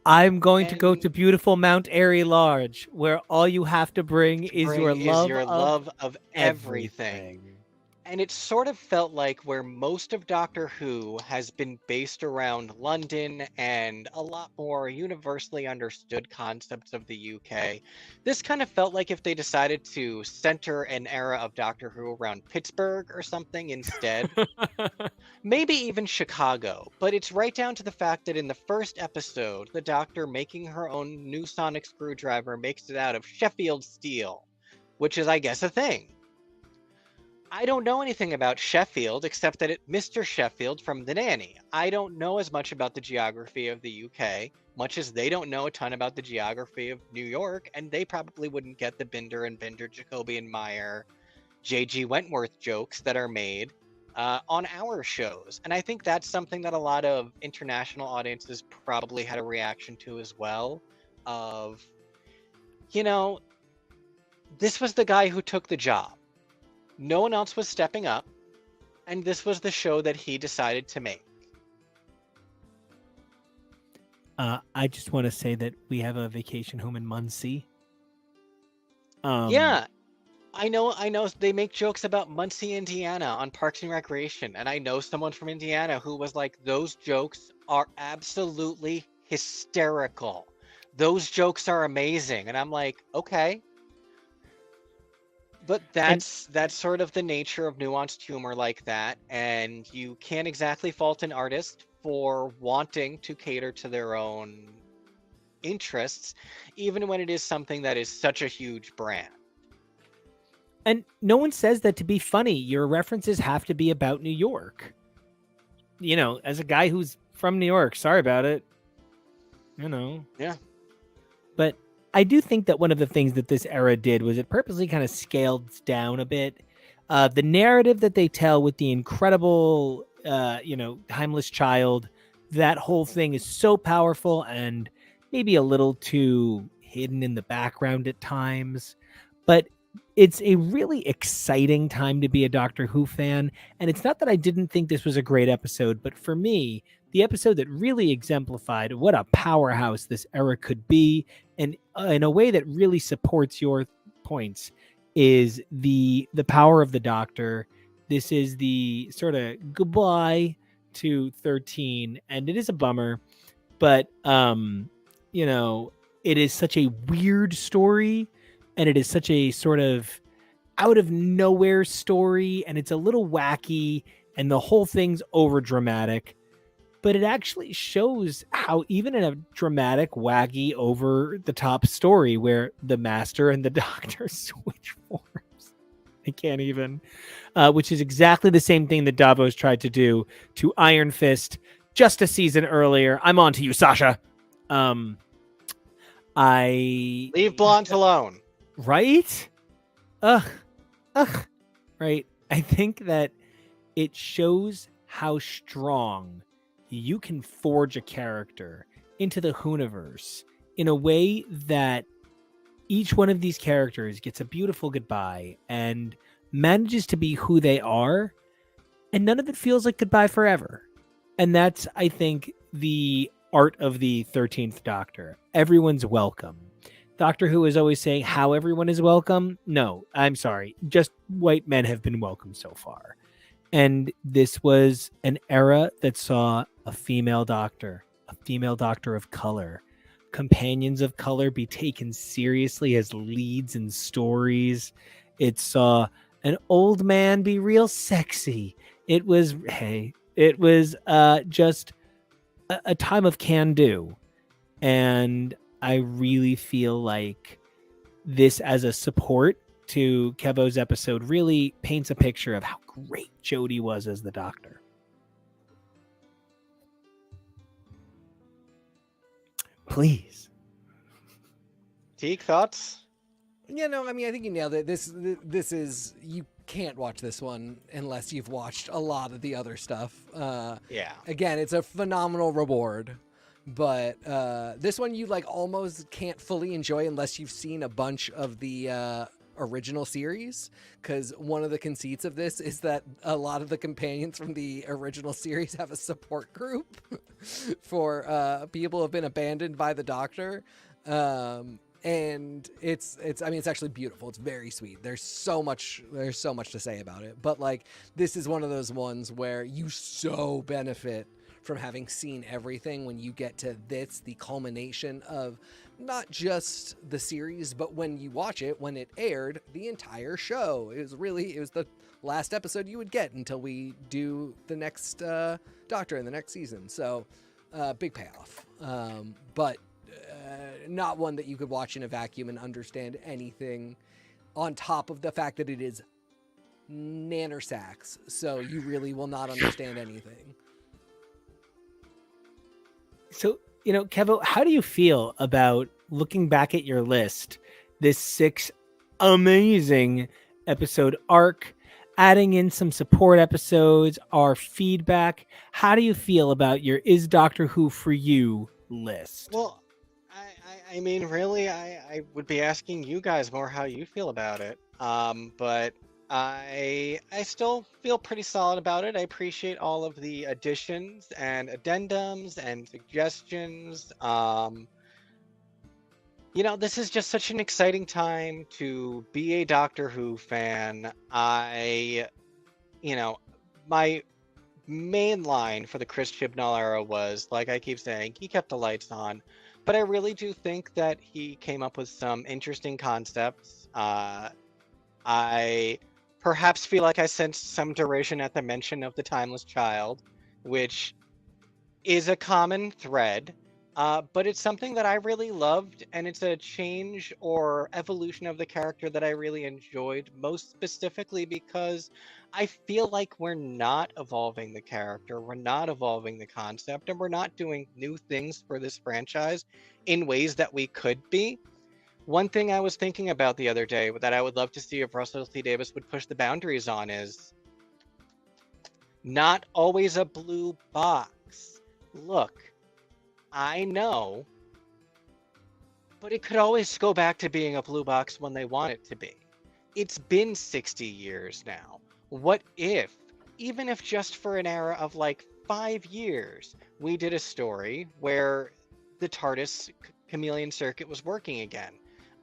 I'm going to go to And beautiful Mount Airy Large, where all you have to bring is your love of of everything. everything. And it sort of felt like where most of Doctor Who has been based around London and a lot more universally understood concepts of the UK, this kind of felt like if they decided to center an era of Doctor Who around Pittsburgh or something instead. Maybe even Chicago, but it's right down to the fact that in the first episode, the Doctor making her own new sonic screwdriver makes it out of Sheffield steel, which is, I guess, a thing. I don't know anything about Sheffield except that Mr. Sheffield from The Nanny. I don't know as much about the geography of the UK, much as they don't know a ton about the geography of New York, and they probably wouldn't get the Binder and Binder, Jacoby and Meyer, J.G. Wentworth jokes that are made on our shows. And I think that's something that a lot of international audiences probably had a reaction to as well, of, this was the guy who took the job. No one else was stepping up, and this was the show that he decided to make. I just want to say that we have a vacation home in Muncie, Yeah, I know they make jokes about Muncie, Indiana on Parks and Recreation, and I know someone from Indiana who was like, those jokes are absolutely hysterical. Those jokes are amazing. And I'm like, okay, but And that's sort of the nature of nuanced humor like that, and you can't exactly fault an artist for wanting to cater to their own interests, even when it is something that is such a huge brand. and no one says that to be funny. Your references have to be about New York. You know, as a guy who's from New York, sorry about it. You know. Yeah. But I do think that one of the things that this era did was it purposely kind of scaled down a bit. The narrative that they tell with the incredible, timeless child, that whole thing is so powerful and maybe a little too hidden in the background at times. But it's a really exciting time to be a Doctor Who fan. And it's not that I didn't think this was a great episode, but for me, the episode that really exemplified what a powerhouse this era could be, and in a way that really supports your points, is the power of the Doctor. This is the sort of goodbye to 13, and it is a bummer, but it is such a weird story, and it is such a sort of out of nowhere story, and it's a little wacky, and the whole thing's over dramatic. But it actually shows how even in a dramatic, waggy, over the top story where the Master and the Doctor switch forms, I can't even, which is exactly the same thing that Davos tried to do to Iron Fist just a season earlier. I'm on to you, Sasha. I Leave blondes alone. Right? Right. I think that it shows how strong you can forge a character into the Hooniverse in a way that each one of these characters gets a beautiful goodbye and manages to be who they are, and none of it feels like goodbye forever. And that's, I think, the art of the 13th Doctor. Everyone's welcome. Doctor Who is always saying how everyone is welcome. No, I'm sorry. Just white men have been welcome so far. And this was an era that saw a female doctor of color, companions of color be taken seriously as leads in stories. It saw an old man be real sexy. It was just a time of can do. And I really feel like this as a support to Kevo's episode really paints a picture of how great Jodie was as the Doctor. Please. Teak, thoughts? Yeah, no, I mean, I think you nailed it. This is, you can't watch this one unless you've watched a lot of the other stuff. Yeah. Again, it's a phenomenal reward, but this one you like almost can't fully enjoy unless you've seen a bunch of the original series, because one of the conceits of this is that a lot of the companions from the original series have a support group for people who have been abandoned by the Doctor. And it's I mean, it's actually beautiful. It's very sweet. There's so much to say about it, but like, this is one of those ones where you so benefit from having seen everything when you get to this, the culmination of not just the series, but when you watch it, when it aired, the entire show. It was the last episode you would get until we do the next Doctor in the next season. So big payoff, but not one that you could watch in a vacuum and understand anything, on top of the fact that it is nanosacks, so you really will not understand anything. So, Kevo, how do you feel about looking back at your list, this 6 amazing episode arc, adding in some support episodes, our feedback? How do you feel about your Is Doctor Who for You list? Well, I mean, really, I would be asking you guys more how you feel about it. But I still feel pretty solid about it. I appreciate all of the additions and addendums and suggestions. This is just such an exciting time to be a Doctor Who fan. My main line for the Chris Chibnall era was, like I keep saying, he kept the lights on. But I really do think that he came up with some interesting concepts. I perhaps feel like I sensed some derision at the mention of the Timeless Child, which is a common thread, but it's something that I really loved, and it's a change or evolution of the character that I really enjoyed, most specifically because I feel like we're not evolving the character, we're not evolving the concept, and we're not doing new things for this franchise in ways that we could be. One thing I was thinking about the other day that I would love to see if Russell T Davis would push the boundaries on is not always a blue box. Look, I know, but it could always go back to being a blue box when they want it to be. It's been 60 years now. What if, even if just for an era of like 5 years, we did a story where the TARDIS chameleon circuit was working again?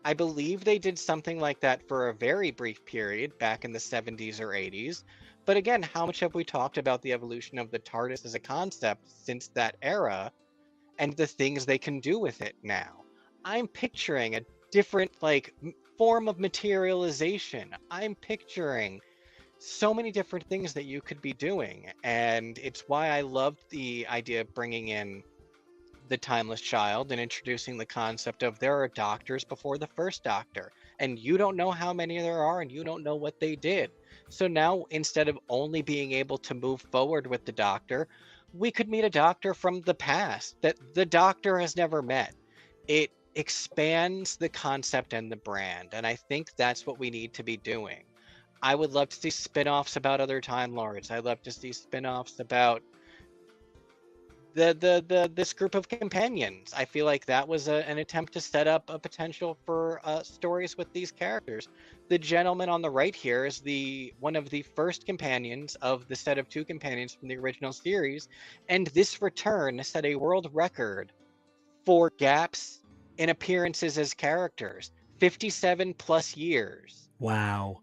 I believe they did something like that for a very brief period back in the 70s or 80s. But again, how much have we talked about the evolution of the TARDIS as a concept since that era? And the things they can do with it now. I'm picturing a different form of materialization. I'm picturing so many different things that you could be doing, and it's why I loved the idea of bringing in the Timeless Child and introducing the concept of there are doctors before the first Doctor, and you don't know how many there are, and you don't know what they did. So now, instead of only being able to move forward with the Doctor, we could meet a Doctor from the past that the Doctor has never met. It expands the concept and the brand, and I think that's what we need to be doing. I would love to see spin-offs about other Time Lords. I'd love to see spin-offs about this group of companions. I feel like that was an attempt to set up a potential for stories with these characters. The gentleman on the right here is one of the first companions of the set of two companions from the original series, and this return set a world record for gaps in appearances as characters, 57 plus years. Wow.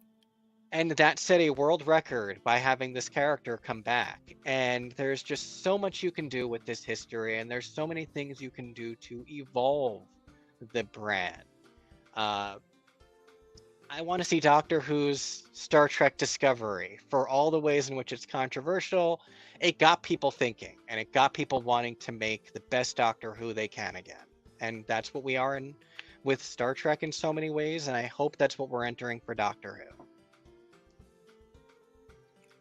And that set a world record by having this character come back. And there's just so much you can do with this history, and there's so many things you can do to evolve the brand. I want to see Doctor Who's Star Trek Discovery for all the ways in which it's controversial. It got people thinking, and it got people wanting to make the best Doctor Who they can again. And that's what we are in with Star Trek in so many ways, and I hope that's what we're entering for Doctor Who.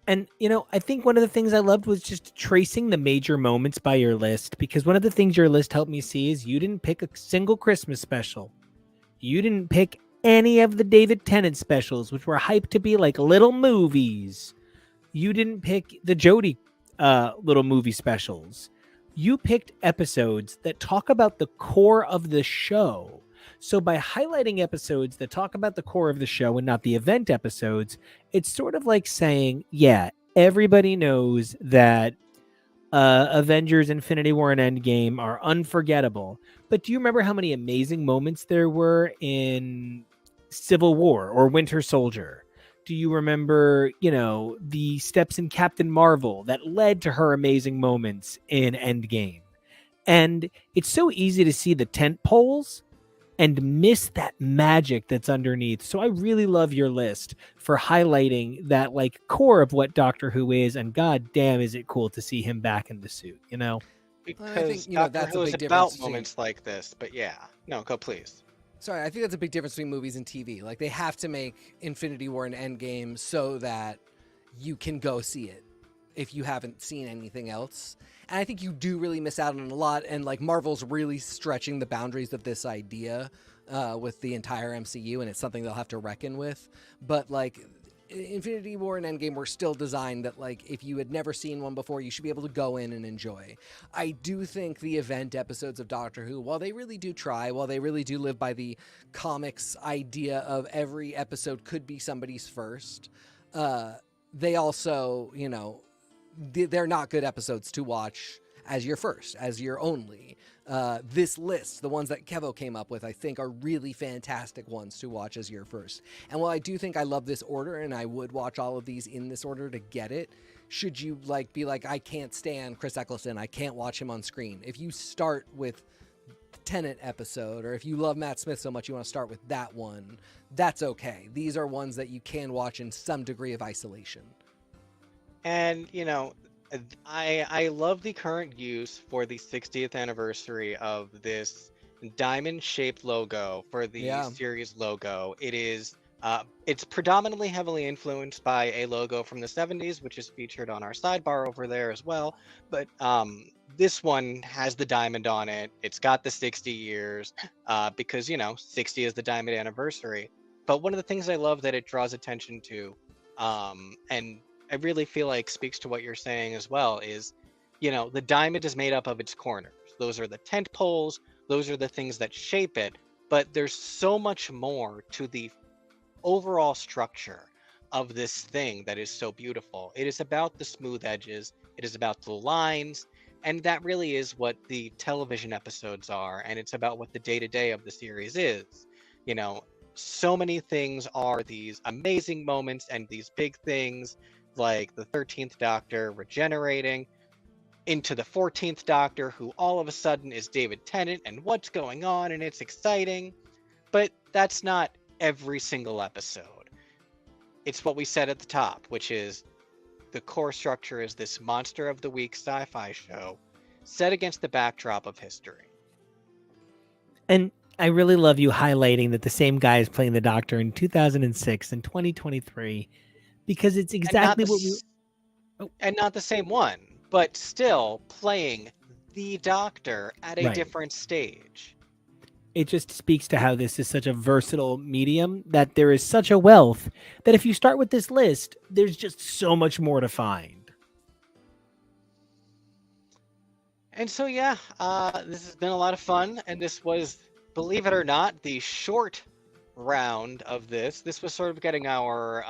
And, I think one of the things I loved was just tracing the major moments by your list, because one of the things your list helped me see is you didn't pick a single Christmas special. You didn't pick any of the David Tennant specials, which were hyped to be like little movies. You didn't pick the Jodie little movie specials. You picked episodes that talk about the core of the show. So by highlighting episodes that talk about the core of the show and not the event episodes, it's sort of like saying, yeah, everybody knows that Avengers Infinity War and Endgame are unforgettable. But do you remember how many amazing moments there were in Civil War or Winter Soldier? Do you remember, the steps in Captain Marvel that led to her amazing moments in Endgame? And it's so easy to see the tent poles and miss that magic that's underneath. So I really love your list for highlighting that core of what Doctor Who is, and god damn is it cool to see him back in the suit, Because I think, Doctor that's Who a is big about difference between... moments like this, but yeah. No, go please. Sorry, I think that's a big difference between movies and TV. Like, they have to make Infinity War and Endgame so that you can go see it if you haven't seen anything else. And I think you do really miss out on a lot, and Marvel's really stretching the boundaries of this idea with the entire MCU, and it's something they'll have to reckon with. But Infinity War and Endgame were still designed that if you had never seen one before, you should be able to go in and enjoy. I do think the event episodes of Doctor Who, while they really do try, while they really do live by the comics idea of every episode could be somebody's first, they also, they're not good episodes to watch as your first, as your only. This list, the ones that Kevo came up with, I think are really fantastic ones to watch as your first. And while I do think I love this order and I would watch all of these in this order to get it, should you be like, I can't stand Chris Eccleston, I can't watch him on screen. If you start with Tenet episode, or if you love Matt Smith so much you want to start with that one, that's okay. These are ones that you can watch in some degree of isolation. And I love the current use for the 60th anniversary of this diamond-shaped logo for the series logo. It's predominantly heavily influenced by a logo from the 70s, which is featured on our sidebar over there as well. But this one has the diamond on it. It's got the 60 years because 60 is the diamond anniversary. But one of the things I love that it draws attention to, and I really feel like speaks to what you're saying as well, is the diamond is made up of its corners. Those are the tent poles. Those are the things that shape it. But there's so much more to the overall structure of this thing that is so beautiful. It is about the smooth edges. It is about the lines. And that really is what the television episodes are. And it's about what the day-to-day of the series is. So many things are these amazing moments and these big things, like the 13th Doctor regenerating into the 14th Doctor, who all of a sudden is David Tennant, and what's going on, and it's exciting. But that's not every single episode. It's what we said at the top, which is the core structure is this monster of the week sci-fi show set against the backdrop of history. And I really love you highlighting that the same guy is playing the Doctor in 2006 and 2023, because it's exactly what we... And not the same one, but still playing the Doctor at a different stage. It just speaks to how this is such a versatile medium, that there is such a wealth that if you start with this list, there's just so much more to find. And so, this has been a lot of fun. And this was, believe it or not, the short round of this. This was sort of getting our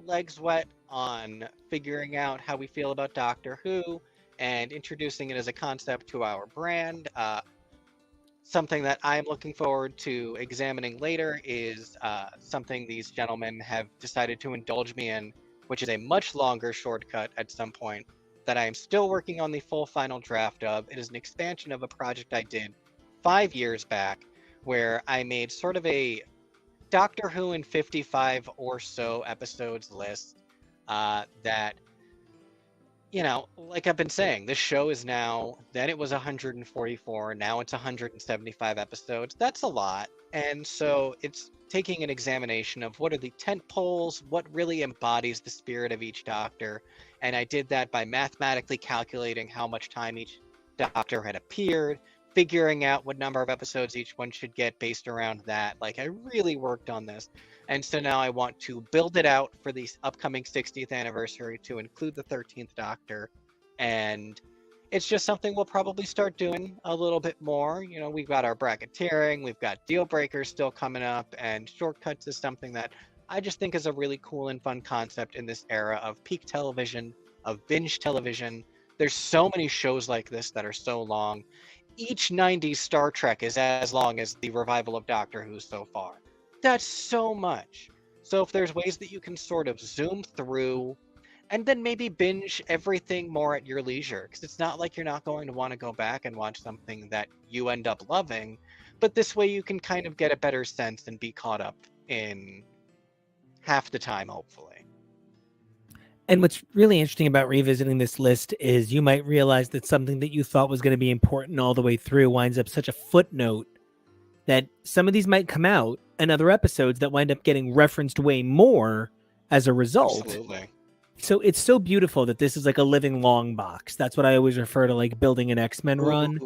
legs wet on figuring out how we feel about Doctor Who and introducing it as a concept to our brand. Something that I'm looking forward to examining later is something these gentlemen have decided to indulge me in, which is a much longer shortcut at some point that I am still working on the full final draft of. It is an expansion of a project I did 5 years back, where I made sort of a Doctor Who in 55 or so episodes list that, like I've been saying, this show is now, then it was 144, now it's 175 episodes. That's a lot. And so it's taking an examination of what are the tent poles, what really embodies the spirit of each Doctor. And I did that by mathematically calculating how much time each Doctor had appeared, figuring out what number of episodes each one should get based around that. Like, I really worked on this. And so now I want to build it out for the upcoming 60th anniversary to include the 13th Doctor. And it's just something we'll probably start doing a little bit more. We've got our bracketeering, we've got deal breakers still coming up, and shortcuts is something that I just think is a really cool and fun concept in this era of peak television, of binge television. There's so many shows like this that are so long. Each 90s Star Trek is as long as the revival of Doctor Who so far. That's so much. So if there's ways that you can sort of zoom through and then maybe binge everything more at your leisure, because it's not like you're not going to want to go back and watch something that you end up loving, but this way you can kind of get a better sense and be caught up in half the time, hopefully. And what's really interesting about revisiting this list is you might realize that something that you thought was going to be important all the way through winds up such a footnote that some of these might come out and other episodes that wind up getting referenced way more as a result. Absolutely. So it's so beautiful that this is like a living long box. That's what I always refer to, like building an X-Men run.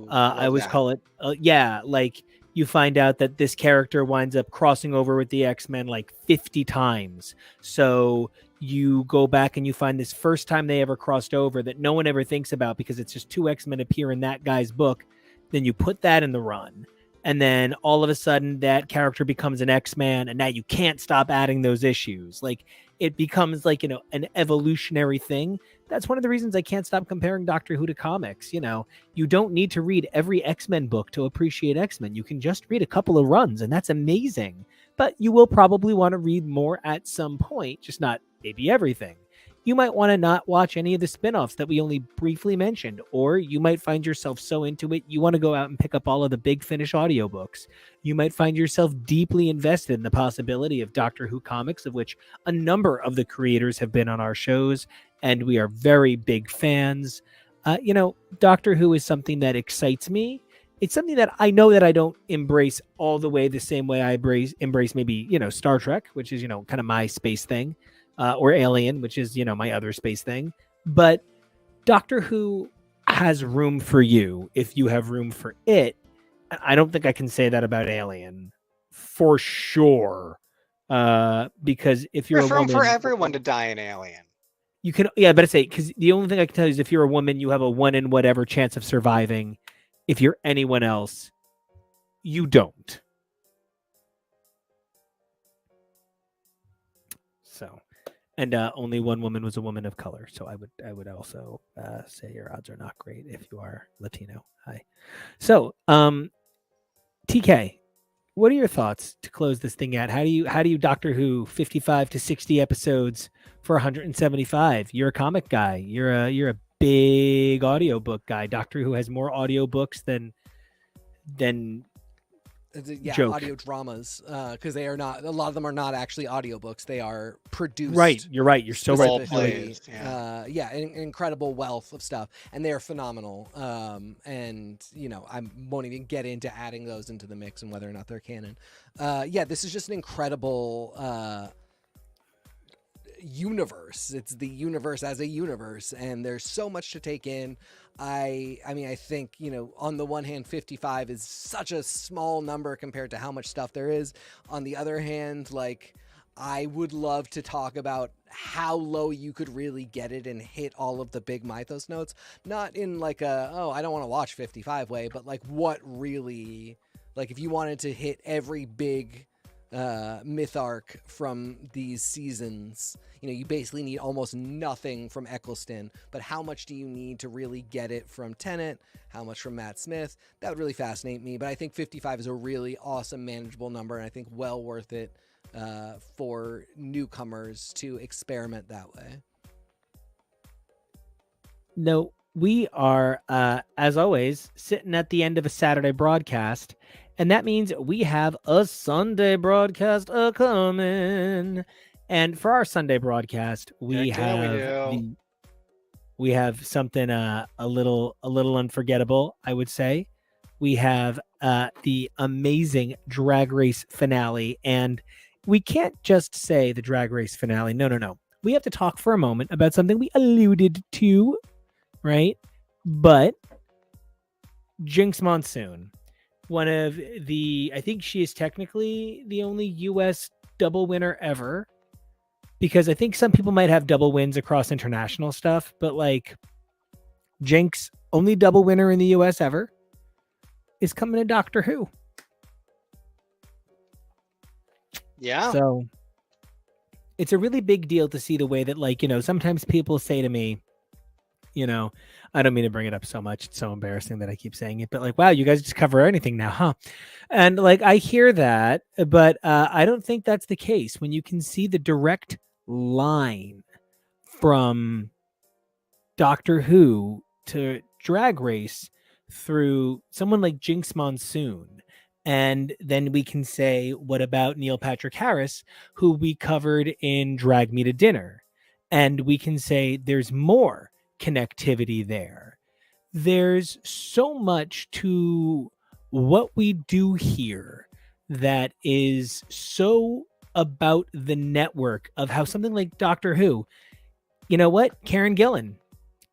I always call it, like you find out that this character winds up crossing over with the X-Men like 50 times. So you go back and you find this first time they ever crossed over that no one ever thinks about because it's just 2 X-Men appear in that guy's book. Then you put that in the run. And then all of a sudden that character becomes an X-Man, and now you can't stop adding those issues. Like, it becomes like, an evolutionary thing. That's one of the reasons I can't stop comparing Doctor Who to comics. You don't need to read every X-Men book to appreciate X-Men. You can just read a couple of runs, and that's amazing. But you will probably want to read more at some point, just not maybe everything. You might want to not watch any of the spin-offs that we only briefly mentioned, or you might find yourself so into it you want to go out and pick up all of the Big Finish audiobooks. You might find yourself deeply invested in the possibility of Doctor Who comics, of which a number of the creators have been on our shows, and we are very big fans. Doctor Who is something that excites me. It's something that I know that I don't embrace all the way the same way I embrace maybe, Star Trek, which is, kind of my space thing. Or Alien, which is, my other space thing. But Doctor Who has room for you if you have room for it. I don't think I can say that about Alien for sure. Because if you're There's a room woman, for everyone to die in Alien. you can, yeah, but because the only thing I can tell you is if you're a woman, you have a 1 in whatever chance of surviving. If you're anyone else, you don't. So. And only one woman was a woman of color. So I would also say your odds are not great if you are Latino. Hi. So, TK, what are your thoughts to close this thing out? How do you Doctor Who 55 to 60 episodes for 175? You're a comic guy. You're a big audiobook guy. Doctor Who has more audiobooks than joke. Audio dramas, because they are not, a lot of them are not actually audiobooks, they are produced. Right, you're right. You're so right. Plays, an incredible wealth of stuff, and they are phenomenal. And I won't even get into adding those into the mix and whether or not they're canon. This is just an incredible universe. It's the universe as a universe, and there's so much to take in. I think, on the one hand, 55 is such a small number compared to how much stuff there is. On the other hand, I would love to talk about how low you could really get it and hit all of the big mythos notes. Not in I don't want to watch 55 way, but what really, if you wanted to hit every big myth arc from these seasons, you basically need almost nothing from Eccleston, but how much do you need to really get it from Tennant? How much from Matt Smith? That would really fascinate me, but I think 55 is a really awesome, manageable number, and I think well worth it for newcomers to experiment that way. No, we are, as always, sitting at the end of a Saturday broadcast, and that means we have a Sunday broadcast coming. And for our Sunday broadcast, we have something a little unforgettable, I would say. We have the amazing Drag Race finale, and we can't just say the Drag Race finale. No. We have to talk for a moment about something we alluded to, right? But Jinx Monsoon, I think she is technically the only U.S. double winner ever, because I think some people might have double wins across international stuff, but Jinx, only double winner in the U.S. ever, is coming to Doctor Who. Yeah. So it's a really big deal to see the way that, sometimes people say to me, I don't mean to bring it up so much. It's so embarrassing that I keep saying it, but wow, you guys just cover anything now, huh? And I hear that, but I don't think that's the case. When you can see the direct line from Doctor Who to Drag Race through someone like Jinx Monsoon, and then we can say, what about Neil Patrick Harris, who we covered in Drag Me to Dinner? And we can say there's more connectivity there. There's so much to what we do here that is so about the network of how something like Doctor Who, you know what? Karen Gillan.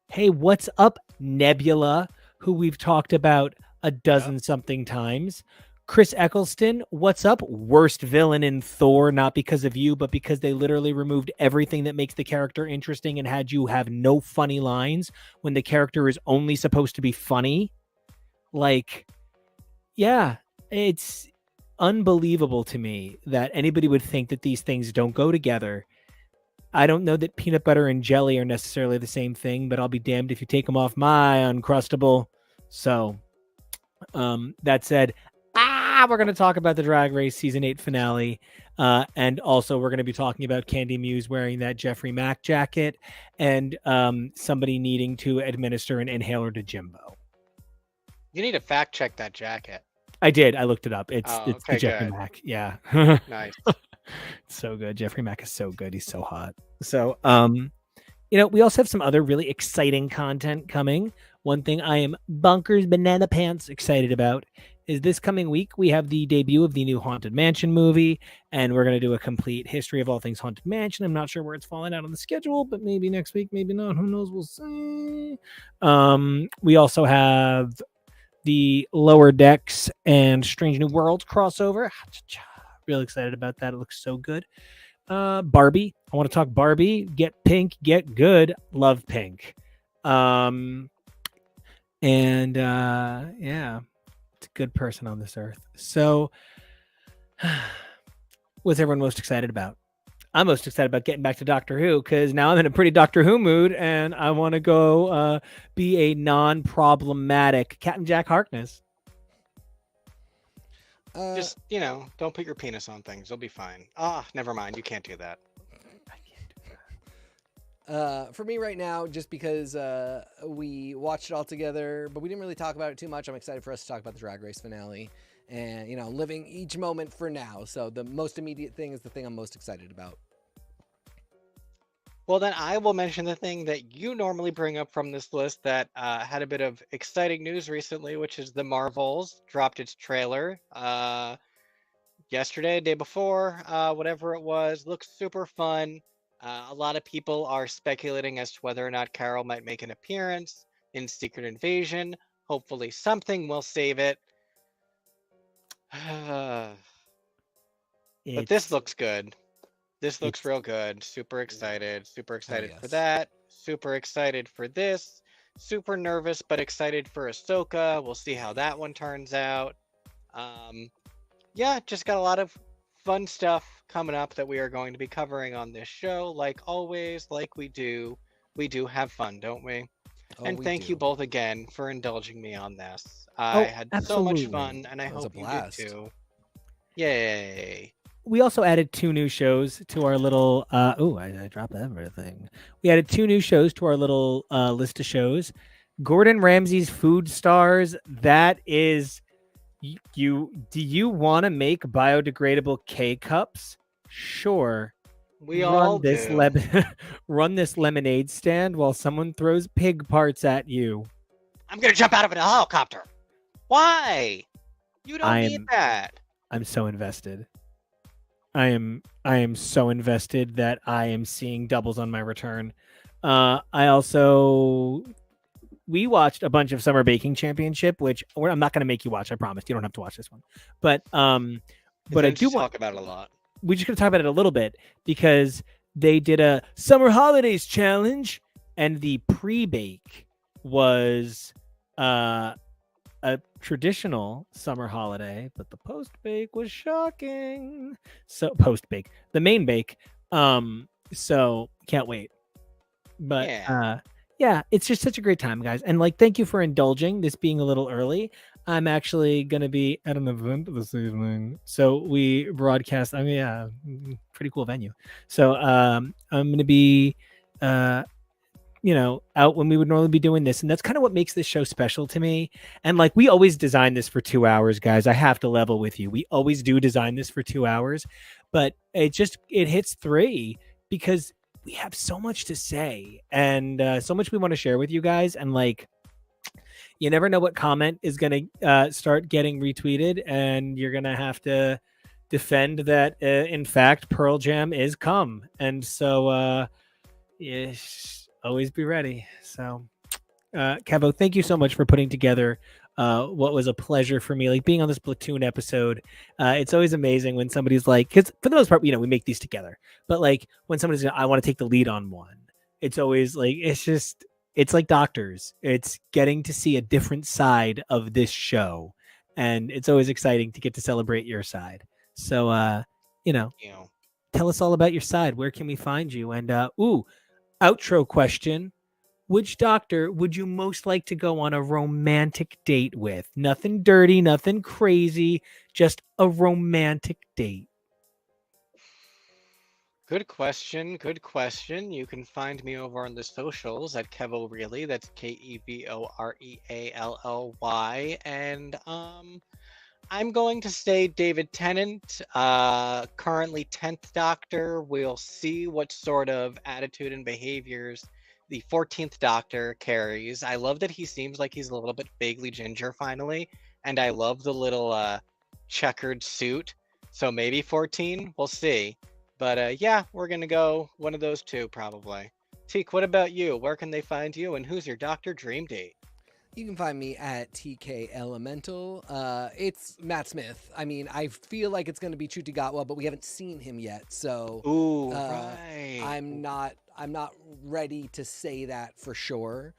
Hey, what's up, Nebula, who we've talked about a dozen something times. Chris Eccleston, what's up? Worst villain in Thor, not because of you, but because they literally removed everything that makes the character interesting and had you have no funny lines when the character is only supposed to be funny. It's unbelievable to me that anybody would think that these things don't go together. I don't know that peanut butter and jelly are necessarily the same thing, but I'll be damned if you take them off my Uncrustable. So, that said, we're going to talk about the Drag Race Season 8 finale. And also, we're going to be talking about Candy Muse wearing that Jeffrey Mack jacket and somebody needing to administer an inhaler to Jimbo. You need to fact check that jacket. I did. I looked it up. It's Oh, the okay, Jeffrey good. Mack. Yeah. Nice. So good. Jeffrey Mack is so good. He's so hot. So, we also have some other really exciting content coming. One thing I am bonkers banana pants excited about is this coming week we have the debut of the new Haunted Mansion movie, and we're going to do a complete history of all things Haunted Mansion. I'm not sure where it's falling out on the schedule, but maybe next week, maybe not. Who knows? We'll see. We also have the Lower Decks and Strange New Worlds crossover. Really excited about that. It looks so good. Barbie. I want to talk Barbie. Get pink, get good. Love pink. Yeah, it's a good person on this earth. So, what's everyone most excited about? I'm most excited about getting back to Doctor Who because now I'm in a pretty Doctor Who mood and I want to go be a non-problematic Captain Jack Harkness. Just, don't put your penis on things. You'll be fine. Never mind. You can't do that. For me right now, just because we watched it all together, but we didn't really talk about it too much, I'm excited for us to talk about the Drag Race finale and, living each moment for now. So the most immediate thing is the thing I'm most excited about. Well, then I will mention the thing that you normally bring up from this list that had a bit of exciting news recently, which is The Marvels dropped its trailer yesterday, day before, whatever it was. Looks super fun. A lot of people are speculating as to whether or not Carol might make an appearance in Secret Invasion. Hopefully something will save it. But this looks good. This looks real good. Super excited. Super excited for that. Super excited for this. Super nervous, but excited for Ahsoka. We'll see how that one turns out. Yeah, just got a lot of fun stuff coming up that we are going to be covering on this show. Like always, like we do have fun, don't we? And thank you both again for indulging me on this. I had so much fun, and I hope you did too. Yay. We also added 2 new shows to our little I dropped everything. We added 2 new shows to our little list of shows. Gordon Ramsay's Food Stars. That is do you want to make biodegradable K-cups? Sure. We all do. Run this lemonade stand while someone throws pig parts at you. I'm going to jump out of a helicopter. Why? You don't need that. I'm so invested. I am so invested that I am seeing doubles on my return. We watched a bunch of Summer Baking Championship, which I'm not going to make you watch. I promise. You don't have to watch this one. But I do talk about it a lot. We're just going to talk about it a little bit because they did a Summer Holidays challenge, and the pre-bake was a traditional summer holiday, but the post-bake was shocking. So post-bake, the main bake. So can't wait. But yeah, it's just such a great time, guys. And thank you for indulging this being a little early. I'm actually going to be at an event this evening. So we broadcast, pretty cool venue. So I'm going to be, out when we would normally be doing this. And that's kind of what makes this show special to me. And we always design this for 2 hours, guys. I have to level with you. We always do design this for 2 hours, but it hits 3 because we have so much to say and so much we want to share with you guys. And you never know what comment is going to start getting retweeted, and you're going to have to defend that. In fact, Pearl Jam is come. And so, yes, always be ready. So, Kevo, thank you so much for putting together what was a pleasure for me, being on this Platoon episode. It's always amazing when somebody's because for the most part, we make these together, but when somebody's I want to take the lead on one, it's always it's like Doctors. It's getting to see a different side of this show, and it's always exciting to get to celebrate your side. So, tell us all about your side. Where can we find you? And outro question. Which doctor would you most like to go on a romantic date with? Nothing dirty, nothing crazy, just a romantic date. Good question. Good question. You can find me over on the socials at Kevo Really. That's KEVOREALLY. And I'm going to say David Tennant, currently 10th Doctor. We'll see what sort of attitude and behaviors the 14th Doctor carries. I love that he seems like he's a little bit vaguely ginger finally, and I love the little checkered suit. So maybe 14, we'll see. But yeah, we're gonna go one of those two probably. Teak, what about you? Where can they find you, and who's your Doctor Dream date? You can find me at TK Elemental. It's Matt Smith. I mean, I feel like it's going to be Chutigatwa, but we haven't seen him yet, so Ooh, right. I'm not ready to say that for sure.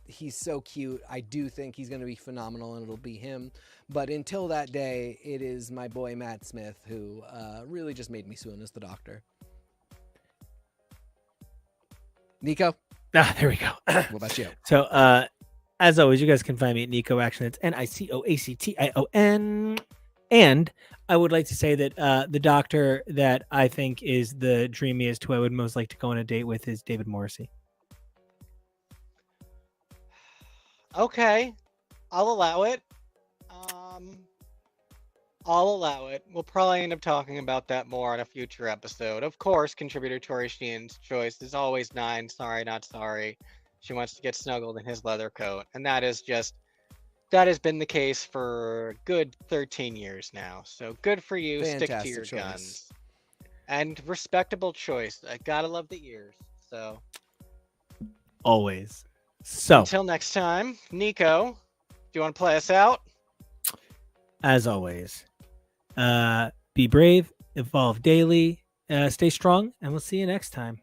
He's so cute. I do think he's going to be phenomenal, and it'll be him. But until that day, it is my boy Matt Smith who really just made me swoon as the Doctor. Nico, There we go. what about you? So, as always, you guys can find me at Nico Action. It's NICOACTION. And I would like to say that the doctor that I think is the dreamiest, who I would most like to go on a date with, is David Morrissey. Okay, I'll allow it. I'll allow it. We'll probably end up talking about that more on a future episode. Of course, contributor Tori Sheen's choice is always 9. Sorry, not sorry. She wants to get snuggled in his leather coat. And that has been the case for a good 13 years now. So good for you. Stick to your guns. And respectable choice. I gotta love the ears. So Always. So until next time, Nico, do you want to play us out? as always, be brave, evolve daily, stay strong, and we'll see you next time.